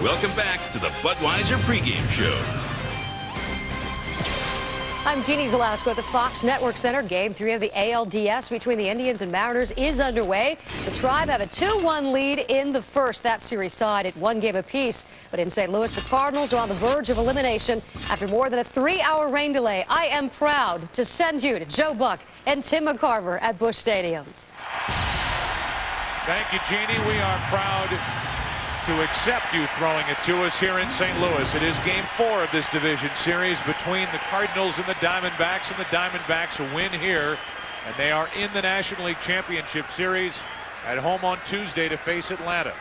Welcome back to the Budweiser pregame show. I'm Jeannie Zalasko at the Fox Network Center. Game 3 of the ALDS between the Indians and Mariners is underway. The Tribe have a 2-1 lead in the first. That series tied at 1 game apiece. But in St. Louis, the Cardinals are on the verge of elimination after more than a 3-hour rain delay. I am proud to send you to Joe Buck and Tim McCarver at Busch Stadium. Thank you, Jeannie. We are proud to accept you throwing it to us here in St. Louis. It is game 4 of this division series between the Cardinals and the Diamondbacks, and the Diamondbacks win here, and they are in the National League Championship Series at home on Tuesday to face Atlanta.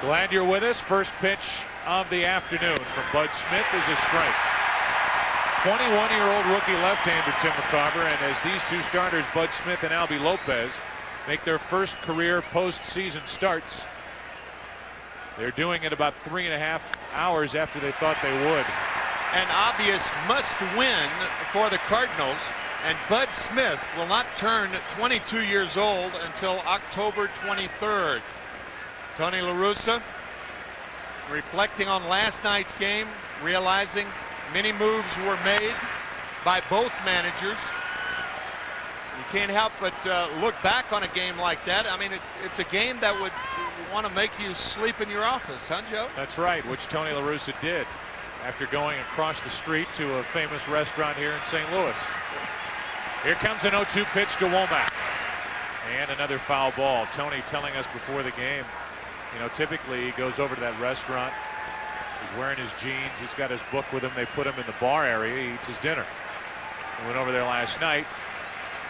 Glad you're with us. First pitch of the afternoon from Bud Smith is a strike. 21-year-old rookie left-hander Tim McCarver, and as these two starters, Bud Smith and Albie Lopez, make their first career postseason starts, they're doing it about 3.5 hours after they thought they would. An obvious must-win for the Cardinals, and Bud Smith will not turn 22 years old until October 23rd. Tony La Russa reflecting on last night's game, realizing many moves were made by both managers. You can't help but look back on a game like that. I mean, it's a game that would want to make you sleep in your office, huh, Joe? That's right, which Tony La Russa did after going across the street to a famous restaurant here in St. Louis. Here comes an 0-2 pitch to Womack. And another foul ball. Tony telling us before the game, you know, typically he goes over to that restaurant. He's wearing his jeans. He's got his book with him. They put him in the bar area. He eats his dinner. He went over there last night,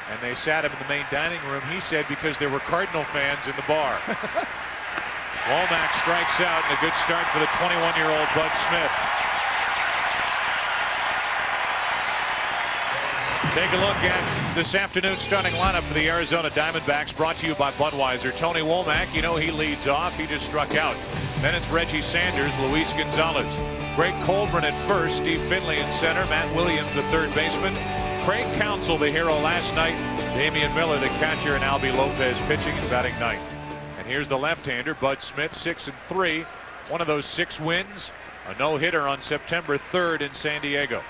and they sat him in the main dining room, he said, because there were Cardinal fans in the bar. Womack strikes out, and a good start for the 21-year-old Bud Smith. Take a look at this afternoon's starting lineup for the Arizona Diamondbacks, brought to you by Budweiser. Tony Womack, you know, he leads off. He just struck out. Then it's Reggie Sanders, Luis Gonzalez, Greg Colburn at first, Steve Finley in center, Matt Williams, the third baseman, Craig Counsell, the hero last night, Damian Miller, the catcher, and Albie Lopez pitching and batting ninth. And here's the left-hander, Bud Smith, 6-3. One of those 6 wins, a no-hitter on September 3rd in San Diego.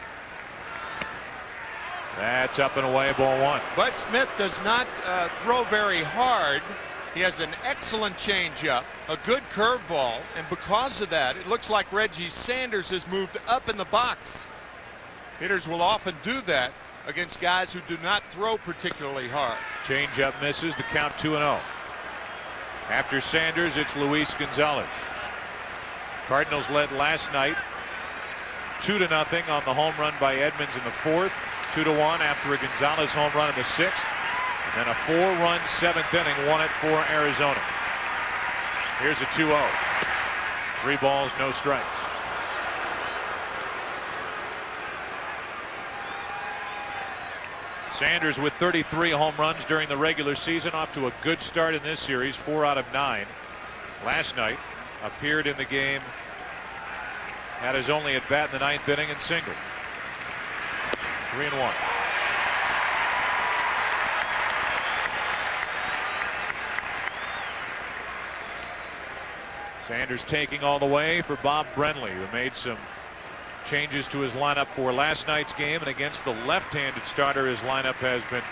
That's up and away, ball 1. Bud Smith does not throw very hard. He has an excellent changeup, a good curveball, and because of that, it looks like Reggie Sanders has moved up in the box. Hitters will often do that against guys who do not throw particularly hard. Changeup misses, the count 2-0. After Sanders, it's Luis Gonzalez. Cardinals led last night 2-0 on the home run by Edmonds in the 4th, 2-1 after a Gonzalez home run in the 6th, and then a 4-run 7th inning won it for Arizona. Here's a 2-0. 3 balls, no strikes. Sanders with 33 home runs during the regular season, off to a good start in this series, 4 out of 9. Last night appeared in the game, had his only at bat in the 9th inning and singled. 3-1. Sanders taking all the way for Bob Brenly, who made some changes to his lineup for last night's game, and against the left-handed starter, his lineup has been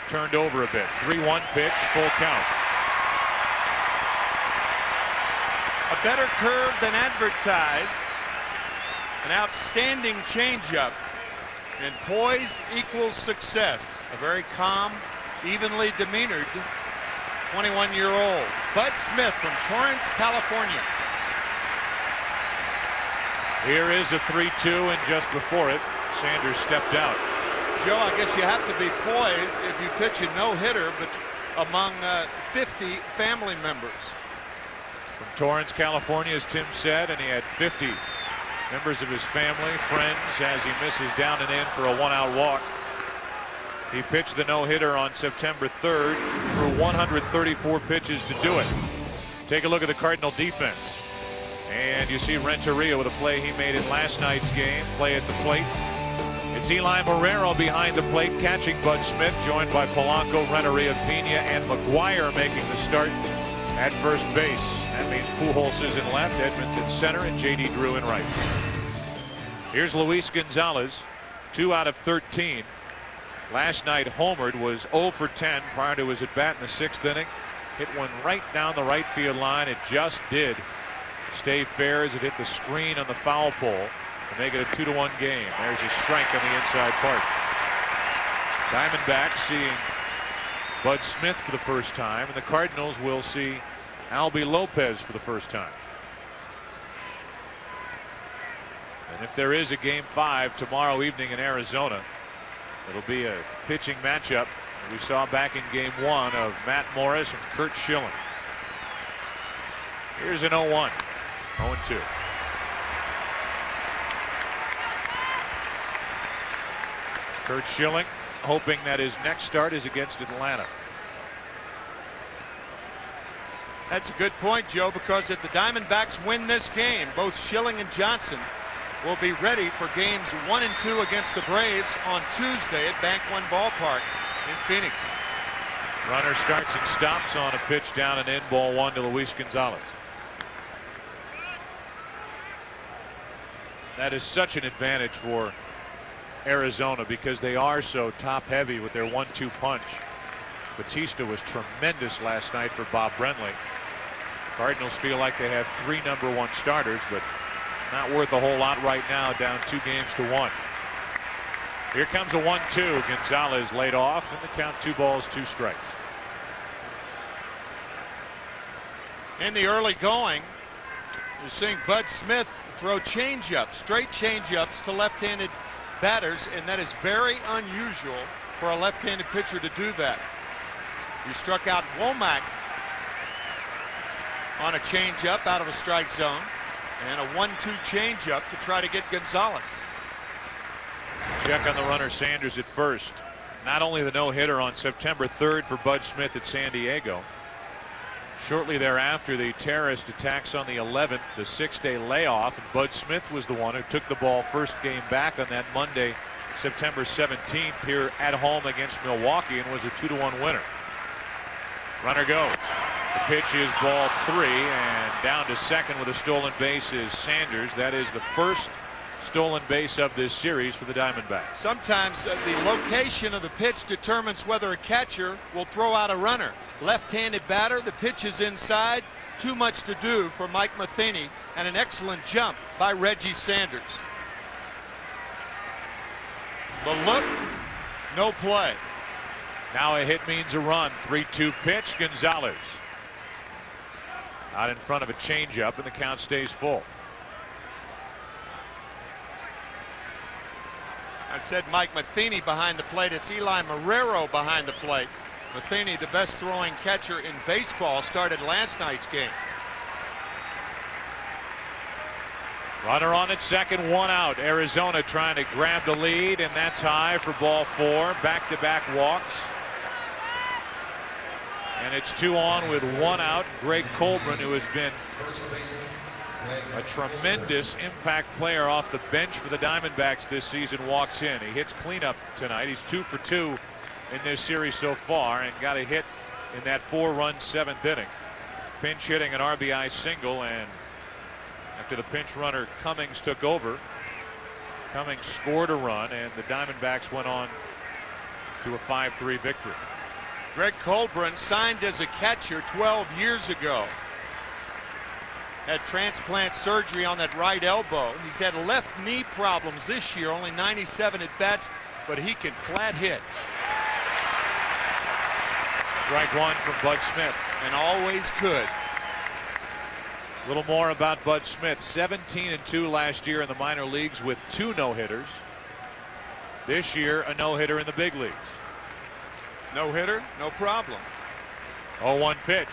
turned over a bit. 3-1 pitch, full count. A better curve than advertised. An outstanding changeup. And poise equals success. A very calm, evenly demeanored 21-year-old Bud Smith from Torrance, California. Here is a 3-2, and just before it, Sanders stepped out. Joe, I guess you have to be poised if you pitch a no-hitter, but among 50 family members. From Torrance, California, as Tim said, and he had 50 members of his family, friends, as he misses down and in for a 1-out walk. He pitched the no-hitter on September 3rd, threw 134 pitches to do it. Take a look at the Cardinal defense. And you see Renteria with a play he made in last night's game, play at the plate. It's Eli Marrero behind the plate catching Bud Smith, joined by Polanco, Renteria, Pena, and McGuire making the start at first base. That means Pujols is in left, Edmonds in center, and J.D. Drew in right. Here's Luis Gonzalez, 2 out of 13. Last night homered, was 0 for 10 prior to his at bat in the 6th inning. Hit one right down the right field line. It just did stay fair as it hit the screen on the foul pole to make it a 2-1 game. There's a strike on the inside part. Diamondbacks seeing Bud Smith for the first time, and the Cardinals will see Albie Lopez for the first time. And if there is a game 5 tomorrow evening in Arizona, it'll be a pitching matchup we saw back in game 1 of Matt Morris and Curt Schilling. Here's an 0-1. 0-2. Curt Schilling hoping that his next start is against Atlanta. That's a good point, Joe, because if the Diamondbacks win this game, both Schilling and Johnson will be ready for games 1 and 2 against the Braves on Tuesday at Bank One Ballpark in Phoenix. Runner starts and stops on a pitch down and in, ball 1 to Luis Gonzalez. That is such an advantage for Arizona because they are so top heavy with their 1-2 punch. Batista was tremendous last night for Bob Brenly. Cardinals feel like they have 3 #1 starters, but not worth a whole lot right now, down 2-1. Here comes a 1-2. Gonzalez laid off, and the count 2 balls, 2 strikes. In the early going, you're seeing Bud Smith throw changeups, straight changeups to left-handed batters, and that is very unusual for a left-handed pitcher to do that. He struck out Womack on a changeup out of a strike zone, and a 1-2 changeup to try to get Gonzalez. Check on the runner Sanders at first. Not only the no-hitter on September 3rd for Bud Smith at San Diego. Shortly thereafter, the terrorist attacks on the 11th, the 6-day layoff, and Bud Smith was the one who took the ball first game back on that Monday, September 17th, here at home against Milwaukee, and was a 2-1 winner. Runner goes. The pitch is ball 3, and down to second with a stolen base is Sanders. That is the first stolen base of this series for the Diamondbacks. Sometimes the location of the pitch determines whether a catcher will throw out a runner. Left-handed batter, the pitch is inside. Too much to do for Mike Matheny, and an excellent jump by Reggie Sanders. The look, no play. Now a hit means a run. 3-2 pitch. Gonzalez out in front of a changeup, and the count stays full. I said Mike Matheny behind the plate. It's Eli Marrero behind the plate. Matheny, the best throwing catcher in baseball, started last night's game. Runner on at second, 1 out. Arizona trying to grab the lead, and that's high for ball 4. Back-to-back walks. And it's 2 on with 1 out. Greg Colburn, who has been a tremendous impact player off the bench for the Diamondbacks this season, walks in. He hits cleanup tonight. He's 2 for 2 in this series so far, and got a hit in that 4-run 7th inning. Pinch hitting an RBI single, and after the pinch runner Cummings took over, Cummings scored a run, and the Diamondbacks went on to a 5-3 victory. Greg Colburn signed as a catcher 12 years ago. Had transplant surgery on that right elbow. He's had left knee problems this year, only 97 at bats, but he can flat hit. Strike 1 from Bud Smith. And always could. A little more about Bud Smith. 17-2 last year in the minor leagues with 2 no-hitters. This year, a no-hitter in the big leagues. No hitter, no problem. 0-1 pitch.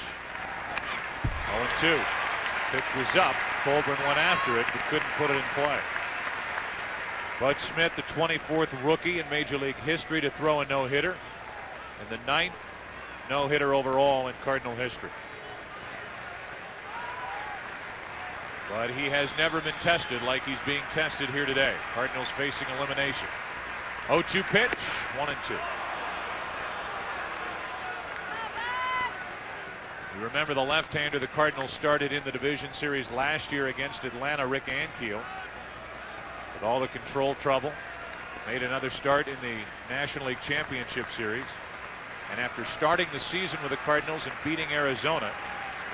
0-2. Pitch was up. Colburn went after it, but couldn't put it in play. Bud Smith, the 24th rookie in Major League history to throw a no-hitter, and the 9th no-hitter overall in Cardinal history. But he has never been tested like he's being tested here today. Cardinals facing elimination. 0-2 pitch, 1-2. You remember the left-hander the Cardinals started in the division series last year against Atlanta, Rick Ankiel. With all the control trouble, made another start in the National League Championship Series. And after starting the season with the Cardinals and beating Arizona,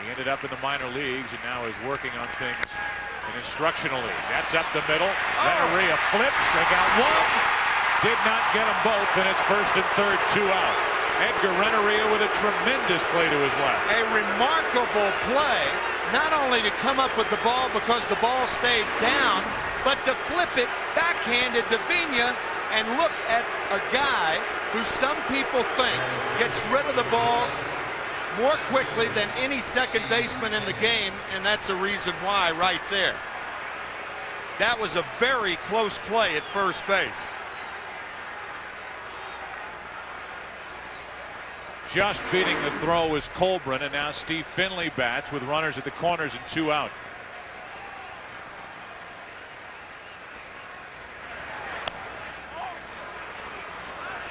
he ended up in the minor leagues and now is working on things in instructional league. That's up the middle. Renteria flips. They got one. Did not get them both. And it's first and third, 2 out. Edgar Renteria with a tremendous play to his left. A remarkable play, not only to come up with the ball because the ball stayed down, but to flip it backhanded to Vigna and look at a guy who some people think gets rid of the ball more quickly than any second baseman in the game, and that's the reason why right there. That was a very close play at first base. Just beating the throw is Colbrin, and now Steve Finley bats with runners at the corners and 2 out.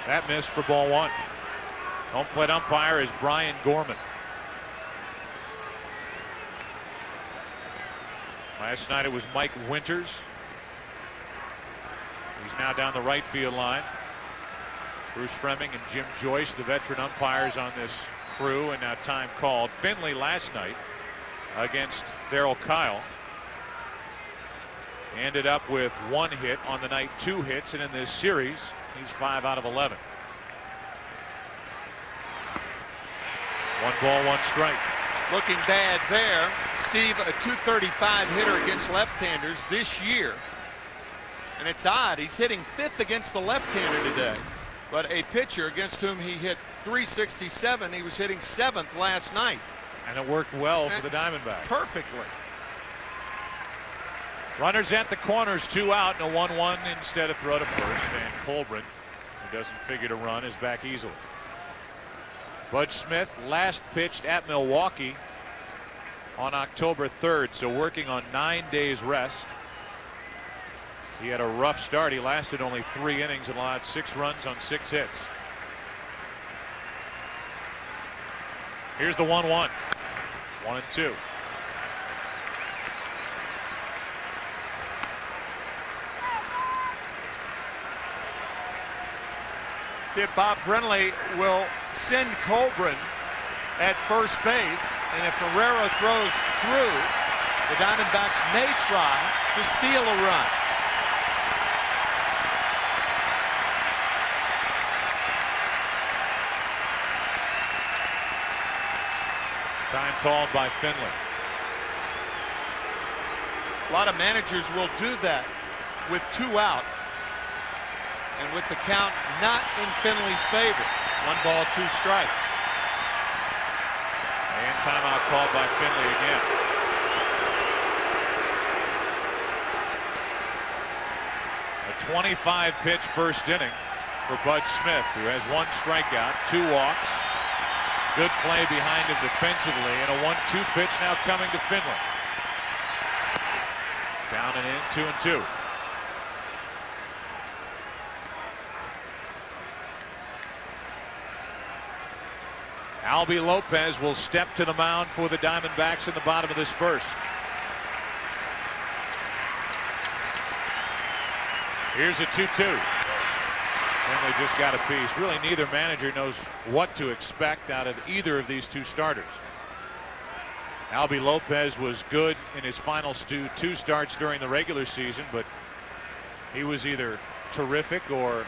That missed for ball 1. Home plate umpire is Brian Gorman. Last night it was Mike Winters. He's now down the right field line. Bruce Fremming and Jim Joyce, the veteran umpires on this crew, and now time called. Finley last night against Darryl Kyle ended up with 1 hit on the night, 2 hits, and in this series he's 5 out of 11. 1 ball, 1 strike. Looking bad there. Steve, a .235 hitter against left-handers this year, and it's odd, he's hitting 5th against the left-hander today. But a pitcher against whom he hit .367, he was hitting 7th last night. And it worked well for the Diamondbacks. Perfectly. Runners at the corners, 2 out, and a 1-1 instead of throw to first. And Colbrin, who doesn't figure to run, is back easily. Bud Smith last pitched at Milwaukee on October 3rd, so working on 9 days rest. He had a rough start. He lasted only 3 innings and allowed 6 runs on 6 hits. Here's the 1-1. 1-2. See if Bob Brenly will send Colbrin at first base, and if Marrero throws through, the Diamondbacks may try to steal a run. Time called by Finley. A lot of managers will do that with 2 out and with the count not in Finley's favor. 1 ball, 2 strikes. And timeout called by Finley again. A 25-pitch first inning for Bud Smith, who has 1 strikeout, 2 walks. Good play behind him defensively, and a 1-2 pitch now coming to Finley. Down and in, 2-2. Albie Lopez will step to the mound for the Diamondbacks in the bottom of this first. Here's a 2-2. Finley just got a piece. Really, neither manager knows what to expect out of either of these 2 starters. Albie Lopez was good in his final 2 starts during the regular season, but he was either terrific or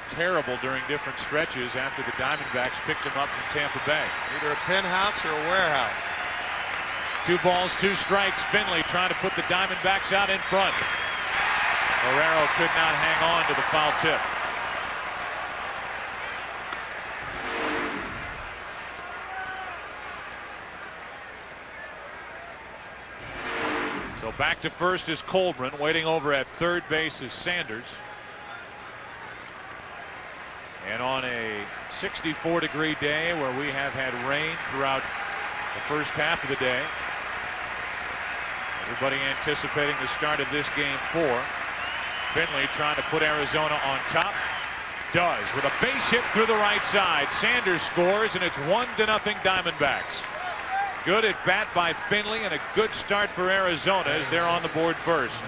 terrible during different stretches after the Diamondbacks picked him up from Tampa Bay. Either a penthouse or a warehouse. 2 balls, 2 strikes. Finley trying to put the Diamondbacks out in front. Marrero could not hang on to the foul tip. So back to first is Colbrin. Waiting over at third base is Sanders. And on a 64-degree day where we have had rain throughout the first half of the day, everybody anticipating the start of this game 4. Finley trying to put Arizona on top. Does, with a base hit through the right side. Sanders scores, and it's 1-0 Diamondbacks. good at bat by Finley and a good start for Arizona as they're on the board first.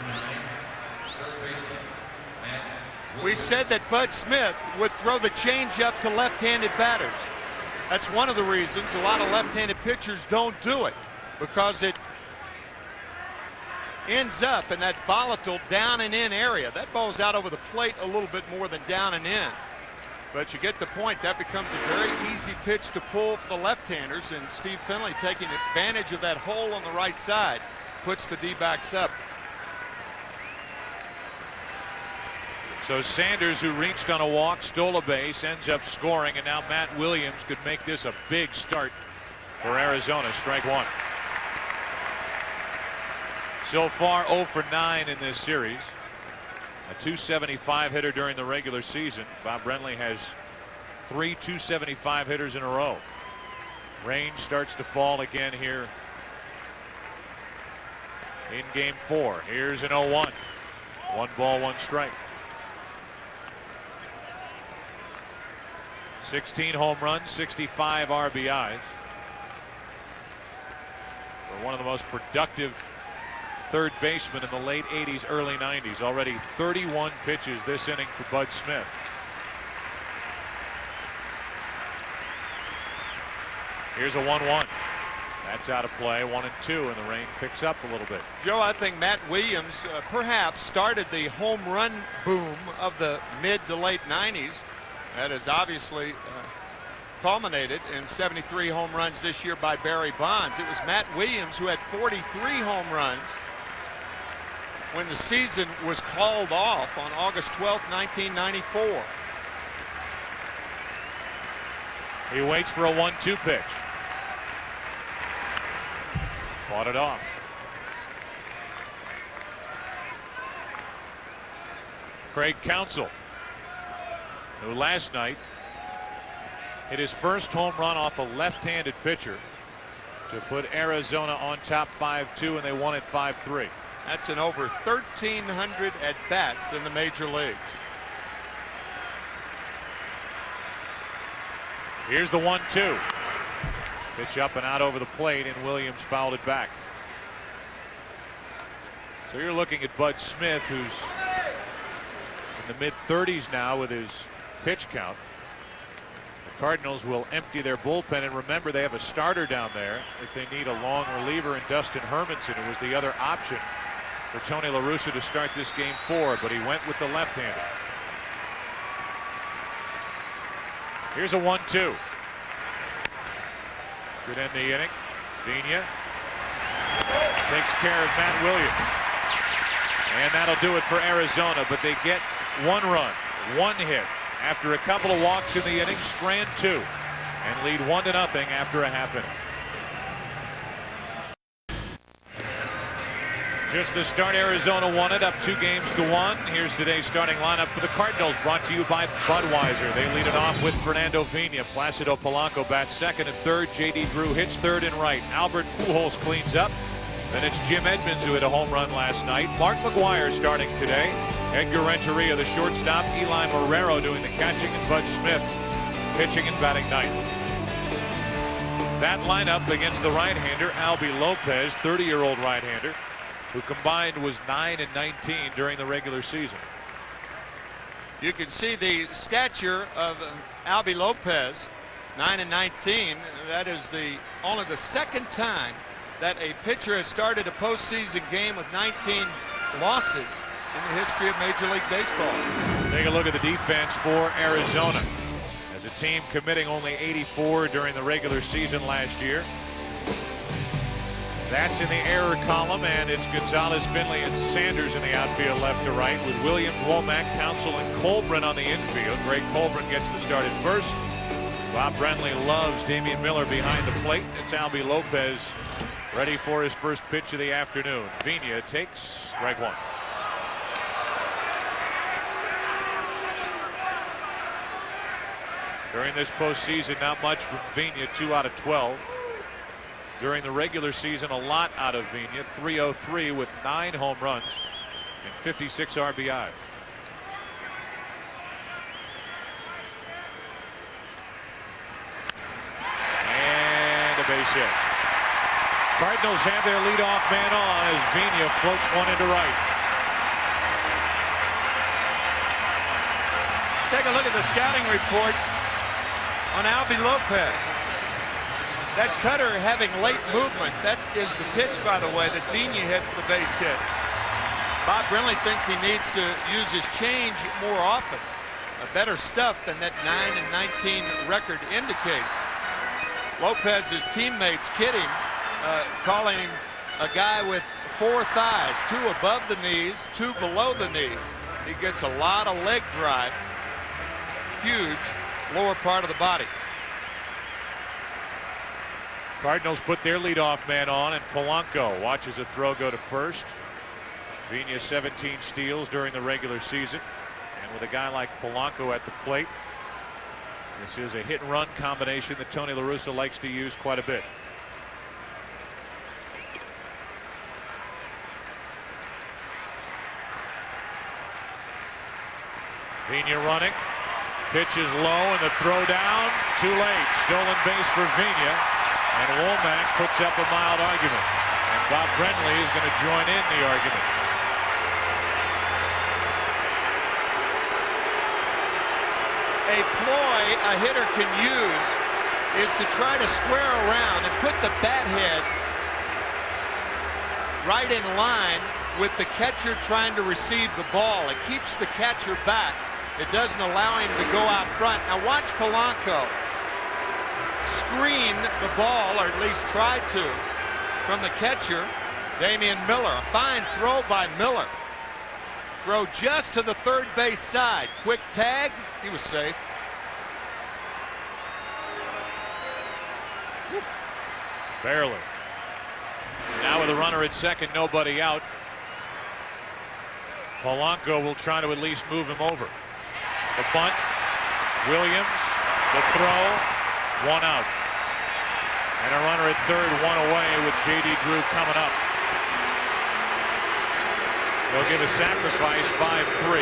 We said that Bud Smith would throw the changeup to left-handed batters. That's one of the reasons a lot of left-handed pitchers don't do it, because it ends up in that volatile down and in area. That ball's out over the plate a little bit more than down and in. But you get the point. That becomes a very easy pitch to pull for the left-handers, and Steve Finley taking advantage of that hole on the right side puts the D-backs up. So Sanders, who reached on a walk, stole a base, ends up scoring, and now Matt Williams could make this a big start for Arizona. Strike one. So far 0 for 9 in this series. A .275 hitter during the regular season. Bob Brenly has 3 .275 hitters in a row. Range starts to fall again here in game 4. Here's an 0-1. 1 ball, 1 strike. 16 home runs, 65 RBIs. For one of the most productive third baseman in the late 80s, early 90s. Already 31 pitches this inning for Bud Smith. Here's a 1-1. That's out of play. 1-2, and the rain picks up a little bit. Joe, I think Matt Williams perhaps started the home run boom of the mid to late 90s. That has obviously culminated in 73 home runs this year by Barry Bonds. It was Matt Williams who had 43 home runs when the season was called off on August 12th, 1994. He waits for a 1-2 pitch. Fought it off. Craig Counsell, who last night hit his first home run off a left-handed pitcher to put Arizona on top 5-2, and they won it 5-3. That's an over 1,300 at-bats in the major leagues. Here's the 1-2. Pitch up and out over the plate, and Williams fouled it back. So you're looking at Bud Smith, who's in the mid-30s now with his pitch count. The Cardinals will empty their bullpen, and remember, they have a starter down there if they need a long reliever in Dustin Hermanson, who was the other option for Tony La Russa to start this game 4, but he went with the left-hander. Here's a 1-2. Should end the inning. Vina takes care of Matt Williams, and that'll do it for Arizona. But they get 1 run, 1 hit after a couple of walks in the inning, strand 2, and lead 1-0 after a half inning. Just the start, Arizona won it, up 2-1. Here's today's starting lineup for the Cardinals, brought to you by Budweiser. They lead it off with Fernando Vina. Placido Polanco bats second and third. J.D. Drew hits third and right. Albert Pujols cleans up. Then it's Jim Edmonds, who hit a home run last night. Mark McGwire starting today. Edgar Renteria, the shortstop. Eli Marrero doing the catching, and Bud Smith pitching and batting ninth. That lineup against the right-hander, Albie Lopez, 30-year-old right-hander, who combined was 9 and 19 during the regular season. You can see the stature of Albie Lopez, 9 and 19. That is only the second time that a pitcher has started a postseason game with 19 losses in the history of Major League Baseball. Take a look at the defense for Arizona. As a team committing only 84 during the regular season last year. That's in the error column, and it's Gonzalez, Finley, and Sanders in the outfield left to right, with Williams, Womack, Counsell, and Colbrin on the infield. Greg Colbrin gets the start at first. Bob Brenly loves Damian Miller behind the plate. It's Albie Lopez ready for his first pitch of the afternoon. Vina takes strike 1. During this postseason, not much from Vina, 2 out of 12. During the regular season, a lot out of Vina, 303 with 9 home runs and 56 RBIs. And a base hit. Cardinals have their leadoff man on as Vina floats one into right. Take a look at the scouting report on Albie Lopez. That cutter having late movement. That is the pitch, by the way, that Vina hit for the base hit. Bob Brinley thinks he needs to use his change more often. Better stuff than that 9-19 record indicates. Lopez's teammates kid him, calling him a guy with 4 thighs, 2 above the knees, 2 below the knees. He gets a lot of leg drive. Huge lower part of the body. Cardinals put their leadoff man on, and Polanco watches a throw go to first. Vina 17 steals during the regular season, and with a guy like Polanco at the plate, this is a hit and run combination that Tony La Russa likes to use quite a bit. Vina running, pitch is low, and the throw down too late. Stolen base for Vina, and Womack puts up a mild argument, and Bob Brenly is going to join in the argument. A ploy a hitter can use is to try to square around and put the bat head right in line with the catcher trying to receive the ball. It keeps the catcher back. It doesn't allow him to go out front. Now watch Polanco screen the ball, or at least try to, from the catcher, Damian Miller. A fine throw by Miller. Throw just to the third base side. Quick tag. He was safe. Barely. Now with a runner at second, nobody out. Polanco will try to at least move him over. The bunt. Williams. The throw. 1 out. And a runner at third, 1 away with J.D. Drew coming up. They'll give a sacrifice, 5-3.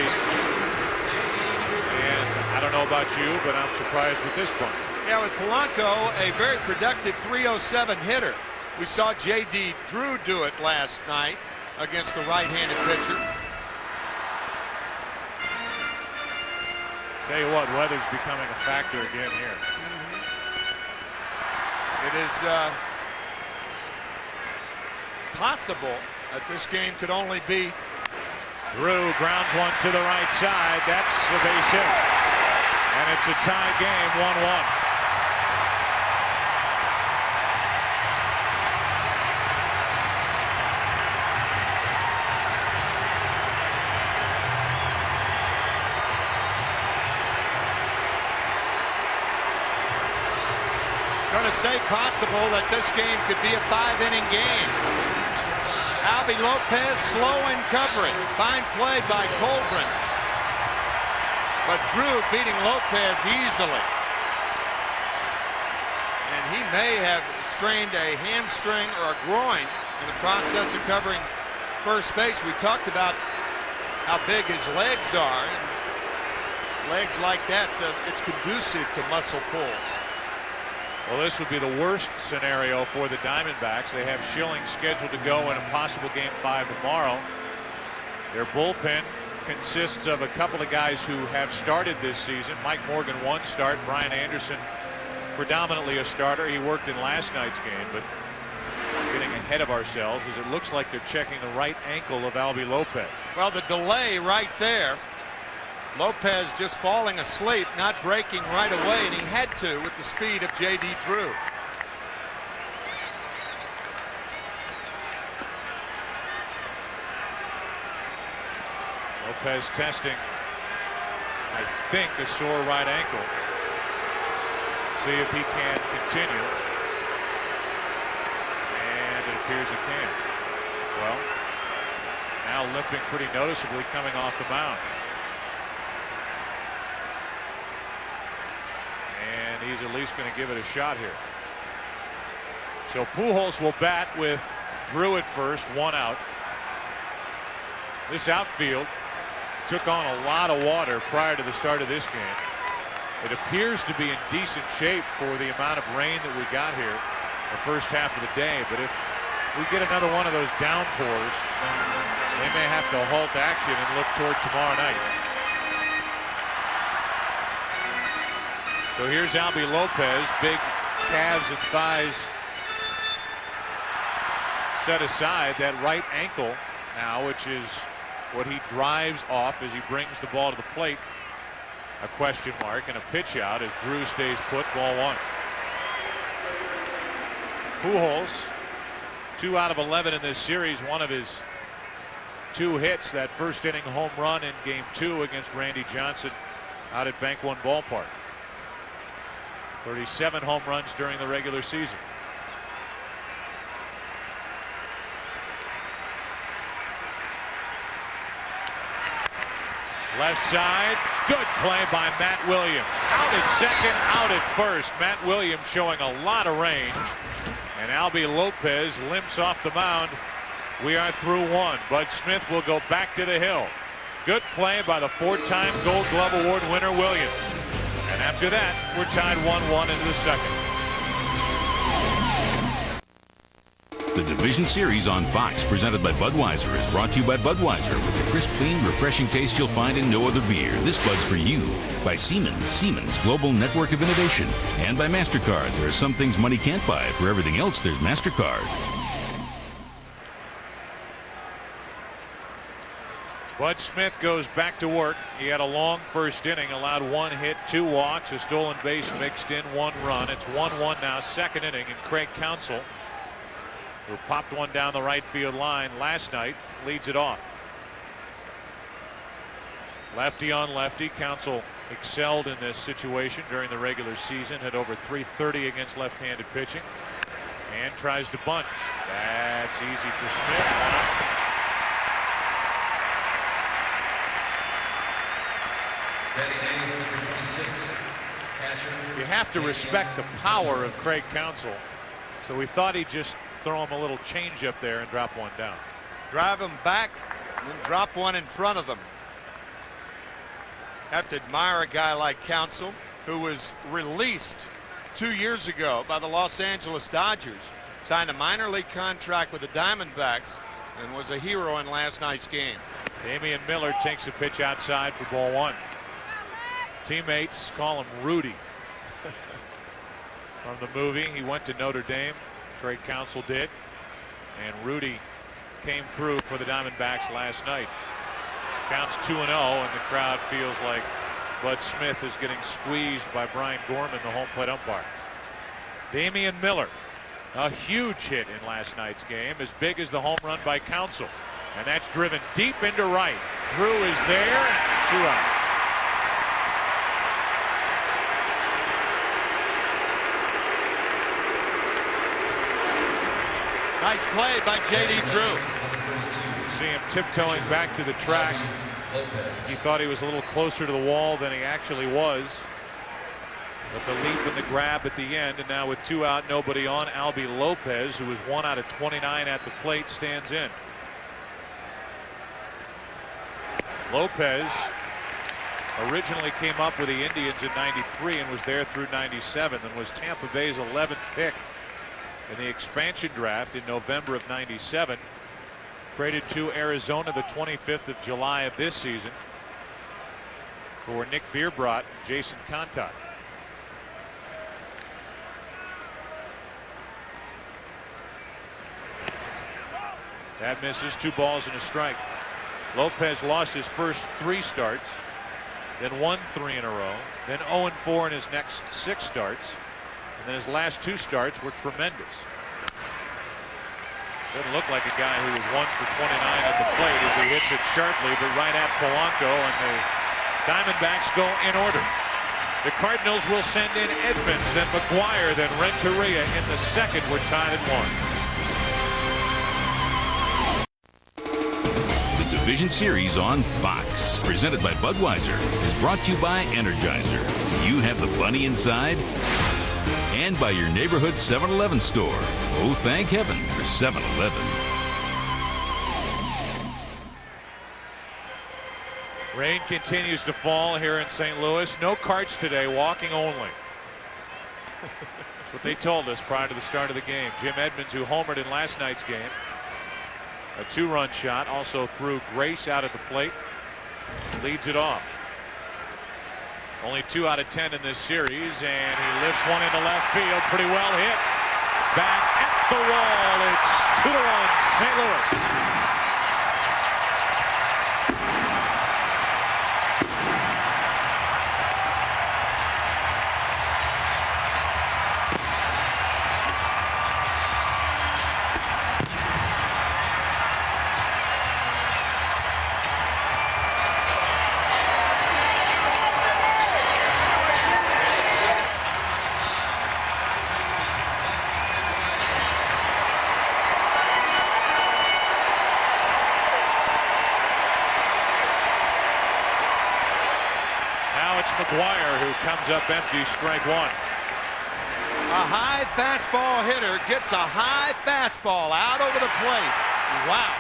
And I don't know about you, but I'm surprised with this bunt. Yeah, with Polanco, a very productive 307 hitter. We saw J.D. Drew do it last night against the right-handed pitcher. Tell you what, weather's becoming a factor again here. It is possible that this game could only be. Drew grounds one to the right side. That's a base hit. And it's a tie game, 1-1. Going to say possible that this game could be a 5-inning game. Albie Lopez slow in covering. Fine play by Colbrin. But Drew beating Lopez easily. And he may have strained a hamstring or a groin in the process of covering first base. We talked about how big his legs are. And legs like that, it's conducive to muscle pulls. Well, this would be the worst scenario for the Diamondbacks. They have Schilling scheduled to go in a possible Game 5 tomorrow. Their bullpen consists of a couple of guys who have started this season. Mike Morgan, 1 start. Brian Anderson, predominantly a starter. He worked in last night's game, but getting ahead of ourselves as it looks like they're checking the right ankle of Albie Lopez. Well, the delay right there. Lopez just falling asleep, not breaking right away, and he had to with the speed of J.D. Drew. Lopez testing, I think, a sore right ankle. See if he can continue. And it appears he can. Well, now limping pretty noticeably coming off the mound. And he's at least going to give it a shot here. So Pujols will bat with Drew at first, 1 out. This outfield took on a lot of water prior to the start of this game. It appears to be in decent shape for the amount of rain that we got here the first half of the day. But if we get another one of those downpours, they may have to halt action and look toward tomorrow night. So here's Albie Lopez, big calves and thighs set aside. That right ankle now, which is what he drives off as he brings the ball to the plate, a question mark, and a pitch out as Drew stays put, ball one. Pujols, 2 out of 11 in this series. One of his 2 hits, that first inning home run in game 2 against Randy Johnson out at Bank One Ballpark. 37 home runs during the regular season. Left side, good play by Matt Williams. Out at second, out at first. Matt Williams showing a lot of range. And Albie Lopez limps off the mound. We are through 1. Bud Smith will go back to the hill. Good play by the 4-time Gold Glove Award winner Williams. And after that, we're tied 1-1 into the second. The Division Series on Fox, presented by Budweiser, is brought to you by Budweiser with the crisp, clean, refreshing taste you'll find in no other beer. This Bud's for you. By Siemens, Siemens Global Network of Innovation. And by MasterCard. There are some things money can't buy. For everything else, there's MasterCard. Bud Smith goes back to work. He had a long first inning, allowed 1 hit, 2 walks, a stolen base mixed in, 1 run. It's 1-1 now, second inning, and Craig Counsell, who popped one down the right field line last night, leads it off. Lefty on lefty. Counsell excelled in this situation during the regular season, had over .330 against left-handed pitching, and tries to bunt. That's easy for Smith. You have to respect the power of Craig Counsell, so we thought he'd just throw him a little change up there and drop one down. Drive him back and then drop one in front of them. Have to admire a guy like Counsell, who was released 2 years ago by the Los Angeles Dodgers, signed a minor league contract with the Diamondbacks, and was a hero in last night's game. Damian Miller takes a pitch outside for ball 1. Teammates call him Rudy. From the movie, he went to Notre Dame. Craig Counsell did. And Rudy came through for the Diamondbacks last night. Counts 2-0, and the crowd feels like Bud Smith is getting squeezed by Brian Gorman, the home plate umpire. Damian Miller, a huge hit in last night's game, as big as the home run by Counsell. And that's driven deep into right. Drew is there, 2 out. Nice play by J.D. Drew. You see him tiptoeing back to the track. He thought he was a little closer to the wall than he actually was. But the leap and the grab at the end, and now with 2 out, nobody on, Albie Lopez, who was 1 out of 29 at the plate, stands in. Lopez originally came up with the Indians in '93 and was there through '97, and was Tampa Bay's 11th pick in the expansion draft in November of '97. Traded to Arizona the 25th of July of this season for Nick Bierbrot and Jason Contact. That misses. 2 balls and a strike. Lopez lost his first 3 starts, then won 3 in a row, then 0-4 in his next 6 starts. And his last 2 starts were tremendous. Doesn't look like a guy who was 1 for 29 at the plate as he hits it sharply, but right at Polanco, and the Diamondbacks go in order. The Cardinals will send in Edmonds, then McGuire, then Renteria in the second. We're tied at 1. The Division Series on Fox, presented by Budweiser, is brought to you by Energizer. You have the bunny inside? And by your neighborhood 7-Eleven store. Oh, thank heaven for 7-Eleven. Rain continues to fall here in St. Louis. No carts today, walking only. That's what they told us prior to the start of the game. Jim Edmonds, who homered in last night's game, a 2-run shot, also threw Grace out at the plate, leads it off. Only 2 out of 10 in this series, and he lifts one into left field, pretty well hit. Back at the wall, it's 2-1 St. Louis. McGuire, who comes up empty, strike one. A high fastball hitter gets a high fastball out over the plate. Wow.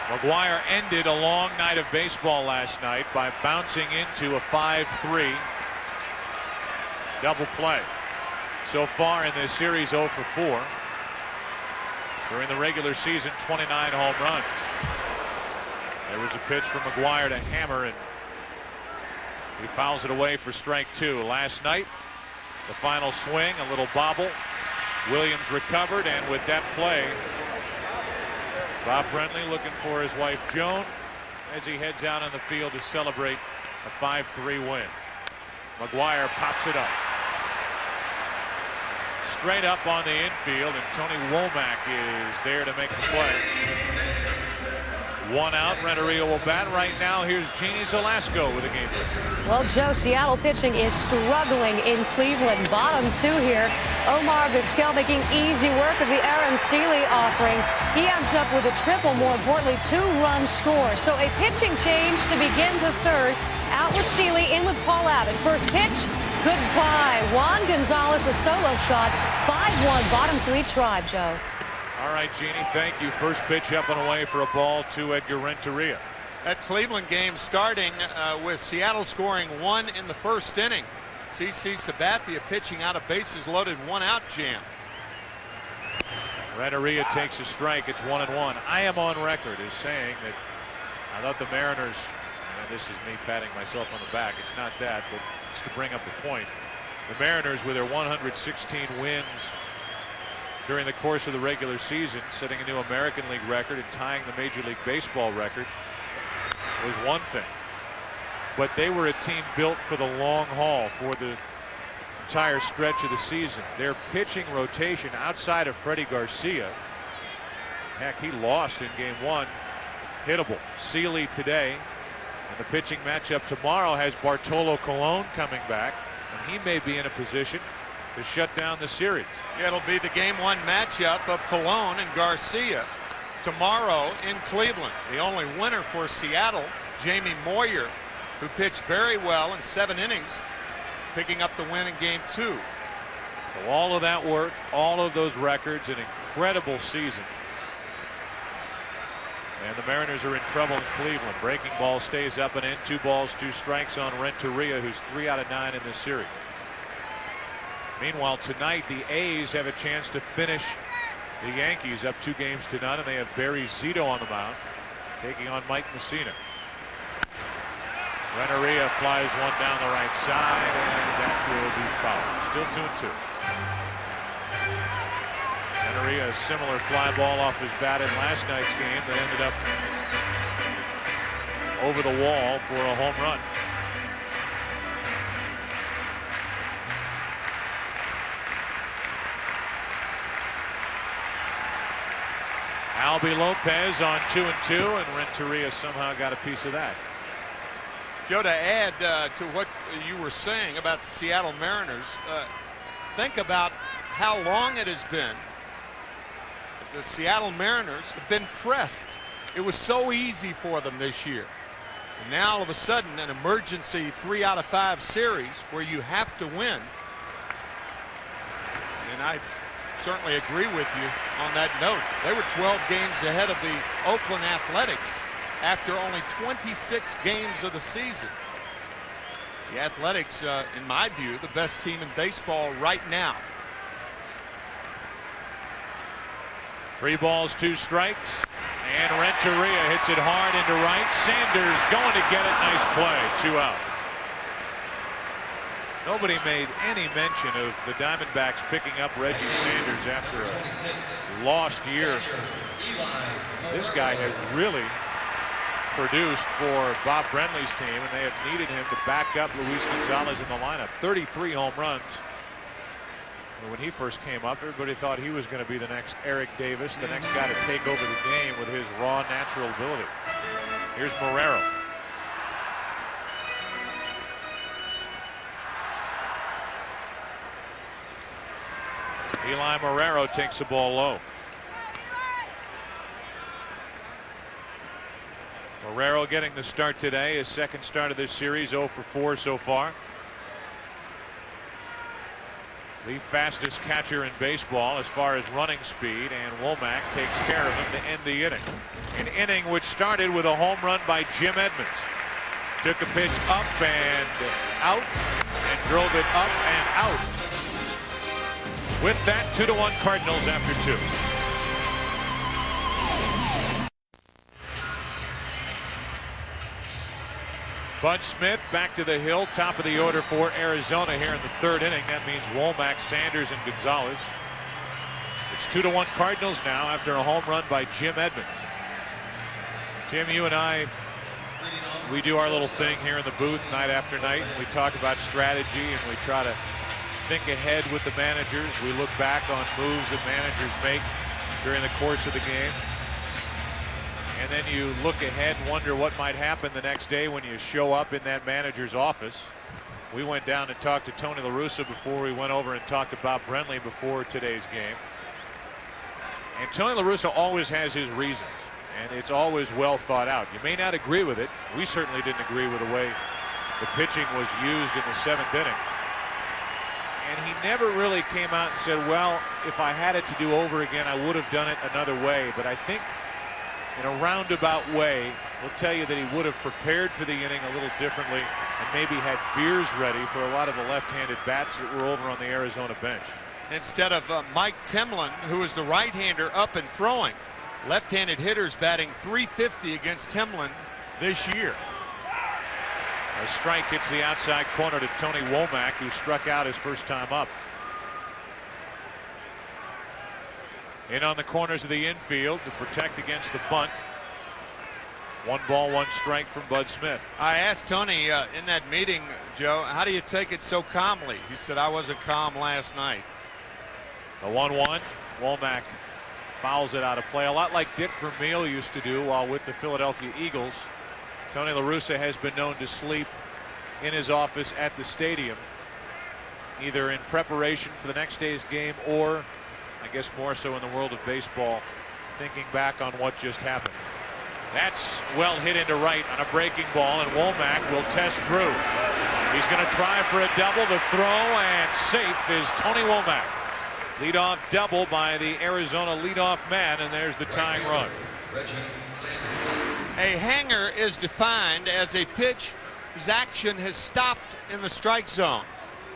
McGuire ended a long night of baseball last night by bouncing into a 5-3 double play. So far in this series, 0 for 4. During the regular season, 29 home runs. There was a pitch from McGuire to Hammer, and he fouls it away for strike 2. Last night, the final swing, a little bobble. Williams recovered, and with that play, Bob Brentley looking for his wife Joan as he heads out on the field to celebrate a 5-3 win. McGuire pops it up. Straight up on the infield, and Tony Womack is there to make the play. 1 out. Renteria will bat. Right now, here's Jeannie Zalasko with a game break. Well, Joe, Seattle pitching is struggling in Cleveland. Bottom 2 here. Omar Vizquel making easy work of the Aaron Seeley offering. He ends up with a triple, more importantly, 2-run score. So a pitching change to begin the 3rd. Out with Seeley, in with Paul Abbott. First pitch, goodbye. Juan Gonzalez, a solo shot. 5-1, bottom 3 Tribe, Joe. All right, Jeannie, thank you. First pitch up and away for a ball to Edgar Renteria. That Cleveland game starting with Seattle scoring 1 in the 1st inning. CC Sabathia pitching out of bases loaded, 1 out jam. Renteria takes a strike. It's 1-1. I am on record as saying that I thought the Mariners, and this is me patting myself on the back, it's not that, but it's to bring up the point. The Mariners, with their 116 wins during the course of the regular season, setting a new American League record and tying the Major League Baseball record, was one thing. But they were a team built for the long haul, for the entire stretch of the season. Their pitching rotation outside of Freddie Garcia, heck, he lost in game 1, hittable. Seeley today, and the pitching matchup tomorrow has Bartolo Colon coming back, and he may be in a position to shut down the series. It'll be the game 1 matchup of Colon and Garcia tomorrow in Cleveland. The only winner for Seattle, Jamie Moyer, who pitched very well in 7 innings, picking up the win in game 2. So all of that work, all of those records, an incredible season. And the Mariners are in trouble in Cleveland. Breaking ball stays up and in. 2 balls, 2 strikes on Renteria, who's 3 out of 9 in this series. Meanwhile, tonight the A's have a chance to finish the Yankees up 2-0, and they have Barry Zito on the mound, taking on Mike Messina. Renteria flies one down the right side, and that will be fouled. Still 2-2. Renteria, a similar fly ball off his bat in last night's game that ended up over the wall for a home run. Albie Lopez on 2-2, and Renteria somehow got a piece of that. Joe, to add to what you were saying about the Seattle Mariners, think about how long it has been. The Seattle Mariners have been pressed. It was so easy for them this year. And now all of a sudden an emergency 3 out of 5 series where you have to win. And I certainly agree with you on that note. They were 12 games ahead of the Oakland Athletics after only 26 games of the season. The Athletics, in my view, the best team in baseball right now. 3 balls, 2 strikes. And Renteria hits it hard into right. Sanders going to get it. Nice play. 2 out. Nobody made any mention of the Diamondbacks picking up Reggie Sanders after a lost year. This guy has really produced for Bob Brenly's team, and they have needed him to back up Luis Gonzalez in the lineup. 33 home runs. When he first came up, everybody thought he was going to be the next Eric Davis, the next guy to take over the game with his raw natural ability. Here's Marrero. Eli Marrero takes the ball low. Marrero getting the start today, his second start of this series, 0 for 4 so far. The fastest catcher in baseball as far as running speed, and Womack takes care of him to end the inning. An inning which started with a home run by Jim Edmonds. Took a pitch up and out and drove it up and out. With that, 2-1 Cardinals after 2. Bud Smith back to the hill, top of the order for Arizona here in the 3rd inning. That means Womack, Sanders, and Gonzalez. It's 2-1 Cardinals now after a home run by Jim Edmonds. Tim, you and I, we do our little thing here in the booth night after night, and we talk about strategy, and we try to think ahead with the managers. We look back on moves that managers make during the course of the game. And then you look ahead and wonder what might happen the next day when you show up in that manager's office. We went down and talked to Tony La Russa before we went over and talked to Bob Brenly before today's game. And Tony La Russa always has his reasons, and it's always well thought out. You may not agree with it. We certainly didn't agree with the way the pitching was used in the 7th inning. And he never really came out and said, well, if I had it to do over again, I would have done it another way. But I think in a roundabout way, will tell you that he would have prepared for the inning a little differently and maybe had fears ready for a lot of the left-handed bats that were over on the Arizona bench. Instead of Mike Temlin, who is the right-hander up and throwing. Left-handed hitters batting .350 against Temlin this year. A strike hits the outside corner to Tony Womack, who struck out his first time up. In on the corners of the infield to protect against the bunt. 1 ball, 1 strike from Bud Smith. I asked Tony in that meeting, Joe, how do you take it so calmly? He said, I wasn't calm last night. The 1-1. Womack fouls it out of play, a lot like Dick Vermeil used to do while with the Philadelphia Eagles. Tony La Russa has been known to sleep in his office at the stadium, either in preparation for the next day's game or, I guess more so in the world of baseball, thinking back on what just happened. That's well hit into right on a breaking ball, and Womack will test Drew. He's going to try for a double. The throw, and safe is Tony Womack. Leadoff double by the Arizona leadoff man, and there's the tying run. A hanger is defined as a pitch whose action has stopped in the strike zone.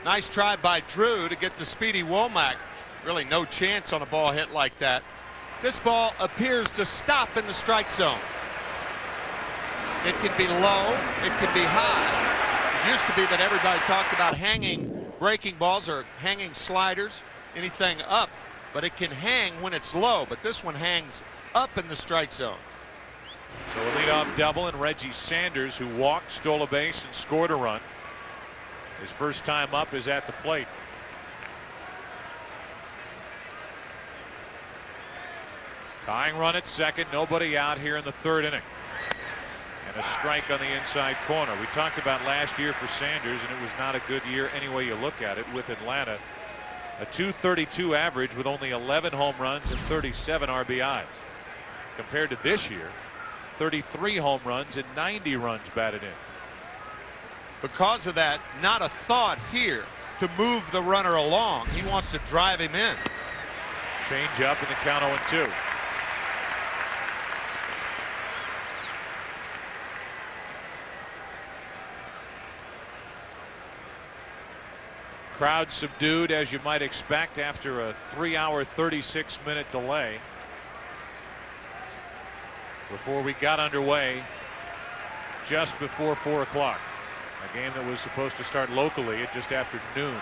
Nice try by Drew to get the speedy Womack. Really no chance on a ball hit like that. This ball appears to stop in the strike zone. It can be low, it can be high. It used to be that everybody talked about hanging breaking balls or hanging sliders, anything up, but it can hang when it's low, but this one hangs up in the strike zone. So a leadoff double, and Reggie Sanders, who walked, stole a base, and scored a run. His first time up is at the plate. Tying run at second, nobody out here in the 3rd inning. And a strike on the inside corner. We talked about last year for Sanders, and it was not a good year any way you look at it with Atlanta. A .232 average with only 11 home runs and 37 RBIs. Compared to this year, 33 home runs and 90 runs batted in. Because of that, not a thought here to move the runner along. He wants to drive him in. Change up in the count 0-2. Crowd subdued, as you might expect, after a 3-hour 36-minute delay before we got underway just before 4 o'clock. A game that was supposed to start locally at just after noon.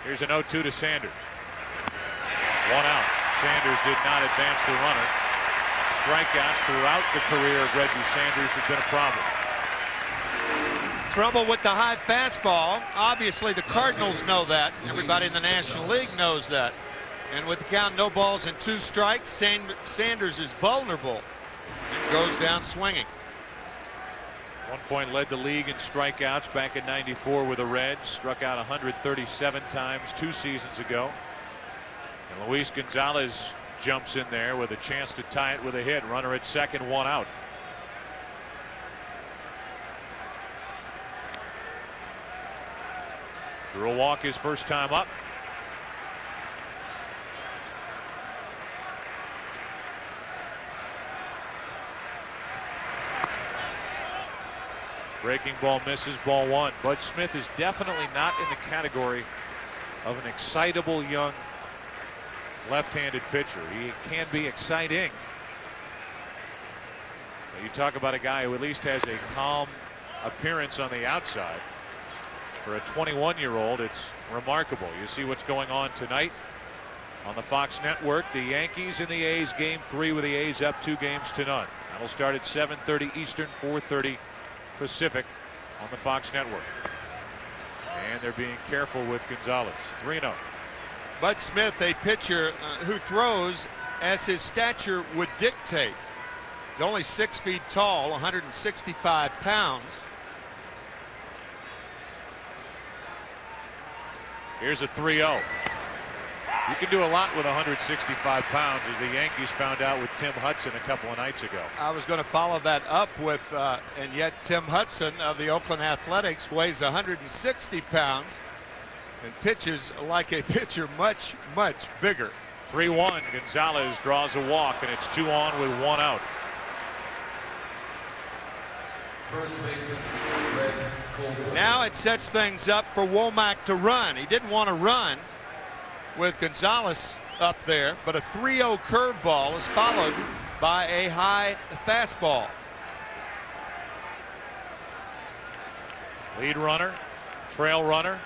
Here's an 0-2 to Sanders. 1 out. Sanders did not advance the runner. Strikeouts throughout the career of Reggie Sanders have been a problem. Trouble with the high fastball. Obviously, the Cardinals know that. Everybody in the National League knows that. And with the count, no balls and 2 strikes, Sanders is vulnerable and goes down swinging. 1 point led the league in strikeouts back in '94 with the Reds. Struck out 137 times 2 seasons ago. And Luis Gonzalez jumps in there with a chance to tie it with a hit. Runner at second, 1 out. Drew a walk his first time up. Breaking ball misses, ball 1. Bud Smith is definitely not in the category of an excitable young left-handed pitcher. He can be exciting. But you talk about a guy who at least has a calm appearance on the outside. For a 21-year-old, it's remarkable. You see what's going on tonight on the Fox network. The Yankees and the A's, game 3 with the A's up 2-0. That'll start at 7:30 Eastern, 4:30 Pacific on the Fox network. And they're being careful with Gonzalez. 3-0. Bud Smith, a pitcher who throws as his stature would dictate. He's only 6 feet tall, 165 pounds. Here's a 3-0. You can do a lot with 165 pounds, as the Yankees found out with Tim Hudson a couple of nights ago. I was going to follow that up with, and yet Tim Hudson of the Oakland Athletics weighs 160 pounds and pitches like a pitcher much, much bigger. 3-1. Gonzalez draws a walk, and it's 2 on with 1 out. First baseman, Greg Colbert. Now it sets things up for Womack to run. He didn't want to run with Gonzalez up there, but a 3-0 curveball is followed by a high fastball. Lead runner, trail runner,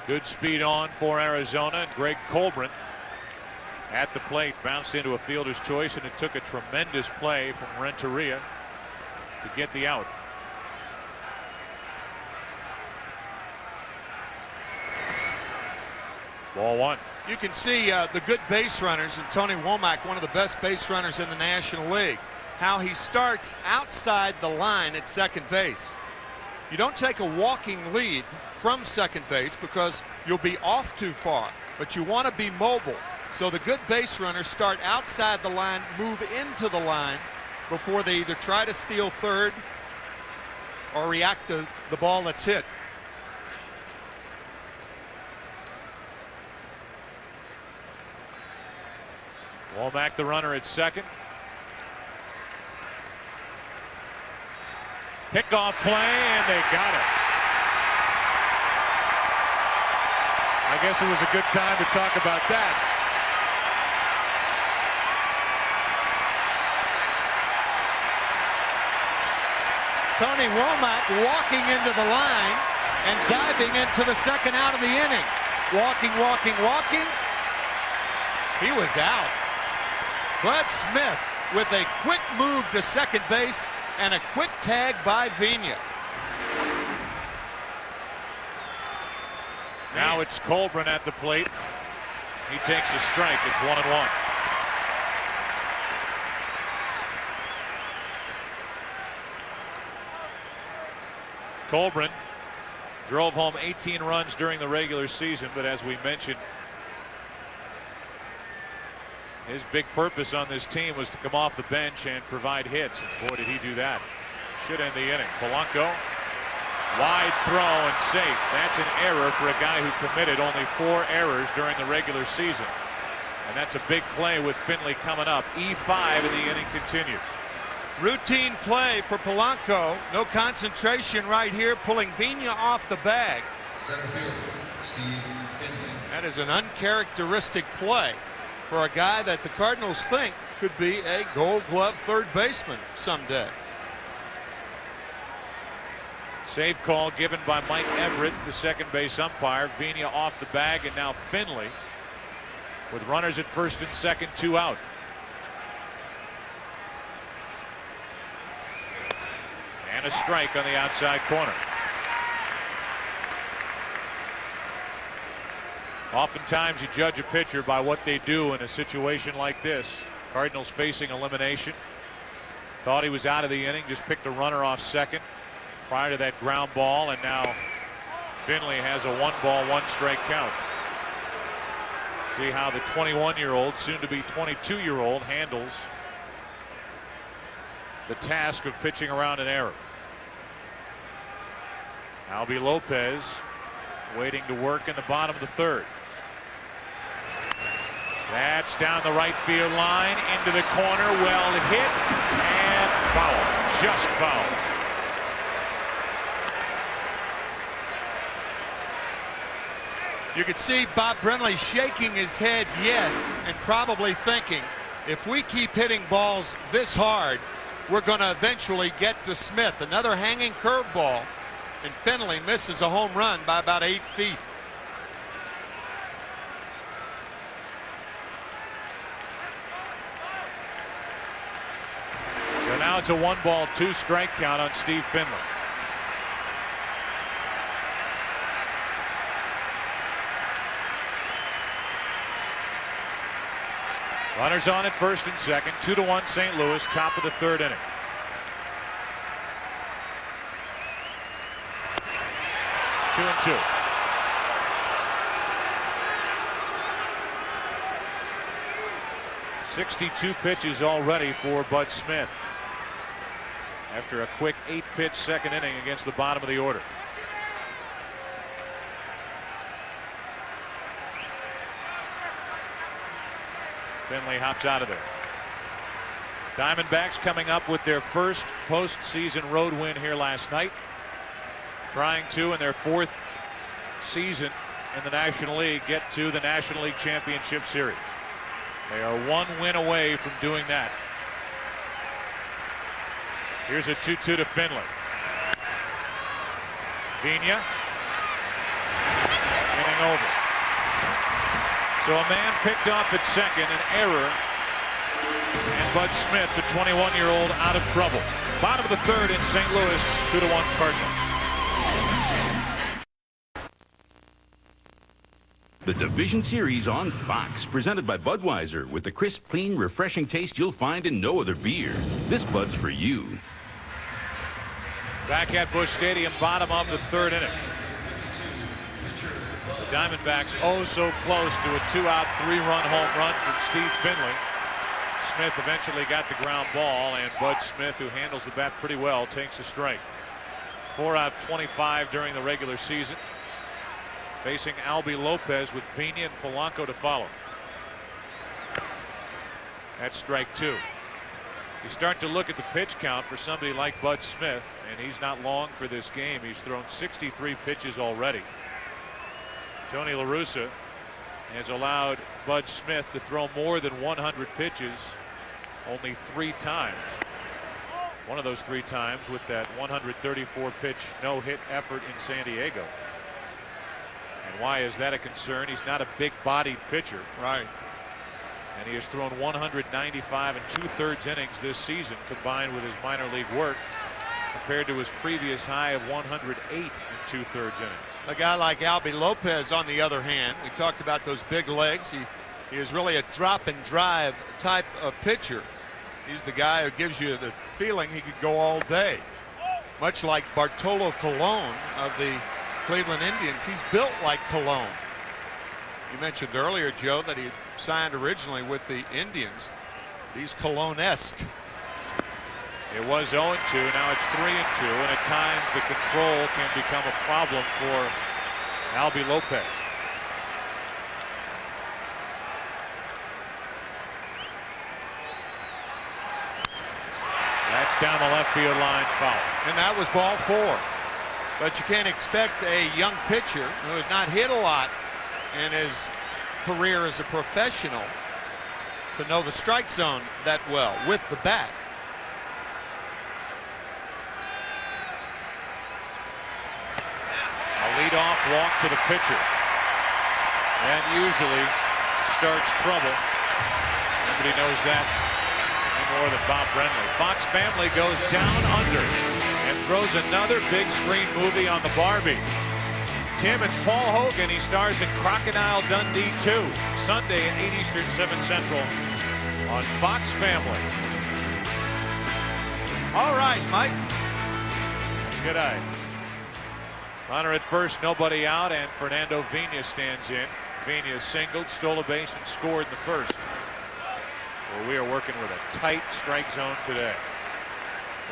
good speed on for Arizona, and Greg Colbert at the plate bounced into a fielder's choice, and it took a tremendous play from Renteria to get the out. Ball 1. You can see the good base runners, and Tony Womack, one of the best base runners in the National League, how he starts outside the line at second base. You don't take a walking lead from second base because you'll be off too far, but you want to be mobile. So the good base runners start outside the line, move into the line before they either try to steal third or react to the ball that's hit. Womack, the runner at second. Pickoff play, and they got it. I guess it was a good time to talk about that. Tony Womack walking into the line and diving into the second out of the inning. Walking, walking, walking. He was out. Bud Smith with a quick move to second base and a quick tag by Vigna. Now it's Colbert at the plate. He takes a strike. It's 1-1. Colbert drove home 18 runs during the regular season, but as we mentioned, his big purpose on this team was to come off the bench and provide hits. And boy, did he do that. Should end the inning. Polanco, wide throw and safe. That's an error for a guy who committed only 4 errors during the regular season. And that's a big play with Finley coming up. E5 and the inning continues. Routine play for Polanco. No concentration right here, pulling Vigna off the bag. Center fielder, Steve Finley. That is an uncharacteristic play for a guy that the Cardinals think could be a Gold Glove third baseman someday. Save call given by Mike Everett, the second base umpire. Vina off the bag, and now Finley with runners at first and second, 2 out. And a strike on the outside corner. Oftentimes you judge a pitcher by what they do in a situation like this. Cardinals facing elimination. Thought he was out of the inning, just picked a runner off second prior to that ground ball, and now Finley has a 1-ball, 1-strike count. See how the 21-year-old, soon to be 22-year-old, handles the task of pitching around an error. Albie Lopez waiting to work in the bottom of the third. That's down the right field line into the corner. Well hit and foul. Just foul. You could see Bob Brenly shaking his head yes, and probably thinking, if we keep hitting balls this hard, we're going to eventually get to Smith. Another hanging curveball, and Finley misses a home run by about 8 feet. So now it's a 1-ball, 2-strike count on Steve Finley. Runners on at first and second, 2-1 St. Louis, top of the third inning. Two and two. .62 pitches already for Bud Smith after a quick 8-pitch second inning against the bottom of the order. Finley hops out of there. Diamondbacks coming up with their first postseason road win here last night. Trying to, in their 4th season in the National League, get to the National League Championship Series. They are 1 win away from doing that. Here's a 2-2 to Finley. Vina inning over. So a man picked off at second, an error, and Bud Smith, the 21-year-old, out of trouble. Bottom of the third in St. Louis, 2-1 Cardinals. The Division Series on Fox, presented by Budweiser, with the crisp, clean, refreshing taste you'll find in no other beer. This Bud's for you. Back at Busch Stadium, bottom of the third inning. The Diamondbacks oh so close to a 2-out, 3-run home run from Steve Finley. Smith eventually got the ground ball, and Bud Smith, who handles the bat pretty well, takes a strike. 4 out of 25 during the regular season. Facing Albie Lopez with Vina and Polanco to follow. That's strike 2. You start to look at the pitch count for somebody like Bud Smith, and he's not long for this game. He's thrown 63 pitches already. Tony La Russa has allowed Bud Smith to throw more than 100 pitches only 3 times. One of those 3 times with that 134 pitch no-hit effort in San Diego. And why is that a concern? He's not a big-bodied pitcher. Right. And he has thrown 195 and 2/3 innings this season, combined with his minor league work, compared to his previous high of 108 and 2/3 innings. A guy like Albie Lopez, on the other hand, we talked about those big legs. He is really a drop and drive type of pitcher. He's the guy who gives you the feeling he could go all day. Much like Bartolo Colon of the Cleveland Indians, he's built like Colon. You mentioned earlier, Joe, that he signed originally with the Indians. He's Colon-esque. It was 0-2, now it's 3-2, and at times the control can become a problem for Albie Lopez. That's down the left field line, foul. And that was ball 4. But you can't expect a young pitcher who has not hit a lot in his career as a professional to know the strike zone that well with the bat. A leadoff walk to the pitcher. And usually starts trouble. Nobody knows that any more than Bob Brenly. Fox Family goes down under and throws another big screen movie on the Barbie. Tim, it's Paul Hogan. He stars in Crocodile Dundee 2. Sunday at 8 Eastern, 7 Central on Fox Family. All right, Mike. Good eye. Runner at first, nobody out, and Fernando Vina stands in. Vina singled, stole a base, and scored in the first. Well, we are working with a tight strike zone today,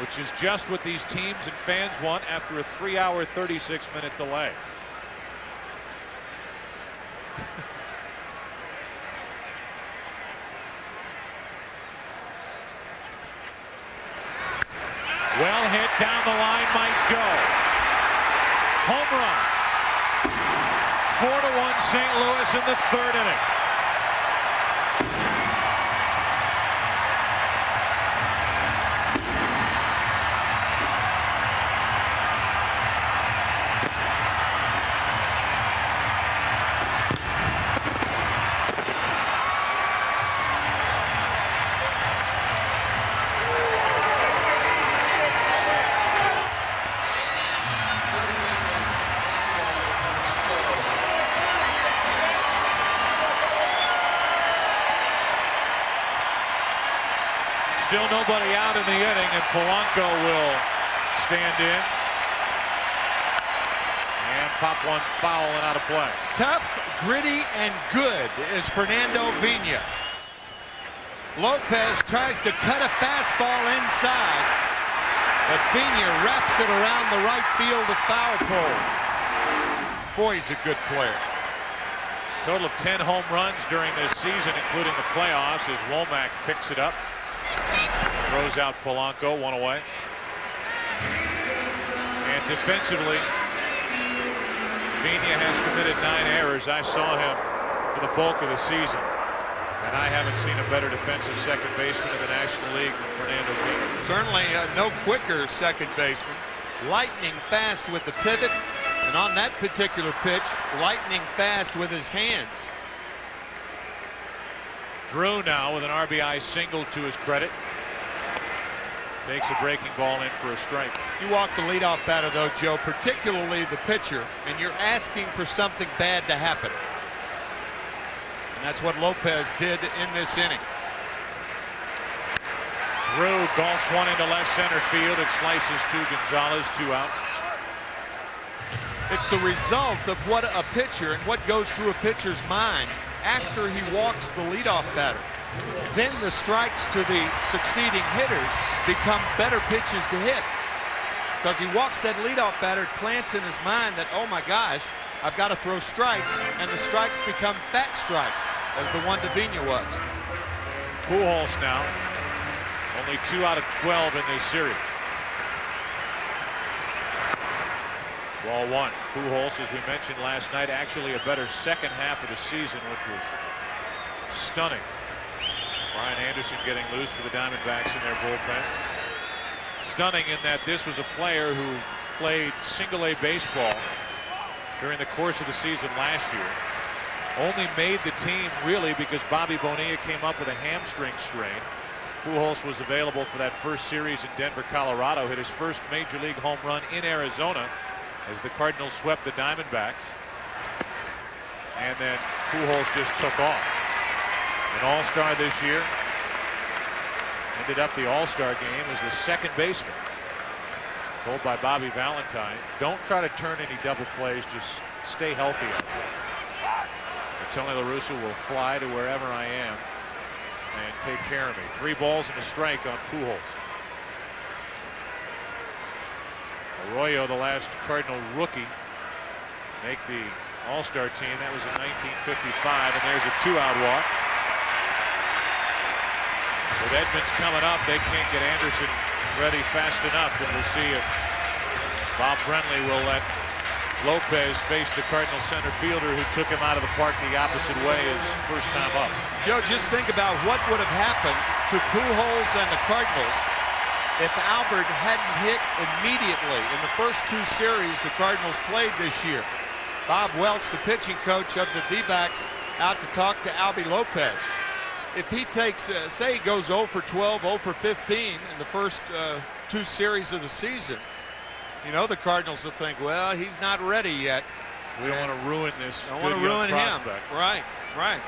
which is just what these teams and fans want after a 3-hour, 36-minute delay. Well hit down the line, might go. Home run. 4-1 St. Louis in the 3rd inning. Still nobody out in the inning, and Polanco will stand in and pop one foul and out of play. Tough, gritty, and good is Fernando Vina. Lopez tries to cut a fastball inside, but Vina wraps it around the right field to foul pole. Boy, he's a good player. Total of 10 home runs during this season, including the playoffs, as Womack picks it up. Throws out Polanco, one away. And defensively, Vina has committed 9 errors. I saw him for the bulk of the season, and I haven't seen a better defensive second baseman in the National League than Fernando Vina. Certainly no quicker second baseman. Lightning fast with the pivot, and on that particular pitch, lightning fast with his hands. Drew now with an RBI single to his credit. Takes a breaking ball in for a strike. You walk the leadoff batter, though, Joe, particularly the pitcher, and you're asking for something bad to happen. And that's what Lopez did in this inning. Drew golfs one into left center field. It slices to Gonzalez, 2 out. It's the result of what a pitcher and what goes through a pitcher's mind after he walks the leadoff batter. Then the strikes to the succeeding hitters become better pitches to hit. Because he walks that leadoff batter, it plants in his mind that, oh my gosh, I've got to throw strikes, and the strikes become fat strikes, as the one to Vina was. Pujols now, only 2 out of 12 in this series. Ball 1. Pujols, as we mentioned last night, actually a better second half of the season, which was stunning. Brian Anderson getting loose for the Diamondbacks in their bullpen. Stunning in that this was a player who played single-A baseball during the course of the season last year. Only made the team really because Bobby Bonilla came up with a hamstring strain. Pujols was available for that first series in Denver, Colorado. Hit his first major league home run in Arizona as the Cardinals swept the Diamondbacks. And then Pujols just took off. An all-star this year. Ended up the all-star game as the second baseman. Told by Bobby Valentine, don't try to turn any double plays, just stay healthy up there. Tony La Russa will fly to wherever I am and take care of me. 3 balls and a strike on Pujols. Arroyo, the last Cardinal rookie, make the all-star team. That was in 1955, and there's a 2-out walk. With Edmonds coming up, they can't get Anderson ready fast enough, and we'll see if Bob Brenly will let Lopez face the Cardinal center fielder who took him out of the park the opposite way his first time up. Joe, just think about what would have happened to Pujols and the Cardinals if Albert hadn't hit immediately in the first two series the Cardinals played this year. Bob Welch, the pitching coach of the D-backs, out to talk to Albie Lopez. If he takes, say he goes 0 for 12, 0 for 15 in the first two series of the season, you know the Cardinals will think, well, he's not ready yet. We don't want to ruin this. Don't want to ruin him. Prospect. Right, right.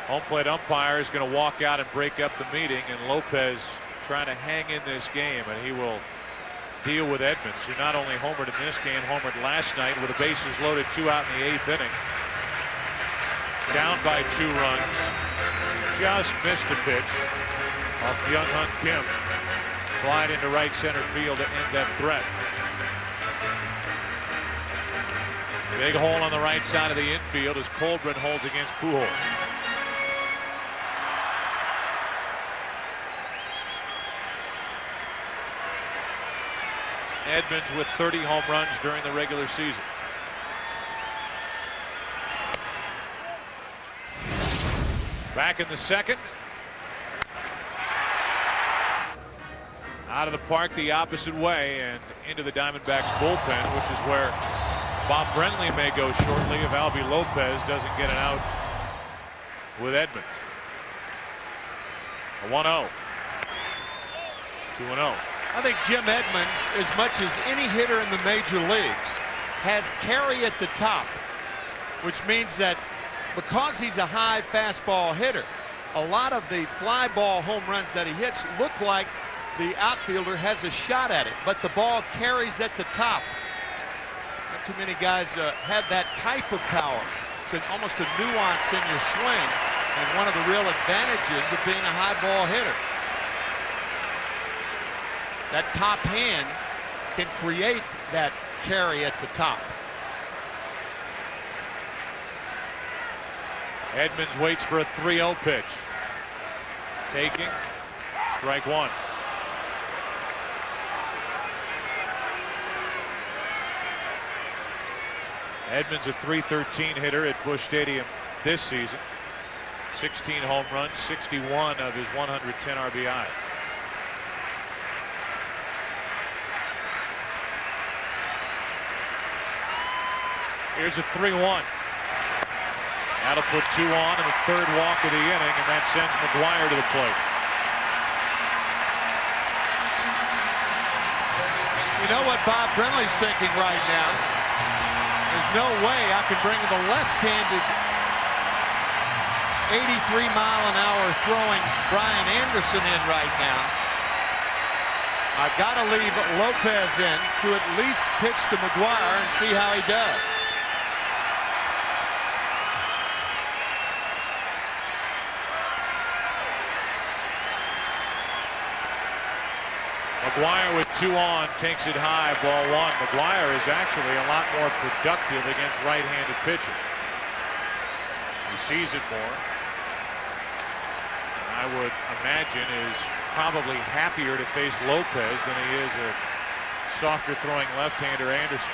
Home plate umpire is going to walk out and break up the meeting, and Lopez trying to hang in this game, and he will deal with Edmonds, who not only homered in this game, homered last night with the bases loaded, 2 out in the 8th inning. Down by 2 runs. Just missed the pitch off Young Hunt Kim. Flied into right center field to end that threat. Big hole on the right side of the infield as Colburn holds against Pujols. Edmonds with 30 home runs during the regular season. Back in the second. Out of the park the opposite way and into the Diamondbacks bullpen, which is where Bob Brenly may go shortly if Albie Lopez doesn't get an out with Edmonds. A 1-0. 2-0. I think Jim Edmonds, as much as any hitter in the major leagues, has carry at the top, which means that because he's a high fastball hitter, a lot of the fly ball home runs that he hits look like the outfielder has a shot at it, but the ball carries at the top. Not too many guys have that type of power. It's almost a nuance in your swing, and one of the real advantages of being a high ball hitter. That top hand can create that carry at the top. Edmonds waits for a 3-0 pitch. Taking, strike 1. Edmonds a .313 hitter at Busch Stadium this season. 16 home runs, 61 of his 110 RBI. Here's a 3-1. That'll put 2 on in the 3rd walk of the inning, and that sends McGuire to the plate. You know what Bob Brenly's thinking right now? There's no way I can bring the left-handed 83-mile-an-hour throwing Brian Anderson in right now. I've got to leave Lopez in to at least pitch to McGuire and see how he does. McGuire with 2 on takes it high, ball 1. McGuire is actually a lot more productive against right-handed pitching. He sees it more. I would imagine is probably happier to face Lopez than he is a softer throwing left-hander Anderson.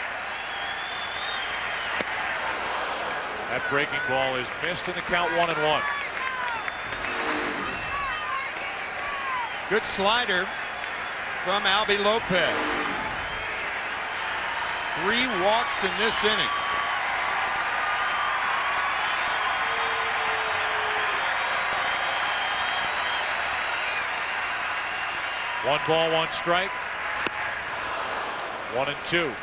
That breaking ball is missed and the count 1-1. Good slider from Albie Lopez. 3 walks in this inning. One ball, 1 strike. 1-2.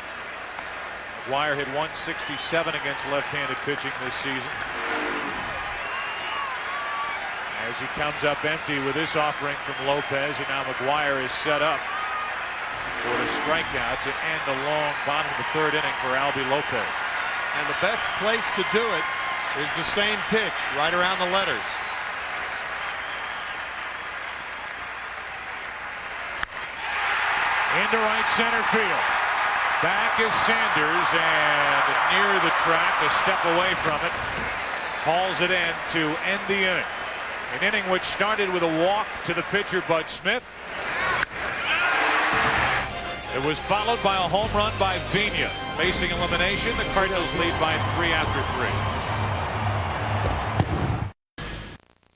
McGuire hit .167 against left-handed pitching this season. As he comes up empty with this offering from Lopez, and now McGuire is set up for the strikeout to end the long bottom of the 3rd inning for Albie Lopez. And the best place to do it is the same pitch, right around the letters. Into right center field. Back is Sanders, and near the track, a step away from it. Hauls it in to end the inning. An inning which started with a walk to the pitcher, Bud Smith. It was followed by a home run by Vina. Facing elimination, the Cardinals lead by 3 after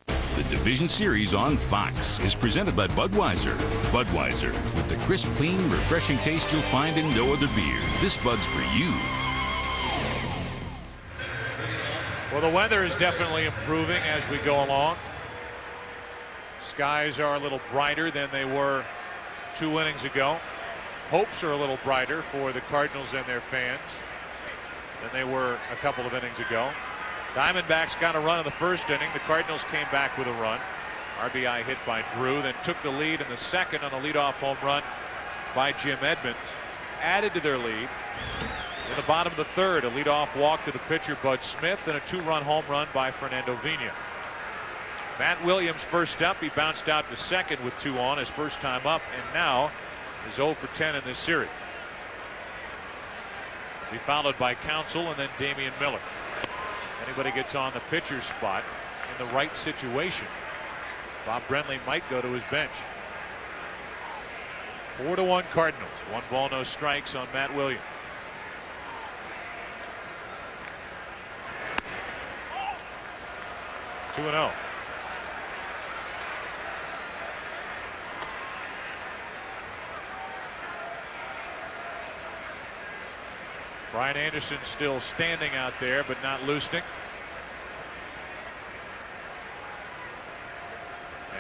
3. The Division Series on Fox is presented by Budweiser. Budweiser, with the crisp, clean, refreshing taste you'll find in no other beer. This Bud's for you. Well, the weather is definitely improving as we go along. Skies are a little brighter than they were 2 innings ago. Hopes are a little brighter for the Cardinals and their fans than they were a couple of innings ago. Diamondbacks got a run in the first inning. The Cardinals came back with a run. RBI hit by Drew, then took the lead in the second on a leadoff home run by Jim Edmonds. Added to their lead in the bottom of the third. A leadoff walk to the pitcher, Bud Smith, and a 2-run home run by Fernando Vina. Matt Williams first up. He bounced out to second with 2 on his first time up, and now is 0 for 10 in this series. Be followed by Counsell and then Damian Miller. Anybody gets on the pitcher's spot in the right situation, Bob Brenly might go to his bench. 4-1 Cardinals. 1 ball, no strikes on Matt Williams. Two and 0. Brian Anderson still standing out there, but not loosening.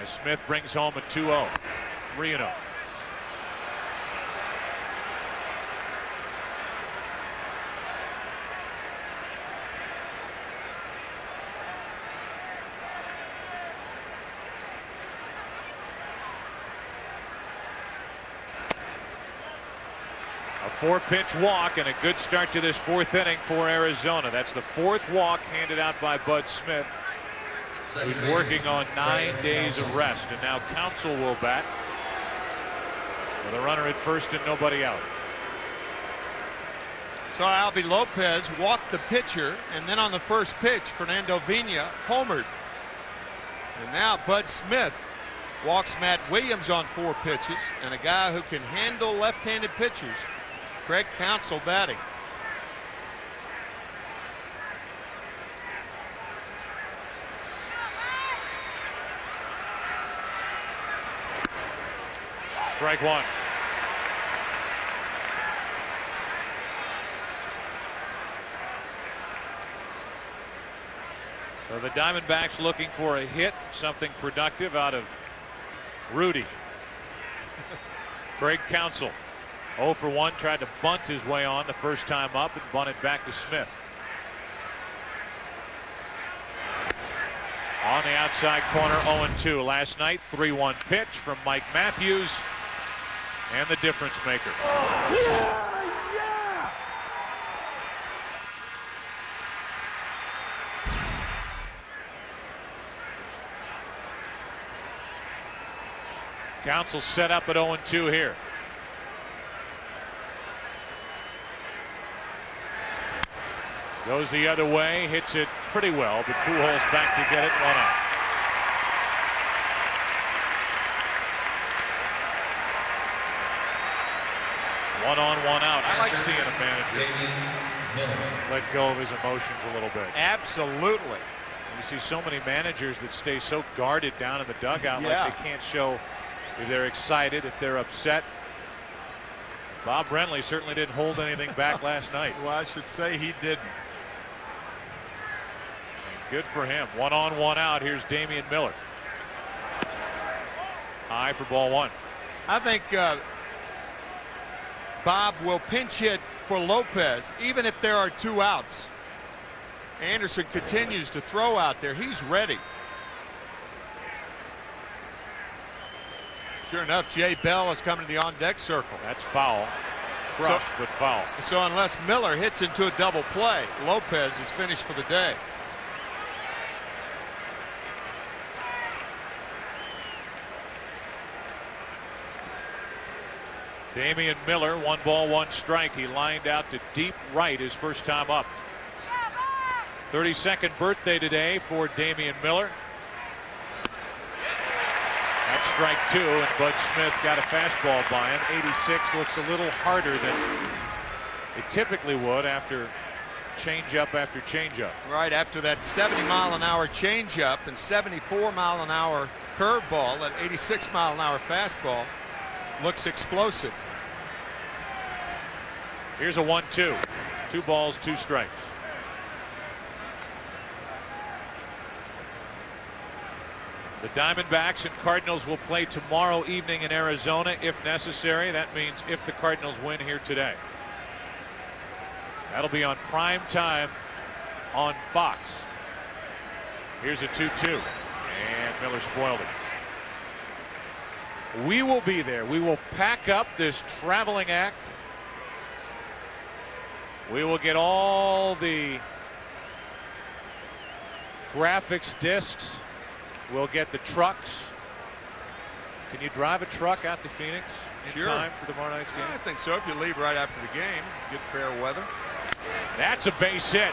As Smith brings home a 2-0. 3-0. A 4-pitch walk and a good start to this 4th inning for Arizona. That's the 4th walk handed out by Bud Smith, who's working on 9 days of rest. And now Counsell will bat with a runner at first and nobody out. So Albie Lopez walked the pitcher, and then on the first pitch, Fernando Vina homered. And now Bud Smith walks Matt Williams on 4 pitches, and a guy who can handle left-handed pitchers, Craig Counsell, batting. Strike 1. So the Diamondbacks looking for a hit, something productive out of Rudy. Craig Counsell 0 for 1, tried to bunt his way on the first time up and bunted back to Smith. On the outside corner, 0-2. Last night, 3-1 pitch from Mike Matthews, and the difference maker. Counsell set up at 0-2 here. Goes the other way, hits it pretty well, but Pujols back to get it, 1 out. One on, 1 out. I like seeing a manager let go of his emotions a little bit. Absolutely. You see so many managers that stay so guarded down in the dugout, like they can't show if they're excited, if they're upset. Bob Brenly certainly didn't hold anything back last night. Well, I should say he didn't. Good for him. 1 on, 1 out. Here's Damian Miller. High for ball 1. I think Bob will pinch hit for Lopez, even if there are 2 outs. Anderson continues to throw out there. He's ready. Sure enough, Jay Bell is coming to the on-deck circle. That's foul. Crushed, but foul. So unless Miller hits into a double play, Lopez is finished for the day. Damian Miller, 1 ball, 1 strike. He lined out to deep right his first time up. 32nd birthday today for Damian Miller. That's strike 2, and Bud Smith got a fastball by him. 86 looks a little harder than it typically would after changeup after changeup. Right after that 70-mile-an-hour changeup and 74-mile-an-hour curveball, that 86-mile-an-hour fastball looks explosive. Here's a 1-2. 2 balls, 2 strikes. The Diamondbacks and Cardinals will play tomorrow evening in Arizona if necessary. That means if the Cardinals win here today. That'll be on prime time on Fox. Here's a 2-2, and Miller spoiled it. We will be there. We will pack up this traveling act. We will get all the graphics discs. We'll get the trucks. Can you drive a truck out to Phoenix in time for tomorrow night's game? I think so. If you leave right after the game, get fair weather. That's a base hit,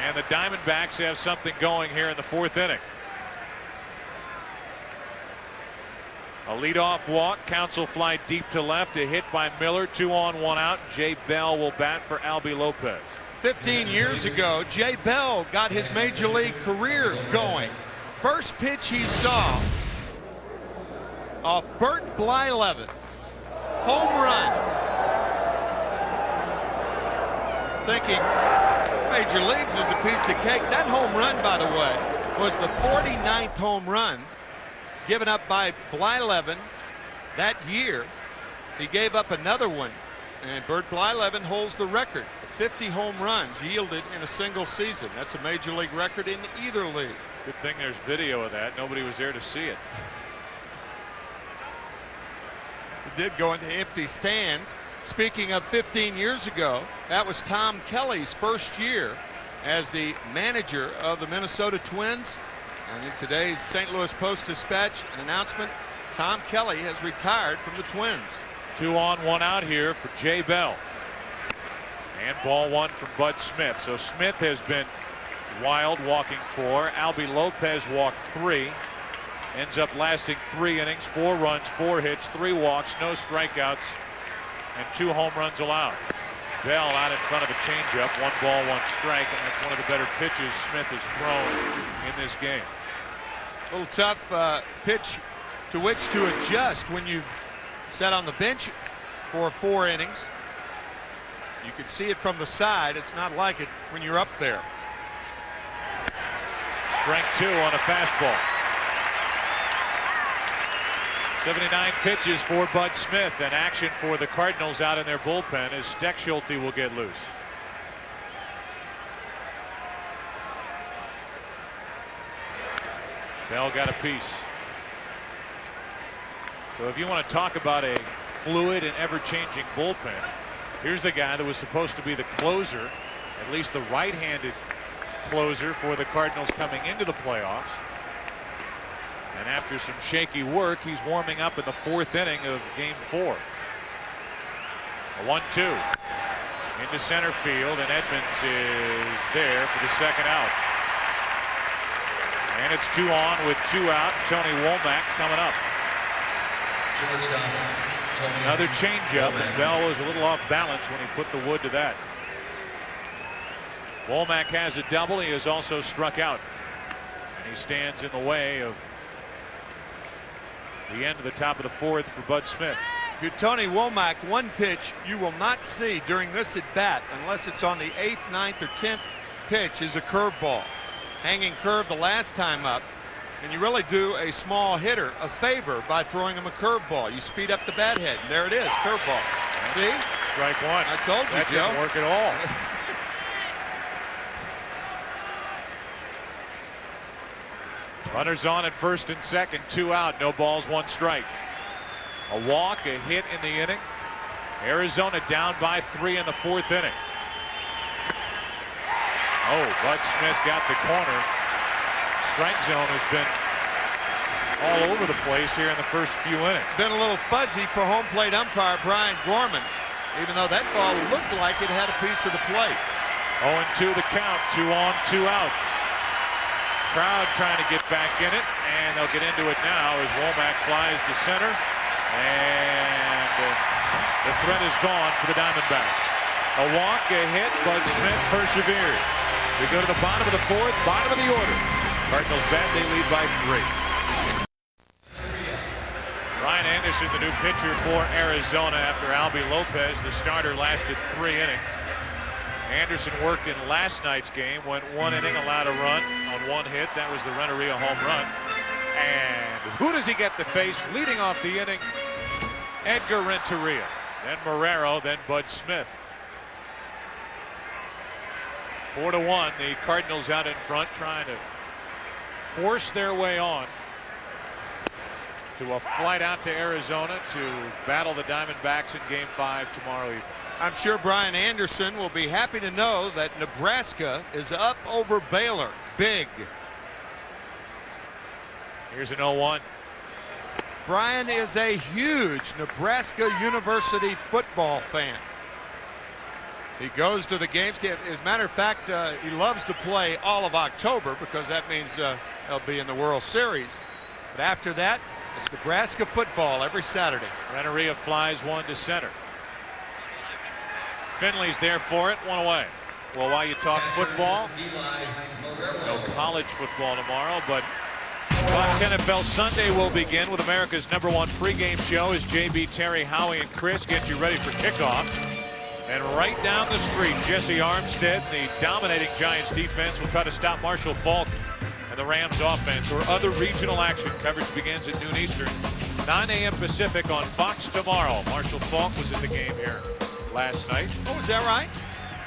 and the Diamondbacks have something going here in the 4th inning. A leadoff walk, Counsell fly deep to left, a hit by Miller, 2 on, 1 out. Jay Bell will bat for Albie Lopez. 15 years ago, Jay Bell got his major league career going. First pitch he saw off Bert Blyleven. Home run. Thinking major leagues is a piece of cake. That home run, by the way, was the 49th home run given up by Blyleven that year. He gave up another one, and Bert Blyleven holds the record. 50 home runs yielded in a single season. That's a major league record in either league. Good thing there's video of that. Nobody was there to see it. It did go into empty stands. Speaking of 15 years ago, that was Tom Kelly's first year as the manager of the Minnesota Twins. And in today's St. Louis Post-Dispatch, an announcement: Tom Kelly has retired from the Twins. 2 on, 1 out here for Jay Bell. And ball 1 from Bud Smith. So Smith has been wild, walking 4. Albie Lopez walked 3. Ends up lasting 3 innings, 4 runs, 4 hits, 3 walks, no strikeouts, and 2 home runs allowed. Bell out in front of a changeup, 1 ball, 1 strike, and that's one of the better pitches Smith has thrown in this game. A little tough pitch to which to adjust when you've sat on the bench for 4 innings. You can see it from the side. It's not like it when you're up there. Strike 2 on a fastball. 79 pitches for Bud Smith, and action for the Cardinals out in their bullpen as Steckschulte will get loose. Bell got a piece. So if you want to talk about a fluid and ever-changing bullpen, here's a guy that was supposed to be the closer, at least the right-handed closer for the Cardinals coming into the playoffs. And after some shaky work, he's warming up in the 4th inning of game 4. A 1-2 into center field, and Edmonds is there for the 2nd out. And it's 2 on with 2 out. Tony Womack coming up. Another changeup, and Bell was a little off balance when he put the wood to that. Womack has a double. He has also struck out, and he stands in the way of the end of the top of the 4th for Bud Smith. Good Tony Womack, one pitch you will not see during this at bat unless it's on the 8th, 9th, or 10th pitch is a curveball. Hanging curve the last time up, and you really do a small hitter a favor by throwing him a curveball. You speed up the bat head, and there it is, curveball. See? Strike 1. I told you, that Joe. Didn't work at all. Runners on at 1st and 2nd, 2 out, no balls, 1 strike. A walk, a hit in the inning. Arizona down by 3 in the 4th inning. Oh, Bud Smith got the corner. Strike zone has been all over the place here in the first few innings. Been a little fuzzy for home plate umpire Brian Gorman, even though that ball looked like it had a piece of the plate. 0-2 the count, 2 on, 2 out. Crowd trying to get back in it, and they'll get into it now as Womack flies to center, and the threat is gone for the Diamondbacks. A walk, a hit, Bud Smith perseveres. We go to the bottom of the fourth, bottom of the order. Cardinals bat, they lead by 3. Brian Anderson, the new pitcher for Arizona after Albie Lopez, the starter, lasted 3 innings. Anderson worked in last night's game, went 1 inning, allowed a run on 1 hit. That was the Renteria home run. And who does he get to face leading off the inning? Edgar Renteria, then Marrero, then Bud Smith. 4-1, the Cardinals out in front trying to force their way on to a flight out to Arizona to battle the Diamondbacks in Game 5 tomorrow evening. I'm sure Brian Anderson will be happy to know that Nebraska is up over Baylor. Big. Here's an 0-1. Brian is a huge Nebraska University football fan. He goes to the games. As a matter of fact, he loves to play all of October because that means they'll be in the World Series. But after that, it's Nebraska football every Saturday. Renteria flies 1 to center. Finley's there for it, 1 away. Well, while you talk football, no college football tomorrow, but Fox NFL Sunday will begin with America's #1 pregame show as JB, Terry, Howie, and Chris get you ready for kickoff. And right down the street, Jesse Armstead, the dominating Giants defense, will try to stop Marshall Faulk and the Rams offense. Or other regional action. Coverage begins at noon Eastern, 9 a.m. Pacific on Fox tomorrow. Marshall Faulk was in the game here last night. Oh, is that right?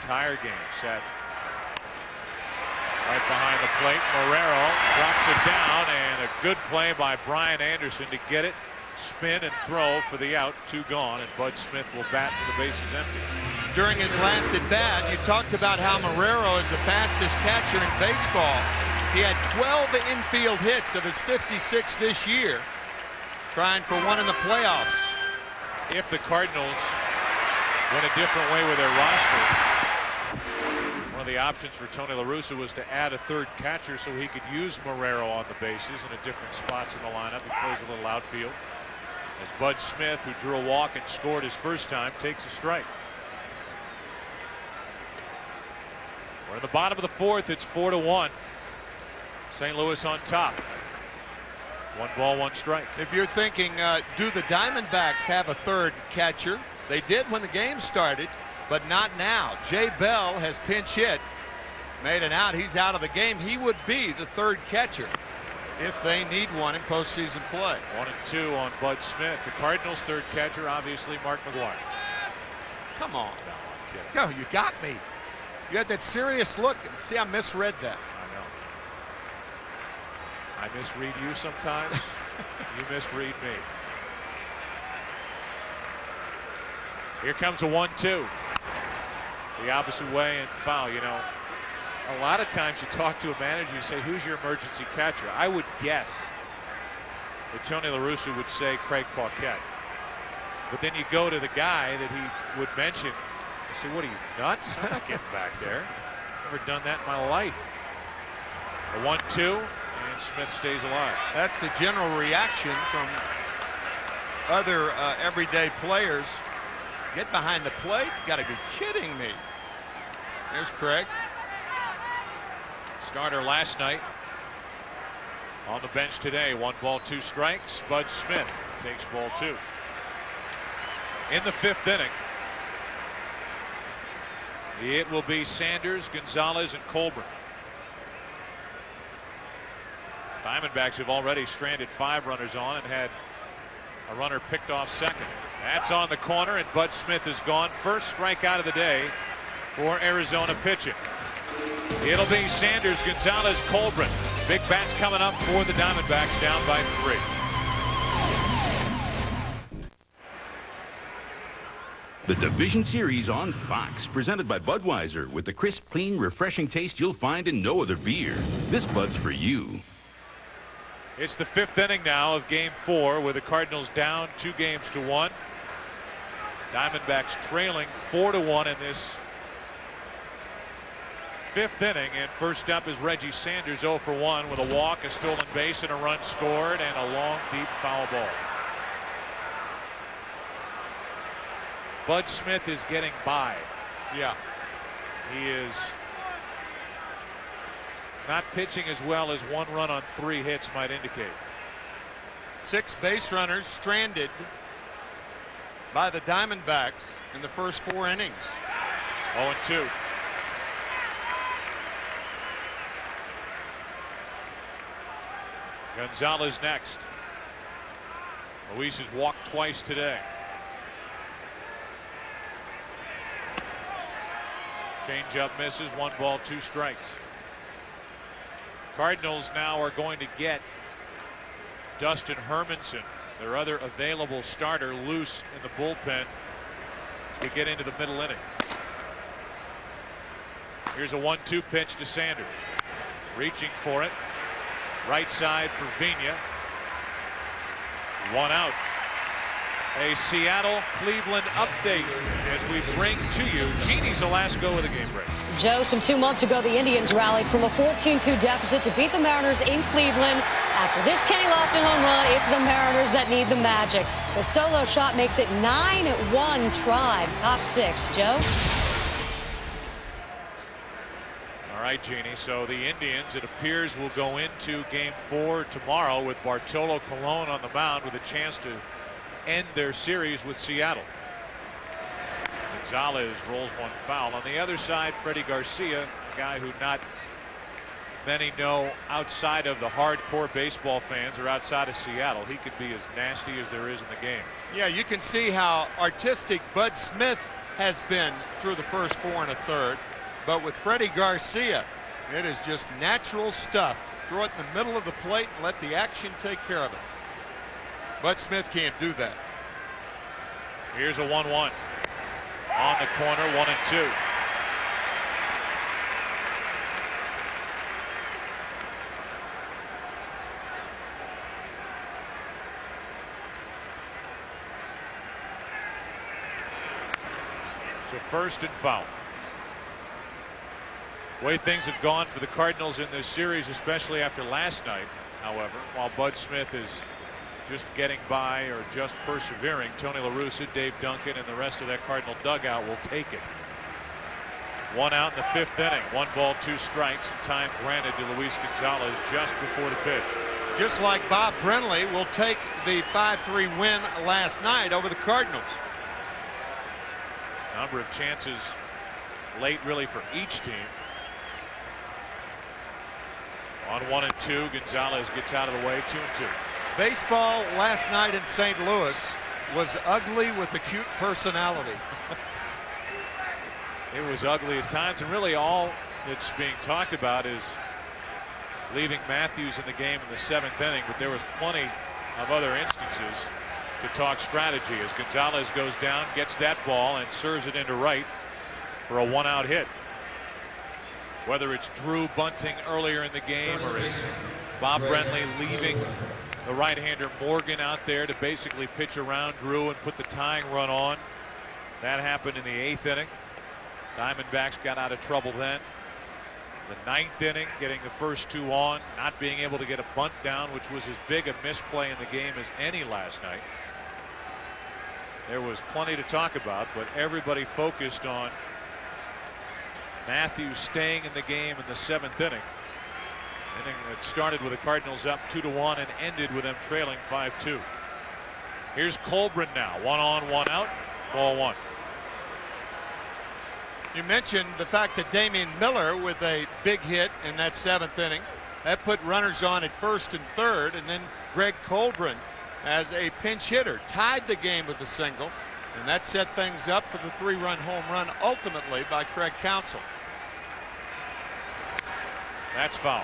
Entire game set right behind the plate. Marrero drops it down, and a good play by Brian Anderson to get it, spin, and throw for the out. 2 gone, and Bud Smith will bat with the bases empty. During his last at bat, you talked about how Marrero is the fastest catcher in baseball. He had 12 infield hits of his 56 this year, trying for 1 in the playoffs. If the Cardinals went a different way with their roster, one of the options for Tony La Russa was to add a 3rd catcher so he could use Marrero on the bases in a different spots in the lineup. He plays a little outfield. As Bud Smith, who drew a walk and scored his first time, takes a strike. We're in the bottom of the 4th. It's 4-1. St. Louis on top. 1 ball, 1 strike. If you're thinking, do the Diamondbacks have a 3rd catcher? They did when the game started, but not now. Jay Bell has pinch hit, made an out. He's out of the game. He would be the 3rd catcher if they need one in postseason play. 1 and 2 on Bud Smith. The Cardinals' 3rd catcher, obviously, Mark McGuire. Come on. No, I'm kidding. Go, you got me. You had that serious look. See, I misread that. I know. I misread you sometimes. You misread me. Here comes a 1-2. The opposite way and foul. You know, a lot of times you talk to a manager, you say, who's your emergency catcher? I would guess that Tony La Russa would say Craig Paquette. But then you go to the guy that he would mention and say, what are you, nuts? I'm not getting back there. Never done that in my life. A 1-2, and Smith stays alive. That's the general reaction from other everyday players. Get behind the plate? You gotta be kidding me. There's Craig. Starter last night. On the bench today. 1 ball, 2 strikes. Bud Smith takes ball 2. In the 5th inning, it will be Sanders, Gonzalez, and Colburn. Diamondbacks have already stranded 5 runners on and had a runner picked off second. That's on the corner, and Bud Smith is gone. First strikeout of the day for Arizona pitching. It'll be Sanders, Gonzalez, Colburn. Big bats coming up for the Diamondbacks, down by 3. The Division Series on Fox, presented by Budweiser, with the crisp, clean, refreshing taste you'll find in no other beer. This Bud's for you. It's the 5th inning now of Game 4, with the Cardinals down 2-1. Diamondbacks trailing 4-1 in this fifth inning, and first up is Reggie Sanders, 0 for 1 with a walk, a stolen base, and a run scored, and a long, deep foul ball. Bud Smith is getting by. Yeah. He is not pitching as well as 1 run on 3 hits might indicate. 6 base runners stranded by the Diamondbacks in the first 4 innings. 0-2. Gonzalez next. Luis has walked twice today. Changeup misses, 1 ball, 2 strikes. Cardinals now are going to get Dustin Hermanson, their other available starter, loose in the bullpen as we get into the middle innings. Here's a 1-2 pitch to Sanders. Reaching for it. Right side for Vigna. 1 out. A Seattle-Cleveland update as we bring to you Jeannie's Alaska with a game break. Joe, some 2 months ago, the Indians rallied from a 14-2 deficit to beat the Mariners in Cleveland. After this Kenny Lofton home run, it's the Mariners that need the magic. The solo shot makes it 9-1 Tribe, top 6. Joe? All right, Jeannie. So the Indians, it appears, will go into Game 4 tomorrow with Bartolo Colon on the mound with a chance to end their series with Seattle. Gonzalez rolls 1 foul. On the other side, Freddie Garcia, a guy who not many know outside of the hardcore baseball fans or outside of Seattle. He could be as nasty as there is in the game. Yeah, you can see how artistic Bud Smith has been through the first 4 1/3. But with Freddie Garcia, it is just natural stuff. Throw it in the middle of the plate and let the action take care of it. Bud Smith can't do that. Here's a 1-1 on the corner, 1-2. So first and foul. The way things have gone for the Cardinals in this series, especially after last night, however, while Bud Smith is just getting by or just persevering, Tony La Russa, Dave Duncan, and the rest of that Cardinal dugout will take it. 1 out in the 5th inning, 1 ball, 2 strikes, and time granted to Luis Gonzalez just before the pitch. Just like Bob Brenly will take the 5-3 win last night over the Cardinals. Number of chances late really for each team. On 1-2, Gonzalez gets out of the way, 2-2. Baseball last night in St. Louis was ugly with a cute personality. It was ugly at times, and really all that's being talked about is leaving Matthews in the game in the 7th inning, but there was plenty of other instances to talk strategy as Gonzalez goes down, gets that ball, and serves it into right for a 1-out hit. Whether it's Drew bunting earlier in the game or it's Bob Brenly leaving the right-hander Morgan out there to basically pitch around Drew and put the tying run on. That happened in the 8th inning. Diamondbacks got out of trouble then. The 9th inning, getting the first 2 on, not being able to get a bunt down, which was as big a misplay in the game as any last night. There was plenty to talk about, but everybody focused on Matthews staying in the game in the 7th inning. Inning that started with the Cardinals up 2-1 and ended with them trailing 5-2. Here's Colbrin now, 1 on, 1 out, ball 1. You mentioned the fact that Damian Miller with a big hit in that 7th inning. That put runners on at 1st and 3rd, and then Greg Colbrin as a pinch hitter tied the game with a single, and that set things up for the 3-run home run ultimately by Craig Counsell. That's foul.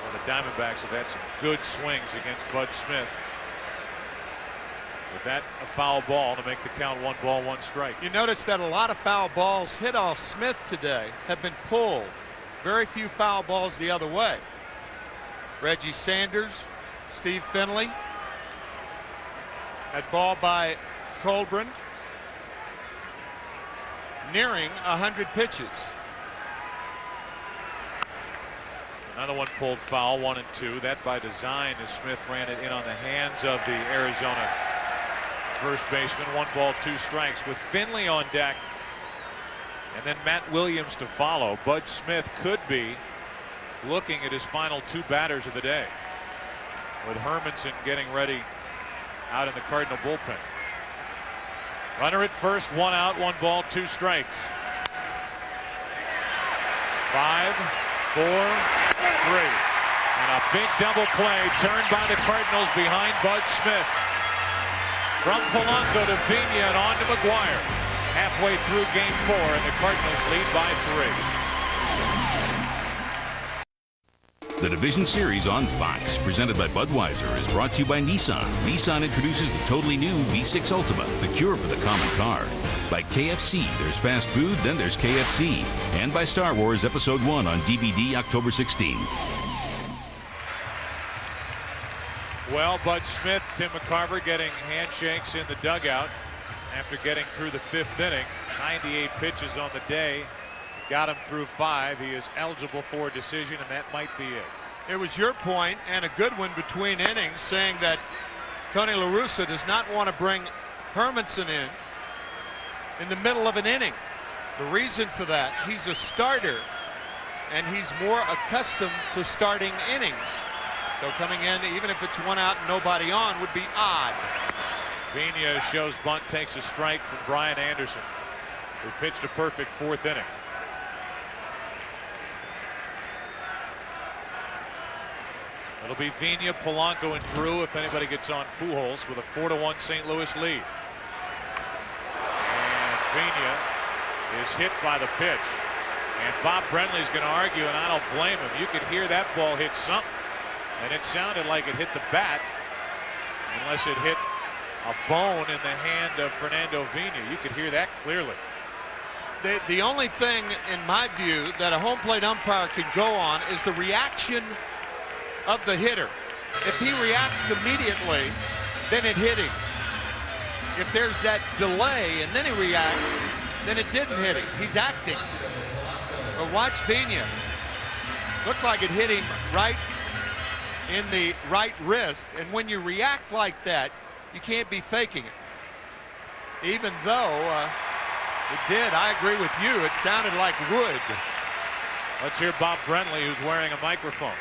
Well, the Diamondbacks have had some good swings against Bud Smith. With that, a foul ball to make the count 1 ball, 1 strike. You notice that a lot of foul balls hit off Smith today have been pulled. Very few foul balls the other way. Reggie Sanders, Steve Finley. That ball by Colbrin nearing 100 pitches. Another one pulled foul, 1 and 2. That by design as Smith ran it in on the hands of the Arizona first baseman. 1 ball, 2 strikes with Finley on deck. And then Matt Williams to follow. Bud Smith could be looking at his final 2 batters of the day, with Hermanson getting ready out in the Cardinal bullpen. Runner at first, 1 out, 1 ball, 2 strikes. 5, 4, 3. And a big double play turned by the Cardinals behind Bud Smith. From Polanco to Pena and on to McGuire. Halfway through game 4, and the Cardinals lead by 3. The Division Series on Fox, presented by Budweiser, is brought to you by Nissan. Nissan introduces the totally new V6 Ultima, the cure for the common car. By KFC, there's fast food, then there's KFC. And by Star Wars Episode 1 on DVD October 16th. Well, Bud Smith, Tim McCarver getting handshakes in the dugout after getting through the 5th inning. 98 pitches on the day. Got him through 5. He is eligible for a decision, and that might be it. It was your point, and a good one between innings, saying that Tony La Russa does not want to bring Hermanson in the middle of an inning. The reason for that, he's a starter, and he's more accustomed to starting innings. So coming in, even if it's 1 out and nobody on, would be odd. Pena shows bunt, takes a strike from Brian Anderson, who pitched a perfect 4th inning. It'll be Pena, Polanco, and Drew if anybody gets on Pujols with a 4-1 St. Louis lead. And Pena is hit by the pitch. And Bob Brenly's going to argue, and I don't blame him. You could hear that ball hit something. And it sounded like it hit the bat, unless it hit a bone in the hand of Fernando Pena. You could hear that clearly. The only thing, in my view, that a home plate umpire could go on is the reaction of the hitter. If he reacts immediately, then it hit him. If there's that delay and then he reacts, then it didn't hit him. He's acting. But watch Pena. Looked like it hit him right in the right wrist, and when you react like that, you can't be faking it. Even though it did, I agree with you, it sounded like wood. Let's hear Bob Brenly, who's wearing a microphone.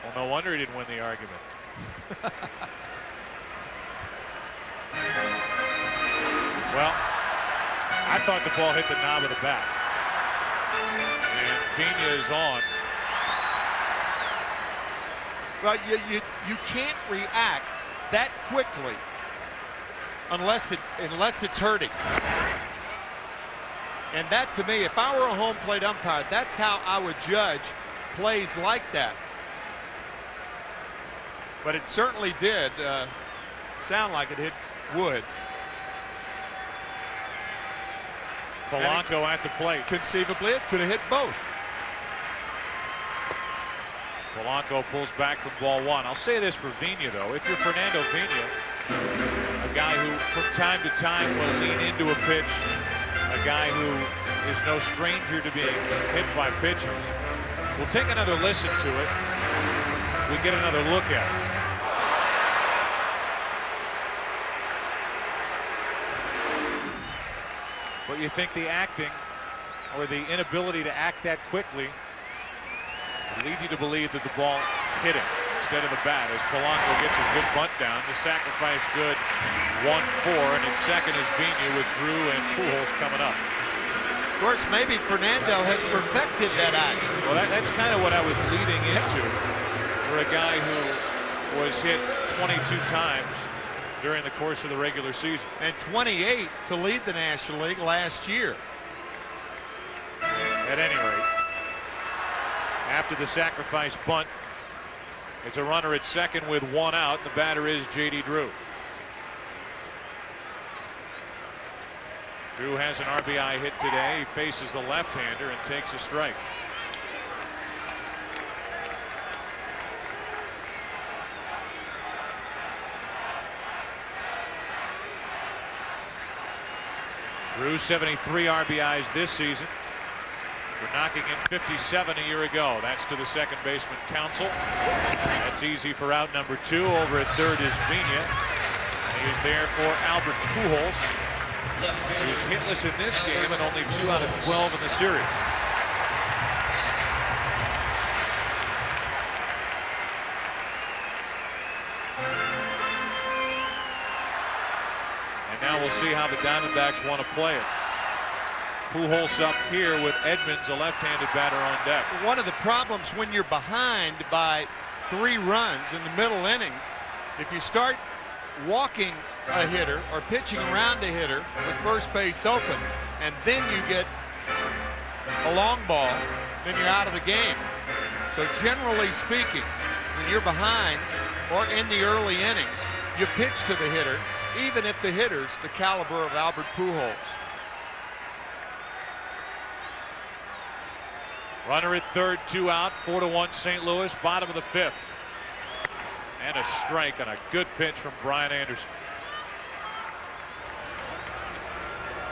Well, no wonder he didn't win the argument. Well, I thought the ball hit the knob of the bat. And Pena is on. Well, you can't react that quickly unless it's hurting. And that, to me, if I were a home plate umpire, that's how I would judge plays like that. But it certainly did sound like it hit wood. Polanco at the plate. Conceivably, it could have hit both. Polanco pulls back from ball 1. I'll say this for Pena, though. If you're Fernando Pena, a guy who from time to time will lean into a pitch, a guy who is no stranger to being hit by pitchers, we'll take another listen to it as we get another look at it. But you think the acting or the inability to act that quickly would lead you to believe that the ball hit him instead of the bat, as Polanco gets a good bunt down. The sacrifice good, 1-4, and in second is Pena with Drew and Pujols coming up. Of course, maybe Fernando has perfected that act. Well, that's kind of what I was leading into for a guy who was hit 22 times during the course of the regular season. And 28 to lead the National League last year. At any rate, after the sacrifice bunt, it's a runner at second with 1 out. The batter is J.D. Drew. Drew has an RBI hit today. He faces the left-hander and takes a strike. Drew 73 RBIs this season. For knocking in 57 a year ago. That's to the second baseman Counsell. That's easy for out number 2. Over at third is Vina. He is there for Albert Pujols, who's hitless in this game and only 2 out of 12 in the series. And now we'll see how the Diamondbacks want to play it. Pujols up here with Edmonds, a left-handed batter, on deck. One of the problems when you're behind by 3 runs in the middle innings, if you start walking a hitter or pitching around a hitter with first base open, and then you get a long ball, then you're out of the game. So generally speaking, when you're behind or in the early innings, you pitch to the hitter, even if the hitter's the caliber of Albert Pujols. Runner at third, 2 out, 4-1 St. Louis, bottom of the 5th. And a strike on a good pitch from Brian Anderson.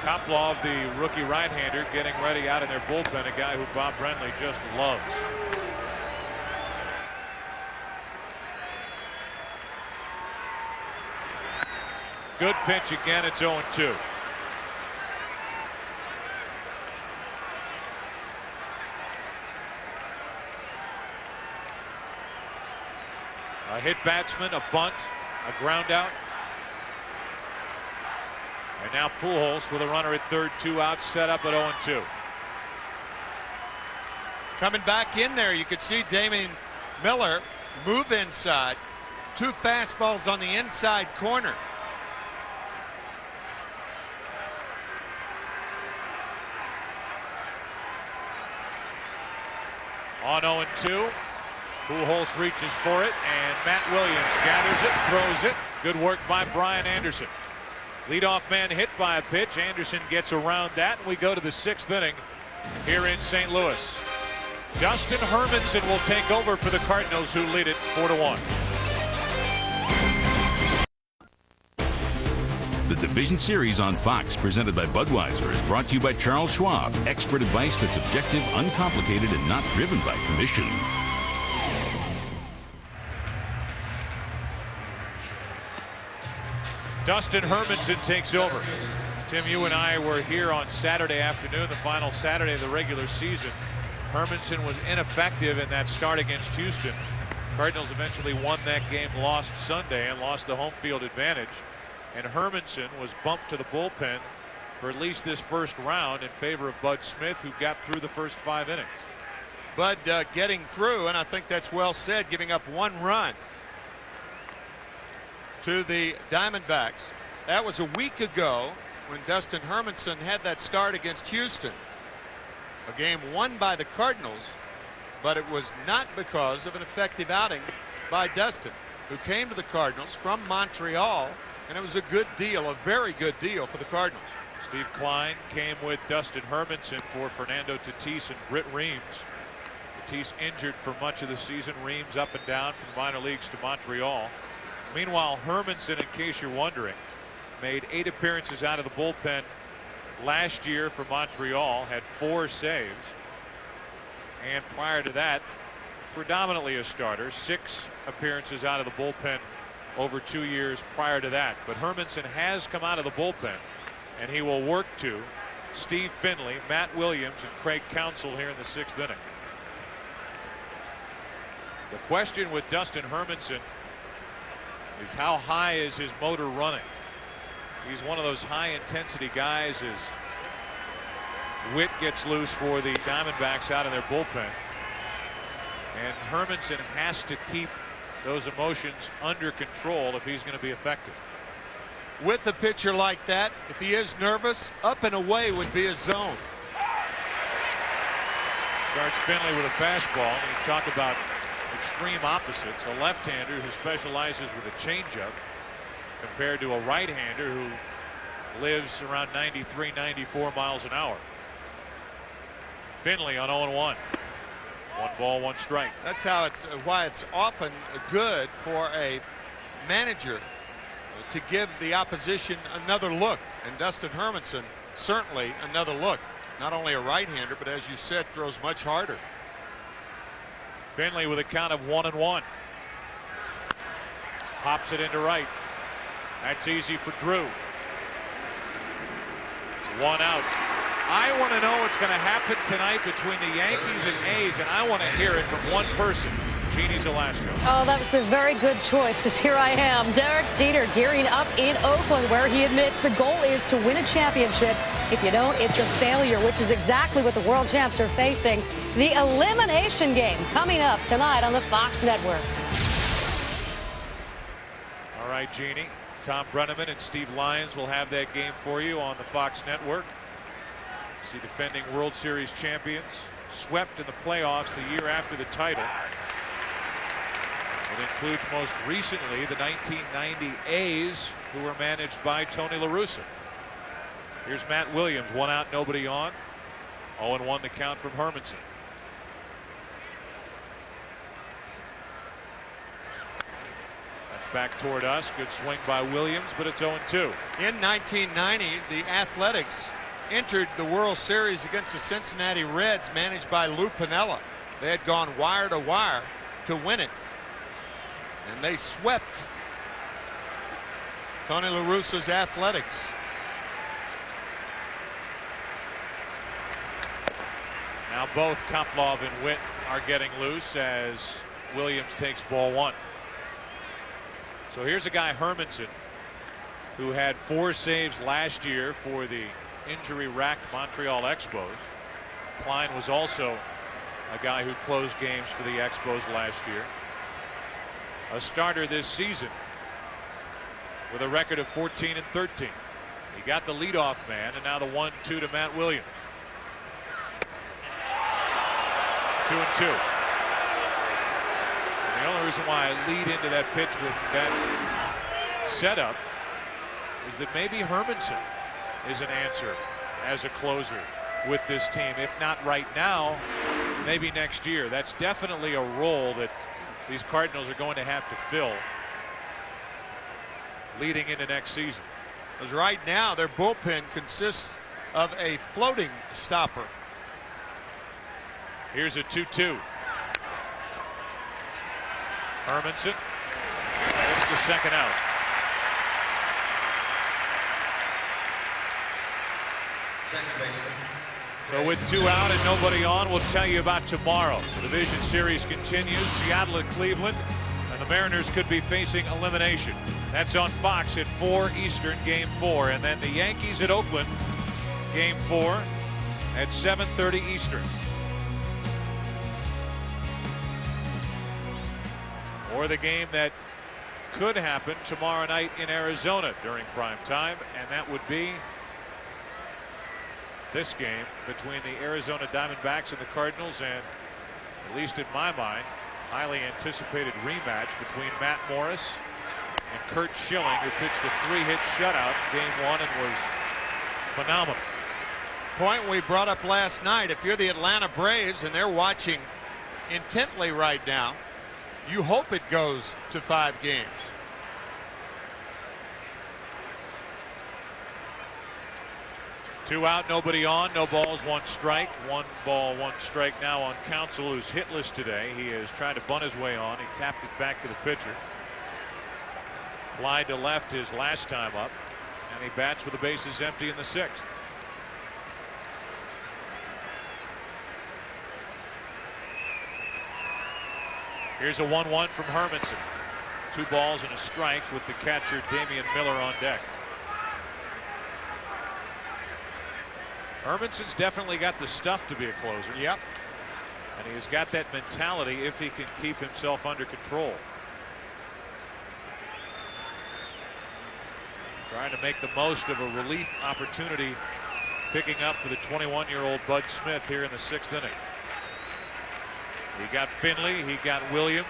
Koplov, the rookie right-hander, getting ready out in their bullpen, a guy who Bob Brenly just loves. Good pitch again, it's 0-2. A hit batsman, a bunt, a ground out. And now Pujols with a runner at third, 2 out, set up at 0-2. Coming back in there, you could see Damian Miller move inside. 2 fastballs on the inside corner. On 0-2. Pujols reaches for it, and Matt Williams gathers it, throws it. Good work by Brian Anderson. Leadoff man hit by a pitch. Anderson gets around that, and we go to the 6th inning here in St. Louis. Dustin Hermanson will take over for the Cardinals, who lead it 4-1. The Division Series on Fox, presented by Budweiser, is brought to you by Charles Schwab. Expert advice that's objective, uncomplicated, and not driven by commission. Dustin Hermanson takes over. Tim, you and I were here on Saturday afternoon, the final Saturday of the regular season. Hermanson was ineffective in that start against Houston. Cardinals eventually won that game, lost Sunday, and lost the home field advantage. And Hermanson was bumped to the bullpen for at least this first round in favor of Bud Smith, who got through the first 5 innings. Bud getting through, and I think that's well said, giving up 1 run to the Diamondbacks. That was a week ago when Dustin Hermanson had that start against Houston. A game won by the Cardinals, but it was not because of an effective outing by Dustin, who came to the Cardinals from Montreal, and it was a good deal, a very good deal for the Cardinals. Steve Klein came with Dustin Hermanson for Fernando Tatis and Britt Reams. Tatis injured for much of the season. Reams up and down from the minor leagues to Montreal. Meanwhile, Hermanson, in case you're wondering, made 8 appearances out of the bullpen last year for Montreal, had 4 saves. And prior to that, predominantly a starter, 6 appearances out of the bullpen over 2 years prior to that. But Hermanson has come out of the bullpen, and he will work to Steve Finley, Matt Williams, and Craig Counsell here in the 6th inning. The question with Dustin Hermanson is, how high is his motor running? He's one of those high intensity guys. His Witt gets loose for the Diamondbacks out of their bullpen, and Hermanson has to keep those emotions under control if he's going to be effective. With a pitcher like that, if he is nervous, up and away would be his zone. Starts Finley with a fastball. And you talk about extreme opposites. A left-hander who specializes with a changeup compared to a right-hander who lives around 93, 94 miles an hour. Finley on 0-1. 1 ball, 1 strike. That's how why it's often good for a manager to give the opposition another look. And Dustin Hermanson certainly another look. Not only a right-hander, but as you said, throws much harder. Finley with a count of 1-1. Pops it into right. That's easy for Drew. 1 out. I want to know what's going to happen tonight between the Yankees and A's, and I want to hear it from one person, Jeannie Zalasko. Oh, that was a very good choice, because here I am, Derek Jeter, gearing up in Oakland, where he admits the goal is to win a championship. If you don't, it's a failure, which is exactly what the world champs are facing. The elimination game coming up tonight on the Fox Network. All right, Jeannie. Tom Brenneman and Steve Lyons will have that game for you on the Fox Network. See defending World Series champions swept in the playoffs the year after the title. It includes most recently the 1990 A's, who were managed by Tony La Russa. Here's Matt Williams, 1 out, nobody on. 0-1 the count from Hermanson. That's back toward us. Good swing by Williams, but it's 0-2. In 1990, the Athletics entered the World Series against the Cincinnati Reds, managed by Lou Piniella. They had gone wire to wire to win it, and they swept Tony La Russa's Athletics. Now both Koplov and Witt are getting loose as Williams takes ball 1. So here's a guy, Hermanson, who had 4 saves last year for the injury-racked Montreal Expos. Klein was also a guy who closed games for the Expos last year. A starter this season with a record of 14-13. He got the leadoff man, and now the 1-2 to Matt Williams. 2-2. And the only reason why I lead into that pitch with that setup is that maybe Hermanson is an answer as a closer with this team. If not right now, maybe next year. That's definitely a role that these Cardinals are going to have to fill leading into next season. Because right now their bullpen consists of a floating stopper. Here's a 2-2. Hermanson. It's the second out. Second baseman. So with 2 out and nobody on, we'll tell you about tomorrow. The division series continues. Seattle at Cleveland, and the Mariners could be facing elimination. That's on Fox at 4 Eastern, Game 4, and then the Yankees at Oakland, Game 4 at 7:30 Eastern. Or the game that could happen tomorrow night in Arizona during prime time, and that would be this game between the Arizona Diamondbacks and the Cardinals, and at least in my mind, highly anticipated rematch between Matt Morris and Curt Schilling, who pitched a 3-hit shutout Game 1 and was phenomenal. Point we brought up last night, if you're the Atlanta Braves and they're watching intently right now, you hope it goes to 5 games. Two out, nobody on, no balls, 1 strike. 1 ball, 1 strike now on Counsell, who's hitless today. He is trying to bunt his way on. He tapped it back to the pitcher. Fly to left his last time up, and he bats with the bases empty in the 6th. Here's a 1-1 from Hermanson. 2 balls and a strike with the catcher Damian Miller on deck. Hermanson's definitely got the stuff to be a closer. Yep. And he's got that mentality if he can keep himself under control. Trying to make the most of a relief opportunity, picking up for the 21-year-old Bud Smith here in the 6th inning. He got Finley, he got Williams.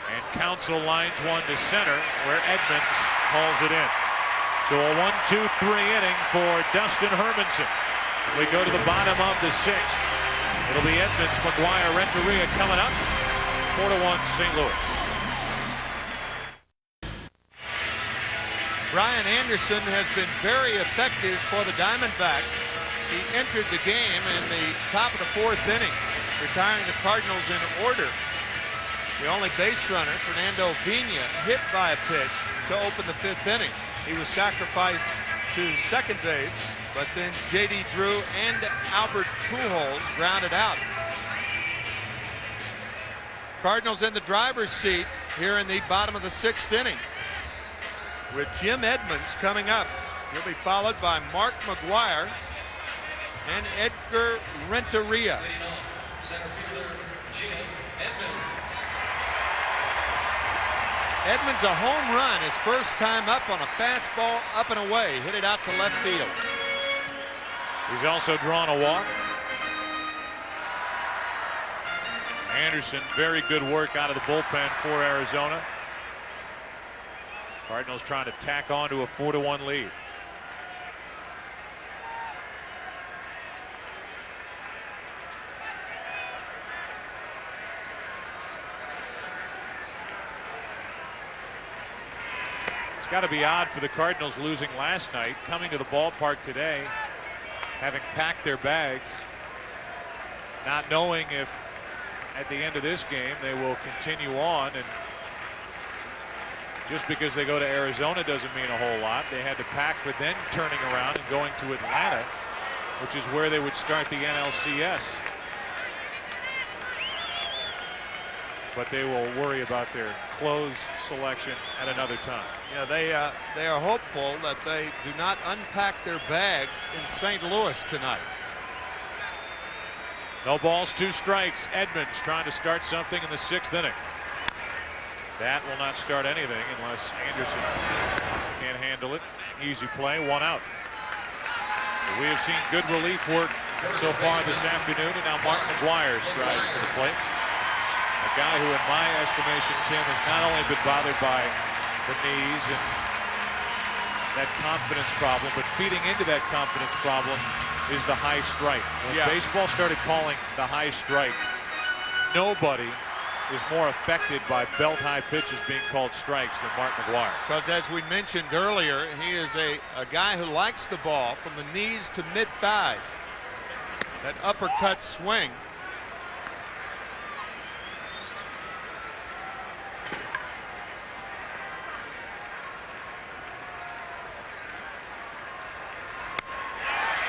And Counsell lines one to center, where Edmonds hauls it in. So a 1-2-3 inning for Dustin Hermanson. We go to the bottom of the 6th. It'll be Edmonds, McGuire, Renteria coming up. 4-1 St. Louis. Brian Anderson has been very effective for the Diamondbacks. He entered the game in the top of the 4th inning, retiring the Cardinals in order. The only base runner, Fernando Pena, hit by a pitch to open the 5th inning. He was sacrificed to second base, but then J.D. Drew and Albert Pujols grounded out. Cardinals in the driver's seat here in the bottom of the 6th inning, with Jim Edmonds coming up. He'll be followed by Mark McGwire and Edgar Renteria. Center fielder Jim Edmonds. Edmonds a home run, his first time up on a fastball up and away, hit it out to left field. He's also drawn a walk. Anderson, very good work out of the bullpen for Arizona. Cardinals trying to tack on to a 4-1 lead. It's got to be odd for the Cardinals losing last night, coming to the ballpark today, having packed their bags, not knowing if at the end of this game they will continue on, and just because they go to Arizona doesn't mean a whole lot. They had to pack for then turning around and going to Atlanta, which is where they would start the NLCS. But they will worry about their clothes selection at another time. Yeah, they are hopeful that they do not unpack their bags in St. Louis tonight. No balls, 2 strikes. Edmonds trying to start something in the 6th inning. That will not start anything unless Anderson can't handle it. Easy play, 1 out. But we have seen good relief work so far this afternoon, and now Mark McGwire strides to the plate. A guy who, in my estimation, Tim, has not only been bothered by the knees and that confidence problem, but feeding into that confidence problem is the high strike. When baseball started calling the high strike, nobody is more affected by belt-high pitches being called strikes than Mark McGwire. Because as we mentioned earlier, he is a guy who likes the ball from the knees to mid-thighs. That uppercut swing.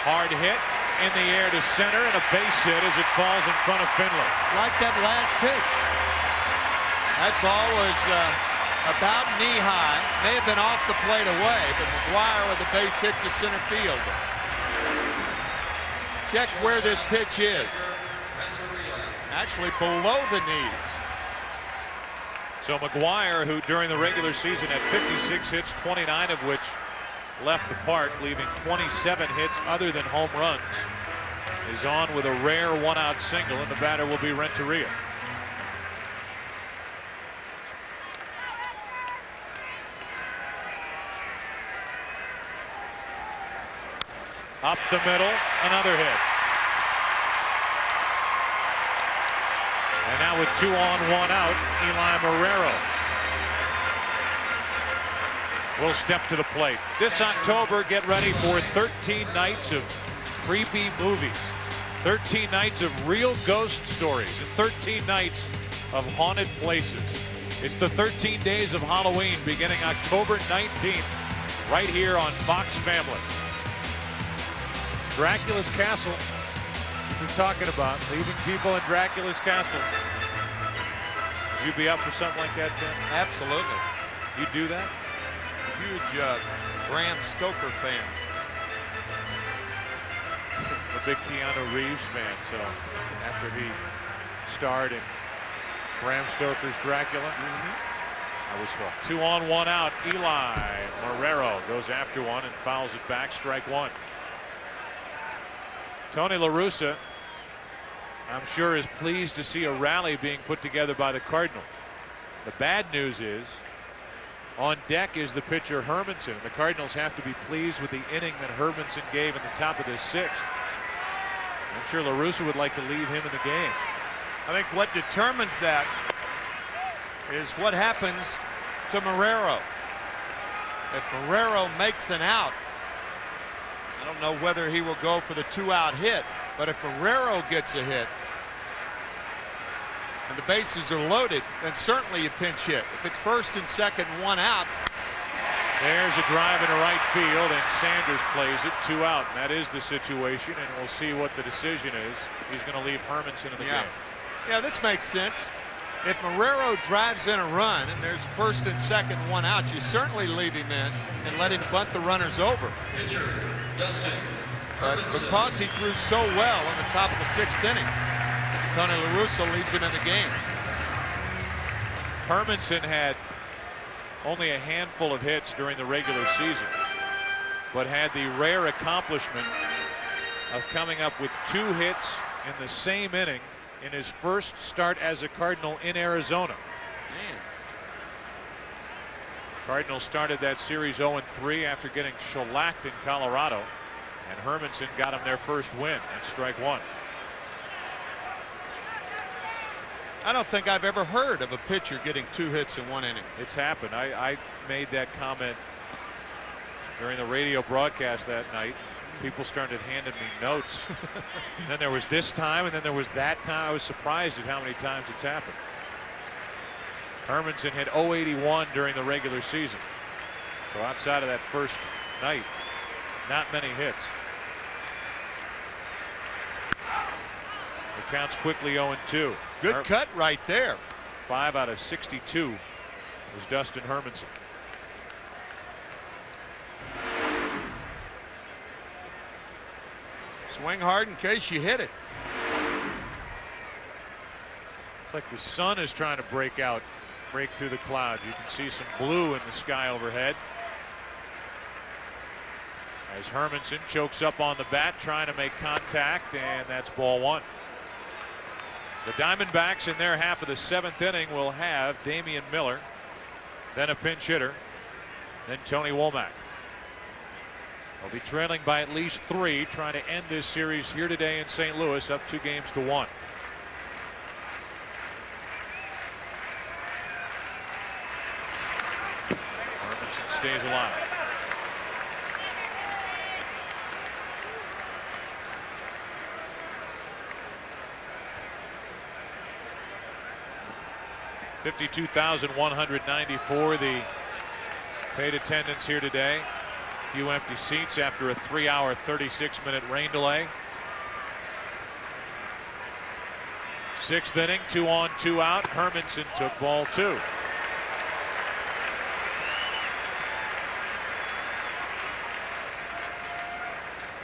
Hard hit in the air to center, and a base hit as it falls in front of Finley. Like that last pitch. That ball was about knee high. May have been off the plate away, but McGwire with a base hit to center field. Check where this pitch is. Actually below the knees. So McGwire, who during the regular season had 56 hits, 29 of which left the park, leaving 27 hits other than home runs, is on with a rare 1-out single, and the batter will be Renteria. Up the middle, another hit. And now with 2 on, 1 out, Eli Marrero will step to the plate. This October, get ready for 13 nights of creepy movies, 13 nights of real ghost stories, and 13 nights of haunted places. It's the 13 days of Halloween beginning October 19th, right here on Fox Family. Dracula's Castle, we're talking about leaving people in Dracula's Castle. Would you be up for something like that, Tim? Absolutely. You do that? Huge Bram Stoker fan. A big Keanu Reeves fan, so after he starred in Bram Stoker's Dracula, I was hooked. 2 on, 1 out. Eli Marrero goes after one and fouls it back. Strike 1. Tony La Russa, I'm sure, is pleased to see a rally being put together by the Cardinals. The bad news is, on deck is the pitcher Hermanson. The Cardinals have to be pleased with the inning that Hermanson gave in the top of the 6th. I'm sure La Russa would like to leave him in the game. I think what determines that is what happens to Marrero. If Marrero makes an out, I don't know whether he will go for the 2-out hit, but if Marrero gets a hit and the bases are loaded, then certainly you pinch hit. If it's first and second, 1 out. There's a drive into right field, and Sanders plays it, 2 out. And that is the situation, and we'll see what the decision is. He's going to leave Hermanson in the game. Yeah, this makes sense. If Marrero drives in a run and there's first and second, 1 out, you certainly leave him in and let him bunt the runners over. Pitcher, Dustin But because he threw so well in the top of the 6th inning, Tony La Russa leaves him in the game. Hermanson had only a handful of hits during the regular season, but had the rare accomplishment of coming up with 2 hits in the same inning in his first start as a Cardinal in Arizona. Man. Cardinals started that series 0-3 after getting shellacked in Colorado, and Hermanson got him their first win at strike 1. I don't think I've ever heard of a pitcher getting 2 hits in 1 inning. It's happened. I made that comment during the radio broadcast that night. People started handing me notes. And then there was this time, and then there was that time. I was surprised at how many times it's happened. Hermanson hit .081 during the regular season. So outside of that first night, not many hits. The count's quickly 0-2. Good cut right there. 5 out of 62 was Dustin Hermanson. Swing hard in case you hit it. It's like the sun is trying to break through the clouds. You can see some blue in the sky overhead as Hermanson chokes up on the bat, trying to make contact, and that's ball 1. The Diamondbacks in their half of the 7th inning will have Damian Miller, then a pinch hitter, then Tony Womack. They'll be trailing by at least 3, trying to end this series here today in St. Louis, up 2-1. Hermanson stays alive. $52,194 the paid attendance here today. A few empty seats after a 3-hour 36-minute rain delay. 6th inning, 2 on, 2 out. Hermanson took ball 2.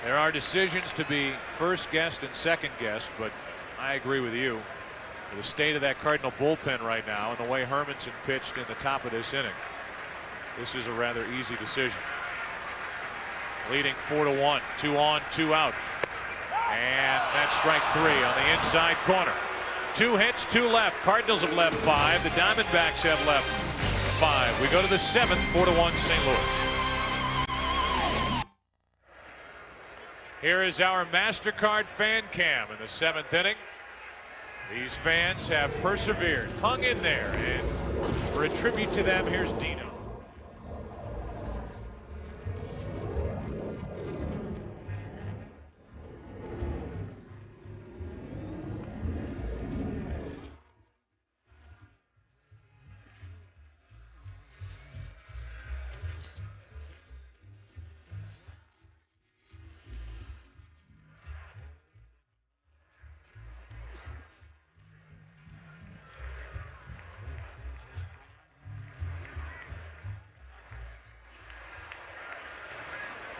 There are decisions to be first guessed and second guessed, but I agree with you. The state of that Cardinal bullpen right now and the way Hermanson pitched in the top of this inning, this is a rather easy decision. Leading 4-1, 2 on, 2 out. And that's strike 3 on the inside corner. 2 hits, 2 left. Cardinals have left 5. The Diamondbacks have left 5. We go to the 7th, 4-1 St. Louis. Here is our MasterCard fan cam in the 7th inning. These fans have persevered, hung in there, and for a tribute to them, here's Dino.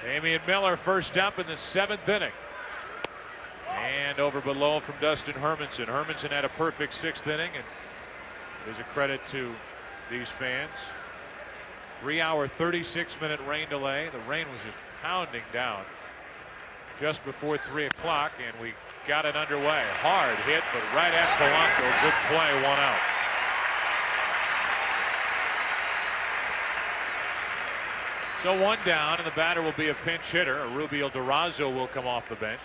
Damian Miller first up in the 7th inning. And over below from Dustin Hermanson. Hermanson had a perfect 6th inning, and there's a credit to these fans. 3-hour 36-minute rain delay. The rain was just pounding down just before 3 o'clock, and we got it underway. Hard hit, but right at Polanco. Good play, 1 out. So 1 down, and the batter will be a pinch hitter. Rubio Durazo will come off the bench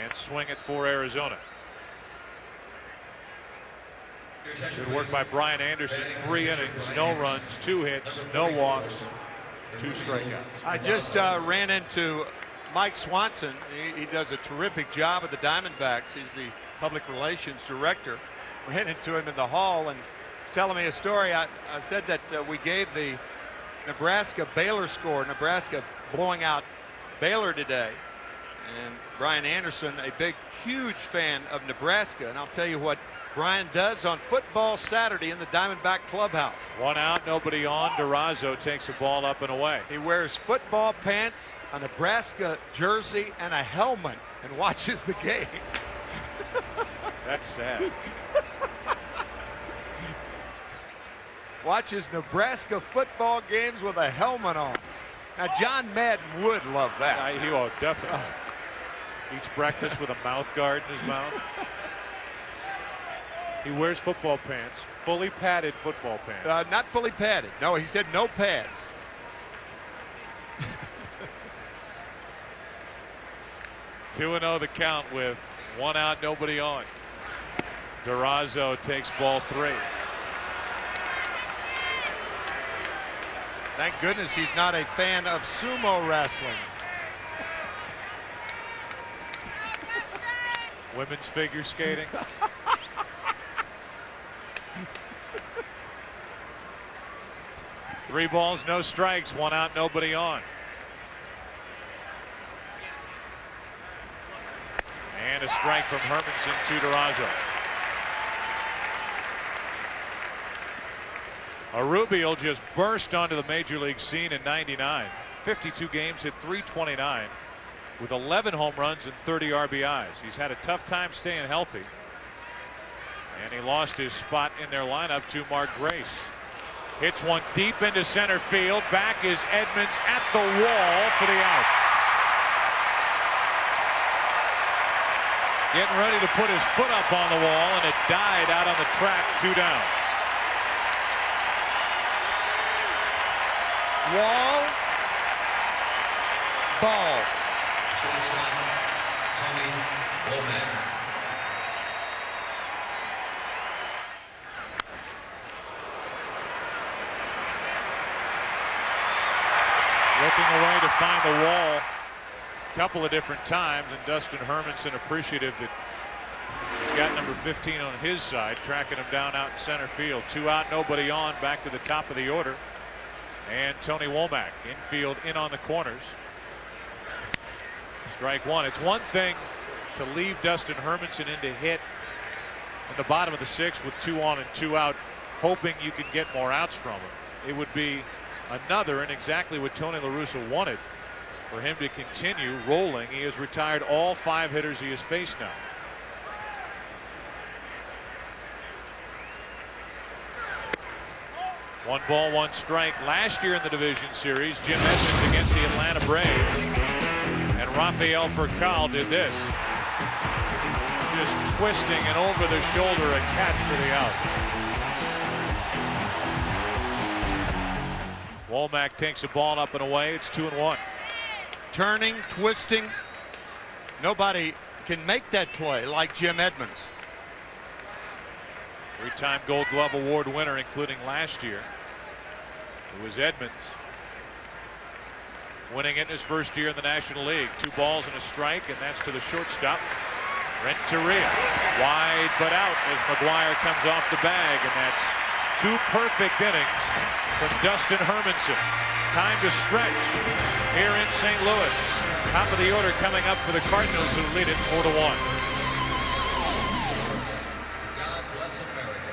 and swing it for Arizona. Good work by Brian Anderson. 3 innings, no runs, 2 hits, no walks, 2 strikeouts. I just ran into Mike Swanson. He does a terrific job at the Diamondbacks. He's the public relations director. Ran into him in the hall and telling me a story. I said that we gave the Nebraska Baylor score, Nebraska blowing out Baylor today. And Brian Anderson, a big, huge fan of Nebraska. And I'll tell you what Brian does on football Saturday in the Diamondback clubhouse. 1 out, nobody on. Durazo takes the ball up and away. He wears football pants, a Nebraska jersey, and a helmet and watches the game. That's sad. Watches Nebraska football games with a helmet on. Now, John Madden would love that. He will definitely. Eats breakfast with a mouth guard in his mouth. He wears football pants, fully padded football pants. Not fully padded. No, he said no pads. 2-0 the count with 1 out, nobody on. Durazo takes ball 3. Thank goodness he's not a fan of sumo wrestling. Women's figure skating. Three balls, no strikes, 1 out, nobody on. And a strike from Hermanson to Durazo. Rubio just burst onto the major league scene in '99. 52 games, hit .329 with 11 home runs and 30 RBIs. He's had a tough time staying healthy. And he lost his spot in their lineup to Mark Grace. Hits one deep into center field. Back is Edmonds at the wall for the out. Getting ready to put his foot up on the wall, and it died out on the track, 2 down. Wall, ball. Shortstop, Tony Lopez. Looking away to find the wall a couple of different times, and Dustin Hermanson appreciative that he's got number 15 on his side, tracking him down out in center field. 2 out, nobody on, back to the top of the order. And Tony Womack infield in on the corners. Strike 1. It's one thing to leave Dustin Hermanson in to hit in the bottom of the 6th with 2 on and 2 out, hoping you can get more outs from him. It would be another, and exactly what Tony La Russa wanted, for him to continue rolling. He has retired all 5 hitters he has faced now. One ball, 1 strike. Last year in the division series, Jim Edmonds against the Atlanta Braves, and Rafael Furcal did this, just twisting and over the shoulder, a catch for the out. Womack takes the ball up and away. It's 2-1. Turning, twisting. Nobody can make that play like Jim Edmonds. 3-time Gold Glove Award winner, including last year. It was Edmonds. Winning it in his first year in the National League. 2 balls and a strike, and that's to the shortstop, Renteria. Wide but out as McGuire comes off the bag, and that's 2 perfect innings from Dustin Hermanson. Time to stretch here in St. Louis. Top of the order coming up for the Cardinals, who lead it 4-1. God bless America.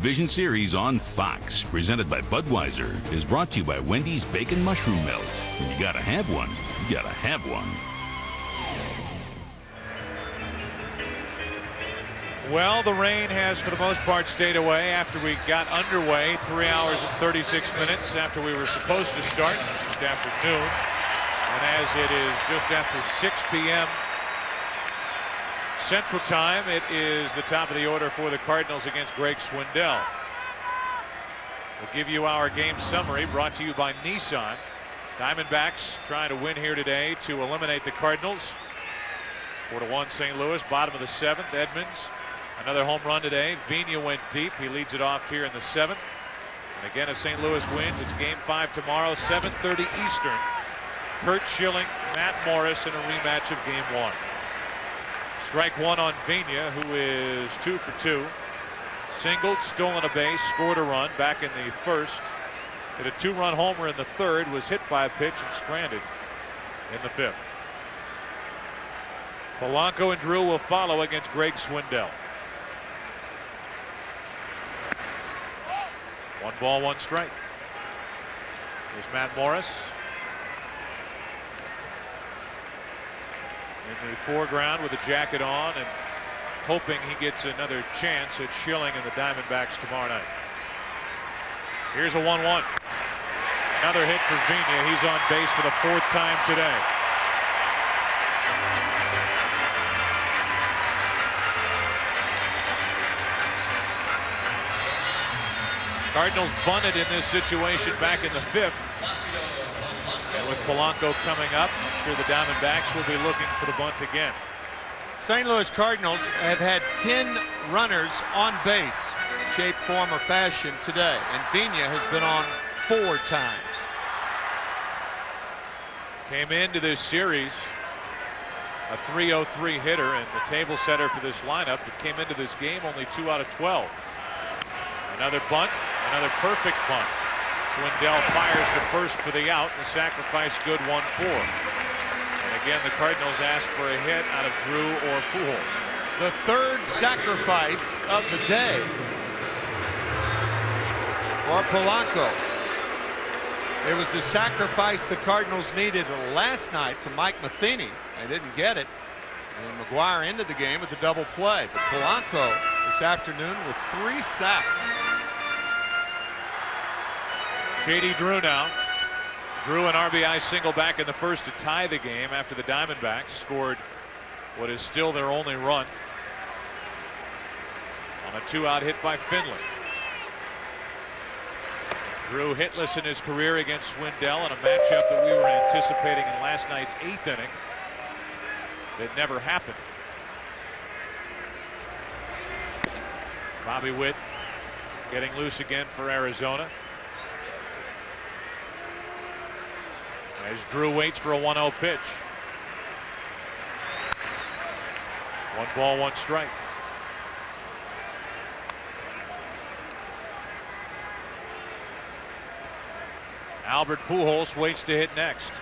Division Series on Fox, presented by Budweiser, is brought to you by Wendy's Bacon Mushroom Melt. When you gotta have one, you gotta have one. Well, the rain has for the most part stayed away after we got underway 3 hours and 36 minutes after we were supposed to start just after noon. And as it is just after 6 p.m. Central Time, it is the top of the order for the Cardinals against Greg Swindell. We'll give you our game summary brought to you by Nissan. Diamondbacks trying to win here today to eliminate the Cardinals. 4-1 St. Louis, bottom of the 7th. Edmonds, another home run today. Vina went deep. He leads it off here in the 7th. And again, if St. Louis wins, it's game 5 tomorrow, 7:30 Eastern. Kurt Schilling, Matt Morris in a rematch of game 1. Strike 1 on Vina, who is 2 for 2. Singled, stolen a base, scored a run back in the 1st. Hit a 2-run homer in the 3rd, was hit by a pitch and stranded in the 5th. Polanco and Drew will follow against Greg Swindell. 1 ball, 1 strike. Here's Matt Morris. In the foreground with a jacket on and hoping he gets another chance at Schilling and the Diamondbacks tomorrow night. Here's a 1-1. Another hit for Vina. He's on base for the 4th time today. Cardinals bunted in this situation back in the 5th. And with Polanco coming up, I'm sure the Diamondbacks will be looking for the bunt again. St. Louis Cardinals have had 10 runners on base, shape, form, or fashion today, and Vina has been on 4 times. Came into this series a .303 hitter and the table setter for this lineup, but came into this game only 2 out of 12. Another bunt, another perfect bunt. Swindell fires to first for the out. The sacrifice good, 1-4. And again, the Cardinals ask for a hit out of Drew or Pujols. The 3rd sacrifice of the day for Polanco. It was the sacrifice the Cardinals needed last night from Mike Matheny. They didn't get it. And McGuire ended the game with a double play. But Polanco this afternoon with 3 sacks. J.D. Drew now. Drew an RBI single back in the 1st to tie the game after the Diamondbacks scored what is still their only run on a 2-out hit by Finley. Drew hitless in his career against Swindell in a matchup that we were anticipating in last night's 8th inning. That never happened. Bobby Witt getting loose again for Arizona. As Drew waits for a 1-0 pitch. 1 ball, 1 strike. Albert Pujols waits to hit next.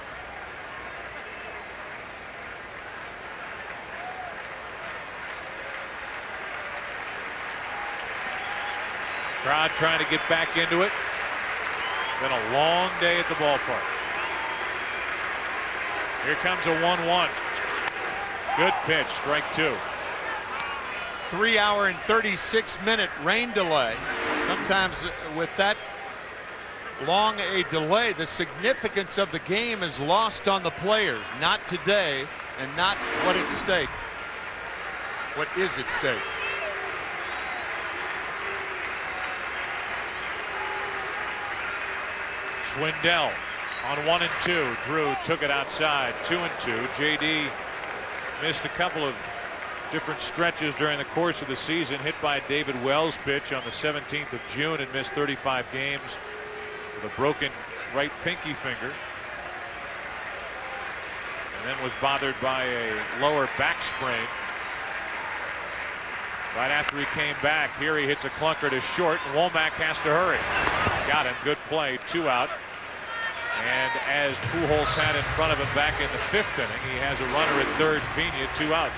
Crowd trying to get back into it. Been a long day at the ballpark. Here comes a 1-1. Good pitch, strike 2. 3 hour and 36-minute rain delay. Sometimes with that long a delay, the significance of the game is lost on the players. Not today, and not what at stake. What is at stake? Swindell on 1 and 2. Drew took it outside. 2 and 2. JD missed a couple of different stretches during the course of the season. Hit by a David Wells pitch on the 17th of June and missed 35 games with a broken right pinky finger. And then was bothered by a lower back sprain. Right after he came back, here he hits a clunker to short, and Womack has to hurry. Got him. Good play. 2 out. And as Pujols had in front of him back in the 5th inning, he has a runner at third. Vina, 2 out.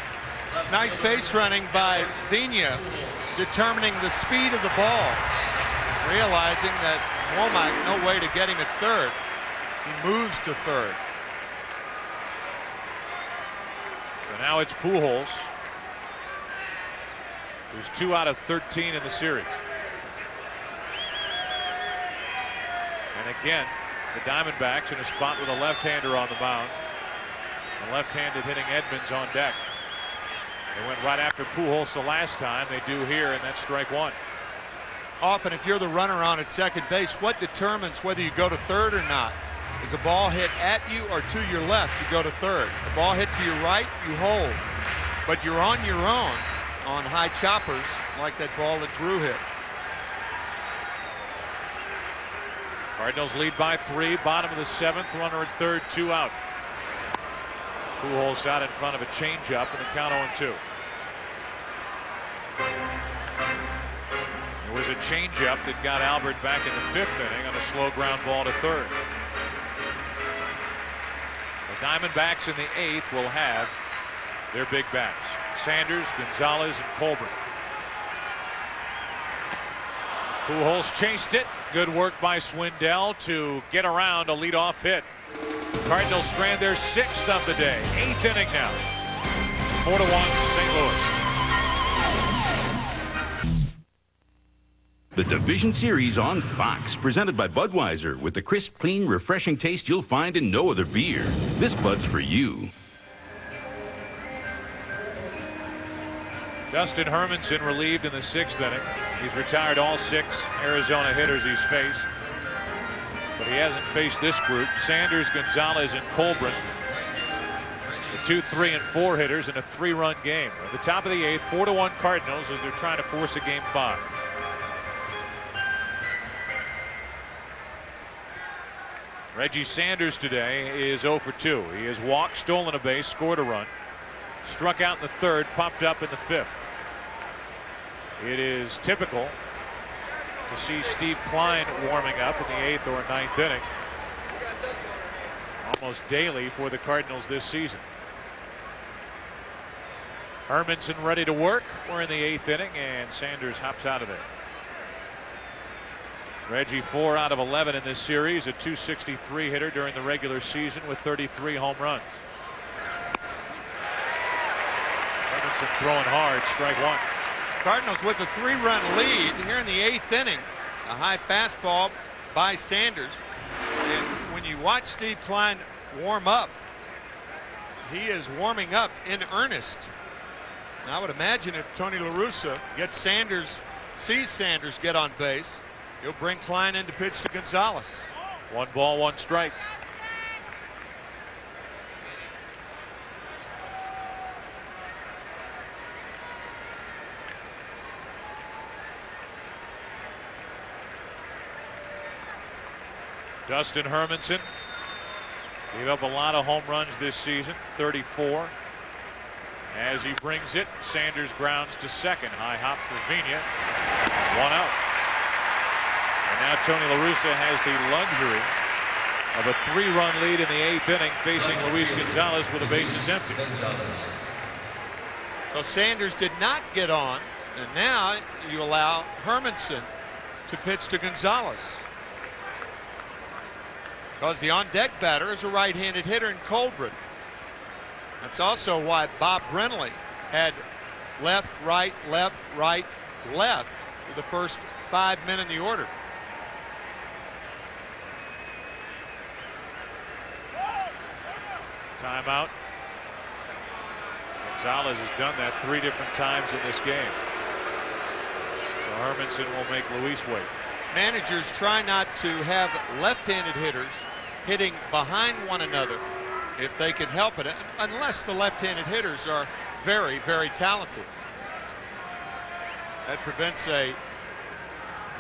Nice base running by Vina, determining the speed of the ball, realizing that Womack, no way to get him at third. He moves to third. So now it's Pujols, who's 2 out of 13 in the series. And again, the Diamondbacks in a spot with a left-hander on the mound. The left-handed hitting Edmonds on deck. They went right after Pujols the last time. They do here, and that's strike one. Often, if you're the runner on at second base, what determines whether you go to third or not? Is a ball hit at you or to your left, you go to third. A ball hit to your right, you hold. But you're on your own on high choppers like that ball that Drew hit. Cardinals lead by 3, bottom of the 7th, runner at third, 2 out. Pujols out in front of a changeup and the count 0-2. There was a changeup that got Albert back in the 5th inning on a slow ground ball to third. The Diamondbacks in the 8th will have their big bats: Sanders, Gonzalez, and Colbert. Pujols chased it. Good work by Swindell to get around a leadoff hit. Cardinals strand their 6th of the day. 8th inning now. 4-1 St. Louis. The Division Series on Fox, presented by Budweiser, with the crisp, clean, refreshing taste you'll find in no other beer. This Bud's for you. Dustin Hermanson relieved in the 6th inning. He's retired all 6 Arizona hitters he's faced. But he hasn't faced this group: Sanders, Gonzalez, and Colbert. The 2, 3, and 4 hitters in a 3-run game. At the top of the 8th, 4-1 Cardinals as they're trying to force a game 5. Reggie Sanders today is 0 for 2. He has walked, stolen a base, scored a run, struck out in the 3rd, popped up in the 5th. It is typical to see Steve Klein warming up in the 8th or 9th inning almost daily for the Cardinals this season. Hermanson ready to work. We're in the 8th inning, and Sanders hops out of there. Reggie 4 out of 11 in this series, a .263 hitter during the regular season with 33 home runs. Hermanson throwing hard, strike one. Cardinals with a 3-run lead here in the 8th inning. A high fastball by Sanders. And when you watch Steve Klein warm up, he is warming up in earnest. And I would imagine if Tony La Russa sees Sanders get on base, he'll bring Klein in to pitch to Gonzalez. 1 ball, 1 strike. Dustin Hermanson gave up a lot of home runs this season, 34. As he brings it, Sanders grounds to second. High hop for Vina. 1 out. And now Tony La Russa has the luxury of a 3-run lead in the 8th inning, facing Luis Gonzalez with the bases empty. So Sanders did not get on, and now you allow Hermanson to pitch to Gonzalez. Because the on-deck batter is a right-handed hitter in Colbert. That's also why Bob Brenly had left, right, left, right, left for the first 5 men in the order. Timeout. Gonzalez has done that 3 different times in this game. So Hermanson will make Luis wait. Managers try not to have left-handed hitters hitting behind one another if they can help it, unless the left-handed hitters are very, very talented. That prevents a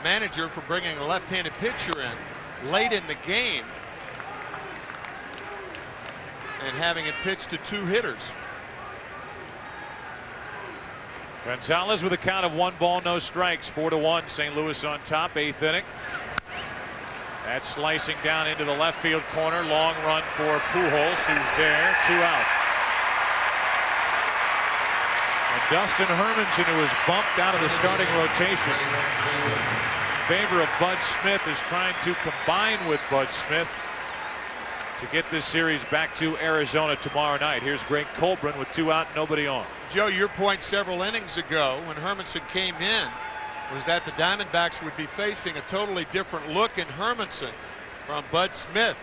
manager from bringing a left-handed pitcher in late in the game and having it pitched to 2 hitters. Gonzalez with a count of 1 ball, no strikes. 4-1 St. Louis on top, 8th inning. That's slicing down into the left field corner. Long run for Pujols, who's there. 2 out. Dustin Hermanson, who was bumped out of the starting rotation in favor of Bud Smith, is trying to combine with Bud Smith to get this series back to Arizona tomorrow night. Here's Greg Colbrin with 2 out, nobody on. Joe, your point several innings ago when Hermanson came in was that the Diamondbacks would be facing a totally different look in Hermanson from Bud Smith.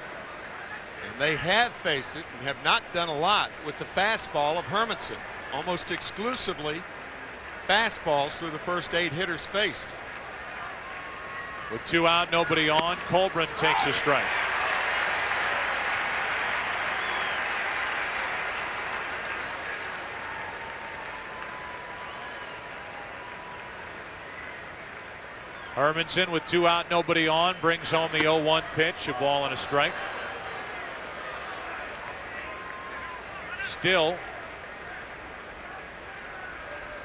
And they have faced it and have not done a lot with the fastball of Hermanson. Almost exclusively fastballs through the first 8 hitters faced. With 2 out, nobody on, Colbrin takes a strike. Hermanson with 2 out, nobody on, brings home the 0-1 pitch, a ball and a strike. Still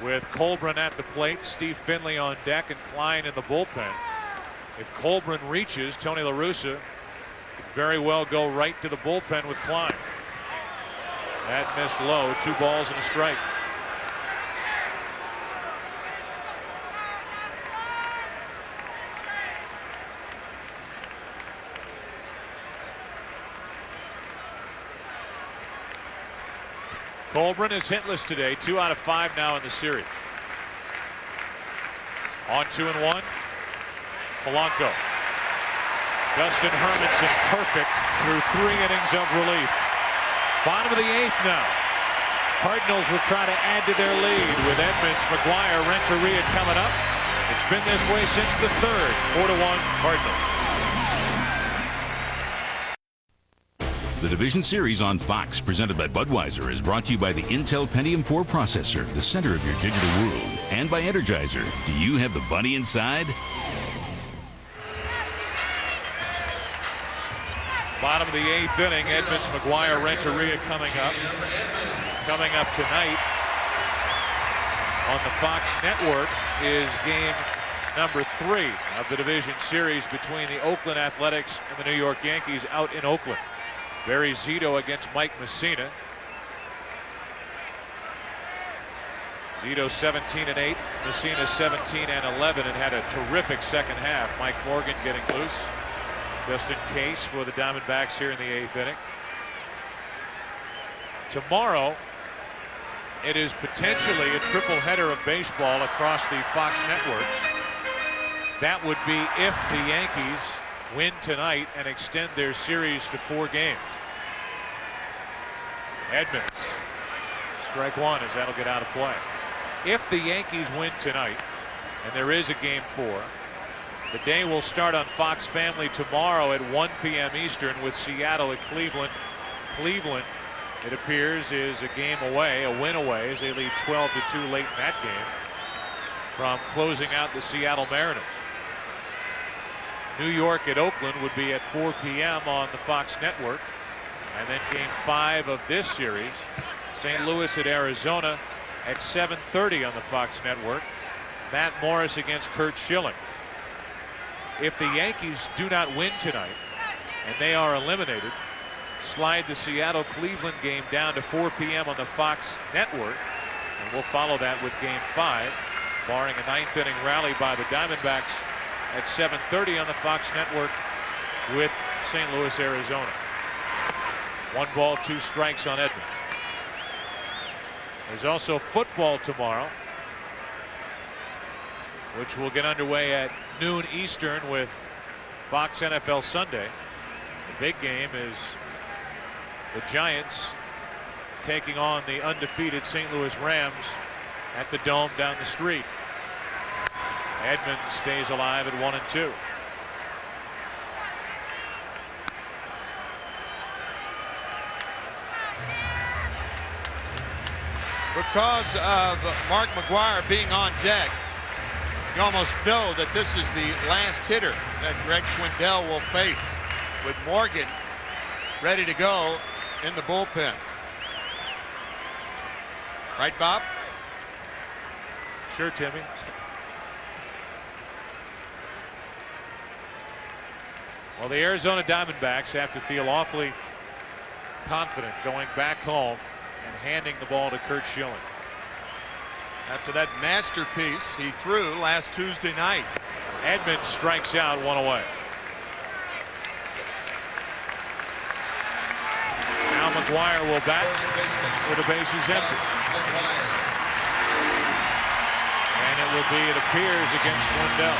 with Colbrin at the plate, Steve Finley on deck, and Klein in the bullpen. If Colbrin reaches, Tony La Russa could very well go right to the bullpen with Klein. That missed low, 2 balls and a strike. Colbrin is hitless today, 2 out of 5 now in the series. On 2-1, Polanco. Dustin Hermanson perfect through 3 innings of relief. Bottom of the 8th now. Cardinals will try to add to their lead with Edmonds, McGuire, Renteria coming up. It's been this way since the 3rd, 4-1 Cardinals. The Division Series on Fox, presented by Budweiser, is brought to you by the Intel Pentium 4 processor, the center of your digital world, and by Energizer. Do you have the bunny inside? Bottom of the 8th inning, Edmonds, McGuire, Renteria coming up. Coming up tonight on the Fox network is game number 3 of the Division Series between the Oakland Athletics and the New York Yankees out in Oakland. Barry Zito against Mike Messina. Zito 17-8, Messina 17-11, and had a terrific second half. Mike Morgan getting loose, just in case for the Diamondbacks here in the 8th inning. Tomorrow, it is potentially a triple header of baseball across the Fox networks. That would be if the Yankees win tonight and extend their series to 4 games. Edmonds, strike 1 as that'll get out of play. If the Yankees win tonight, and there is a game 4, the day will start on Fox Family tomorrow at 1 p.m. Eastern with Seattle at Cleveland. Cleveland, it appears, is a game away, a win away, as they lead 12-2 late in that game from closing out the Seattle Mariners. New York at Oakland would be at 4 p.m. on the Fox network. And then game 5 of this series, St. Louis at Arizona at 7:30 on the Fox network. Matt Morris against Curt Schilling. If the Yankees do not win tonight and they are eliminated, slide the Seattle-Cleveland game down to 4 p.m. on the Fox network. And we'll follow that with game 5, barring a 9th inning rally by the Diamondbacks at 7:30 on the Fox network with St. Louis, Arizona. 1 ball, 2 strikes on Edmonds. There's also football tomorrow, which will get underway at noon Eastern with Fox NFL Sunday. The big game is the Giants taking on the undefeated St. Louis Rams at the Dome down the street. Edmonds stays alive at 1-2. Because of Mark McGuire being on deck, you almost know that this is the last hitter that Greg Swindell will face, with Morgan ready to go in the bullpen. Right, Bob? Sure, Timmy. Well, the Arizona Diamondbacks have to feel awfully confident going back home and handing the ball to Curt Schilling. after that masterpiece he threw last Tuesday night. Edmonds strikes out, one away. Now McGuire will bat with the bases empty. And it will be, it appears, against Swindell.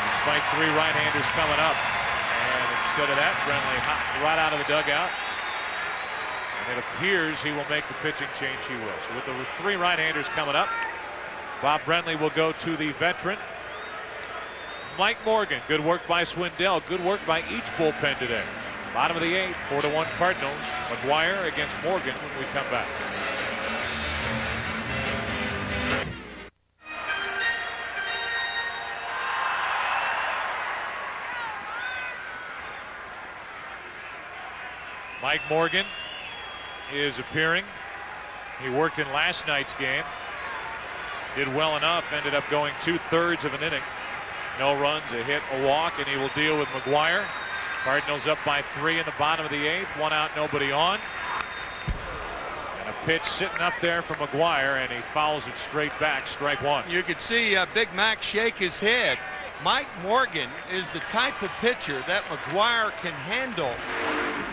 Despite 3 right-handers coming up. And instead of that, Brentley hops right out of the dugout. And it appears he will make the pitching change. He will. So with the 3 right-handers coming up, Bob Brentley will go to the veteran, Mike Morgan. Good work by Swindell. Good work by each bullpen today. Bottom of the 8th, 4-1 Cardinals. McGuire against Morgan when we come back. Mike Morgan is appearing. He worked in last night's game. Did well enough, ended up going 2/3 of an inning. No runs, a hit, a walk, and he will deal with McGuire. Cardinals up by 3 in the bottom of the 8th. 1 out, nobody on. And a pitch sitting up there for McGuire, and he fouls it straight back, strike 1. You could see Big Mac shake his head. Mike Morgan is the type of pitcher that McGuire can handle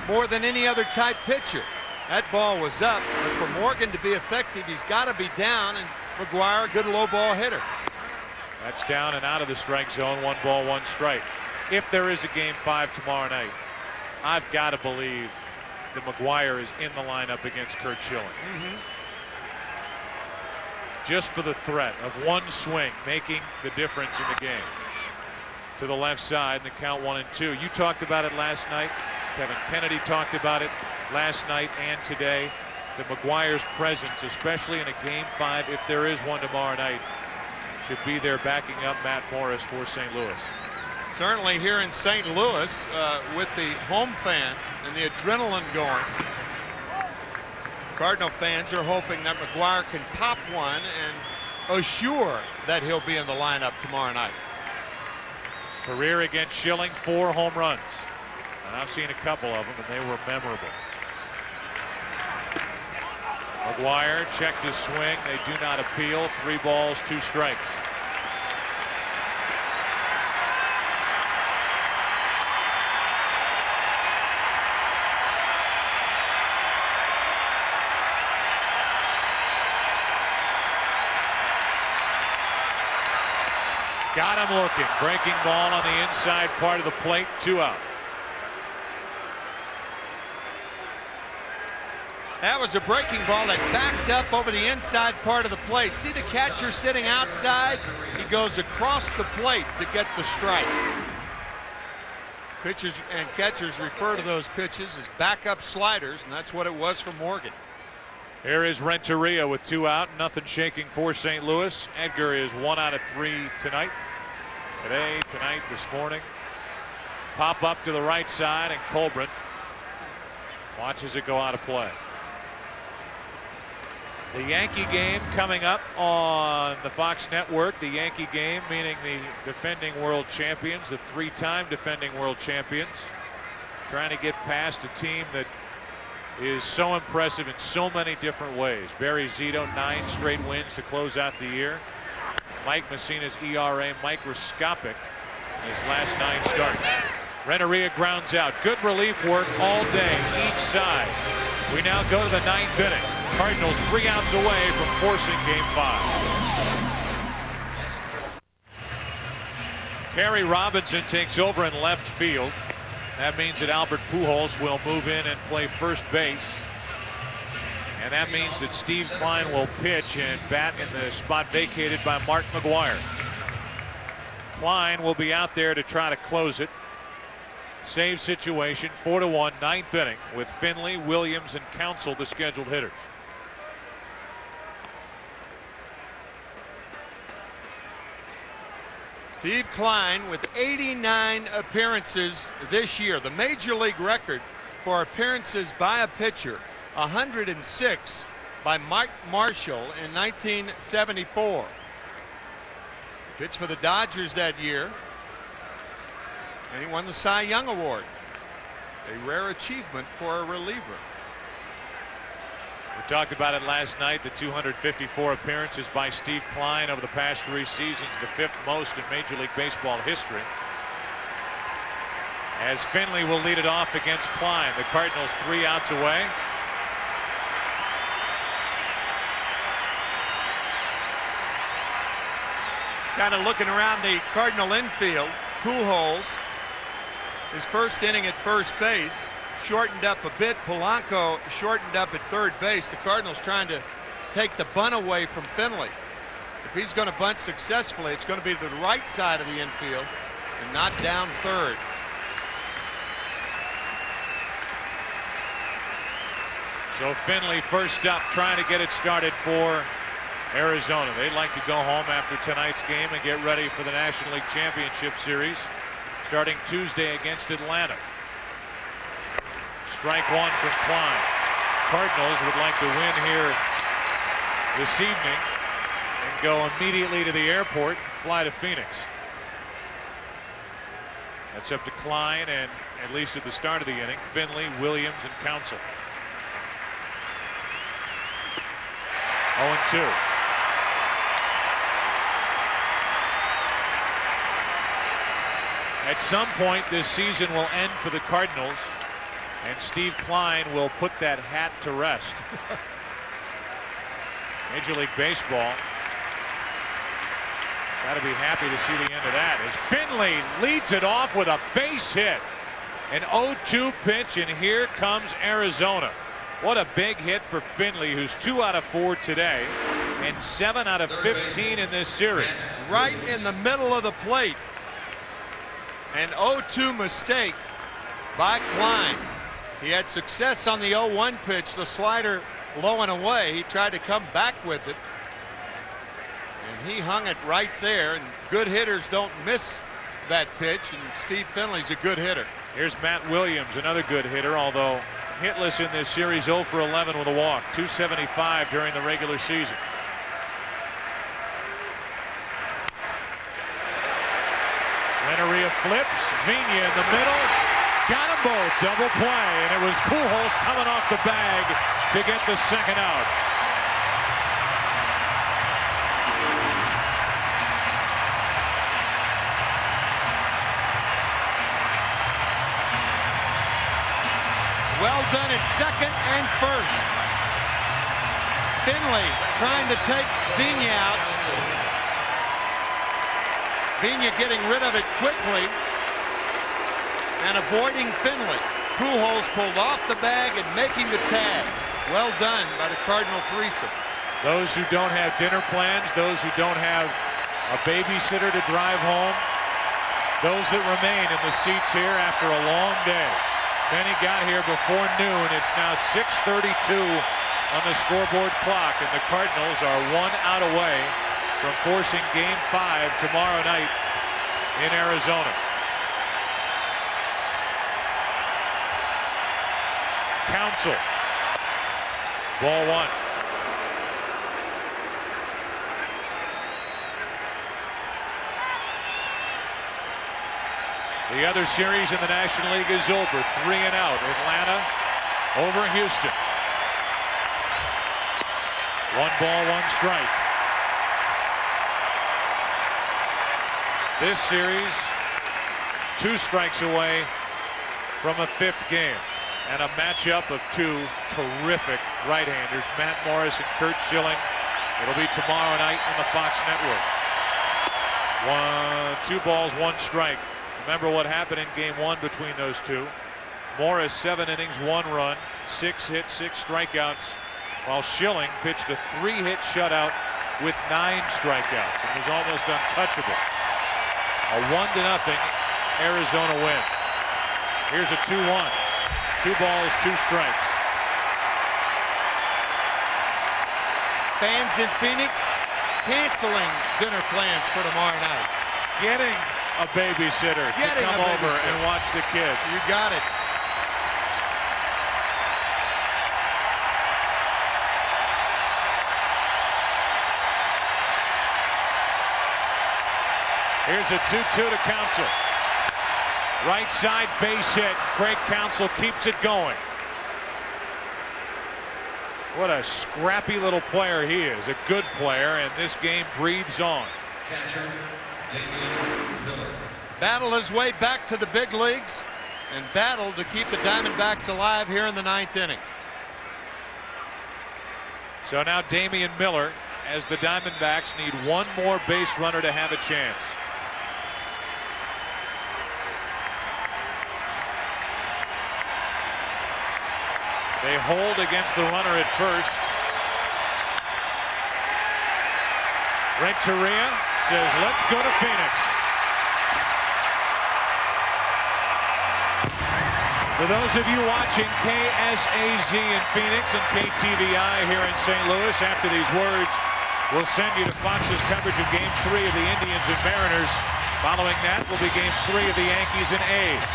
more than any other type pitcher. That ball was up, but for Morgan to be effective, he's got to be down, and McGuire, a good low ball hitter. That's down and out of the strike zone. 1 ball, 1 strike. If there is a game 5 tomorrow night, I've got to believe that McGuire is in the lineup against Curt Schilling. Just for the threat of 1 swing making the difference in the game. To the left side, and the count 1-2. You talked about it last night. Kevin Kennedy talked about it last night and today. That McGuire's presence, especially in a game 5, if there is one tomorrow night, should be there backing up Matt Morris for St. Louis. Certainly here in St. Louis, with the home fans and the adrenaline going, Cardinal fans are hoping that McGuire can pop one and assure that he'll be in the lineup tomorrow night. Career against Schilling, 4 home runs. And I've seen a couple of them, and they were memorable. McGuire checked his swing. They do not appeal. 3 balls, 2 strikes. Got him looking. Breaking ball on the inside part of the plate. 2 out. That was a breaking ball that backed up over the inside part of the plate. See the catcher sitting outside? He goes across the plate to get the strike. Pitchers and catchers refer to those pitches as backup sliders, and that's what it was for Morgan. Here is Renteria with 2 out. Nothing shaking for St. Louis. Edgar is 1 out of 3 tonight. Today, tonight, this morning. Pop up to the right side, and Colbran watches it go out of play. The Yankee game coming up on the Fox network. The Yankee game meaning the defending world champions, the 3-time defending world champions, trying to get past a team that is so impressive in so many different ways. Barry Zito, 9 straight wins to close out the year. Mike Messina's ERA microscopic in his last 9 starts. Renteria grounds out. Good relief work all day, each side. We now go to the 9th inning. Cardinals 3 outs away from forcing game 5. Kerry Robinson takes over in left field. That means that Albert Pujols will move in and play first base. And that means that Steve Klein will pitch and bat in the spot vacated by Mark McGuire. Klein will be out there to try to close it. Save situation, 4-1, 9th inning, with Finley, Williams, and Counsell the scheduled hitters. Steve Klein with 89 appearances this year, the major league record for appearances by a pitcher, 106 by Mike Marshall in 1974. Pitched for the Dodgers that year, and he won the Cy Young Award, a rare achievement for a reliever. We talked about it last night, the 254 appearances by Steve Kline over the past 3 seasons, the 5th most in Major League Baseball history. As Finley will lead it off against Kline. The Cardinals 3 outs away. Kind of looking around the Cardinal infield. Pujols, his first inning at first base, shortened up a bit. Polanco shortened up at third base. The Cardinals trying to take the bunt away from Finley. If he's going to bunt successfully, it's going to be to the right side of the infield and not down third. So Finley first up, trying to get it started for Arizona. They'd like to go home after tonight's game and get ready for the National League Championship Series starting Tuesday against Atlanta. Strike 1 from Kline. Cardinals would like to win here this evening and go immediately to the airport, fly to Phoenix. That's up to Kline and, at least at the start of the inning, Finley, Williams, and Counsell. 0-2. At some point this season will end for the Cardinals, and Steve Kline will put that hat to rest. Major League Baseball got to be happy to see the end of that as Finley leads it off with a base hit. An 0-2 pitch, and here comes Arizona. What a big hit for Finley, who's 2 out of 4 today and 7 out of 15 in this series. Right in the middle of the plate. An 0-2 mistake by Kline. He had success on the 0-1 pitch, the slider low and away. He tried to come back with it, and he hung it right there. And good hitters don't miss that pitch, and Steve Finley's a good hitter. Here's Matt Williams, another good hitter, although hitless in this series, 0 for 11 with a walk, 275 during the regular season. Renteria flips, Vigna in the middle, got them both, double play, and it was Pujols coming off the bag to get the second out. Well done at second and first. Finley trying to take Vigna out. Vigna getting rid of it quickly and avoiding Finley. Pujols pulled off the bag and making the tag. Well done by the Cardinal threesome. Those who don't have dinner plans, those who don't have a babysitter to drive home, those that remain in the seats here after a long day. Many got here before noon. It's now 6:32 on the scoreboard clock, and the Cardinals are 1 out away from forcing Game 5 tomorrow night in Arizona. Counsell. Ball 1. The other series in the National League is over. 3 and out. Atlanta over Houston. 1 ball, 1 strike. This series 2 strikes away from a 5th game and a matchup of 2 terrific right-handers, Matt Morris and Curt Schilling. It'll be tomorrow night on the Fox Network. 2 balls, 1 strike. Remember what happened in Game 1 between those two. Morris 7 innings, 1 run, 6 hits, 6 strikeouts, while Schilling pitched a 3-hit shutout with 9 strikeouts and was almost untouchable. A 1-0 Arizona win. Here's a 2-1. 2 balls, 2 strikes. Fans in Phoenix canceling dinner plans for tomorrow night. Getting a babysitter to come over and watch the kids. You got it. Here's a 2-2 to Counsell. Right side base hit. Craig Counsell keeps it going. What a scrappy little player he is. A good player, and this game breathes on. Catcher, Damian Miller. Battled his way back to the big leagues and battled to keep the Diamondbacks alive here in the 9th inning. So now Damian Miller, as the Diamondbacks need one more base runner to have a chance. They hold against the runner at first. Renteria says, let's go to Phoenix. For those of you watching KSAZ in Phoenix and KTVI here in St. Louis, after these words, we'll send you to Fox's coverage of Game 3 of the Indians and Mariners. Following that will be Game 3 of the Yankees and A's.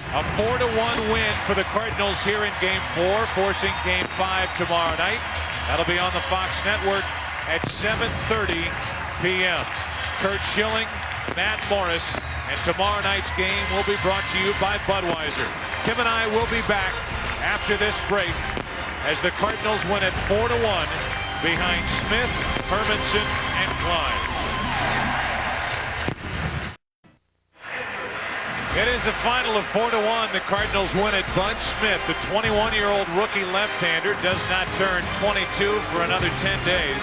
A 4-1 win for the Cardinals here in Game 4, forcing Game 5 tomorrow night. That'll be on the Fox Network at 7:30 p.m. Curt Schilling, Matt Morris, and tomorrow night's game will be brought to you by Budweiser. Tim and I will be back after this break as the Cardinals win at 4-1 behind Smith, Hermanson, and Klein. It is a final of 4-1. The Cardinals win it. Bud Smith, the 21-year-old rookie left-hander, does not turn 22 for another 10 days.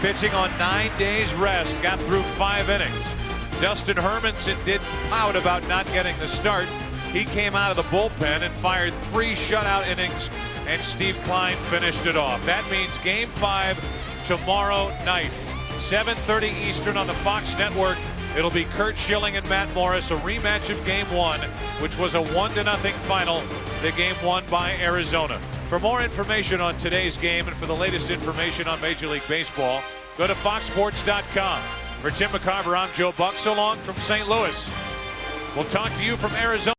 Pitching on 9 days rest, got through 5 innings. Dustin Hermanson did pout about not getting the start. He came out of the bullpen and fired 3 shutout innings, and Steve Klein finished it off. That means Game 5 tomorrow night, 7:30 Eastern on the Fox Network. It'll be Curt Schilling and Matt Morris, a rematch of Game 1, which was a 1-0 final, the game won by Arizona. For more information on today's game and for the latest information on Major League Baseball, go to foxsports.com. For Tim McCarver, I'm Joe Buck. So long from St. Louis. We'll talk to you from Arizona.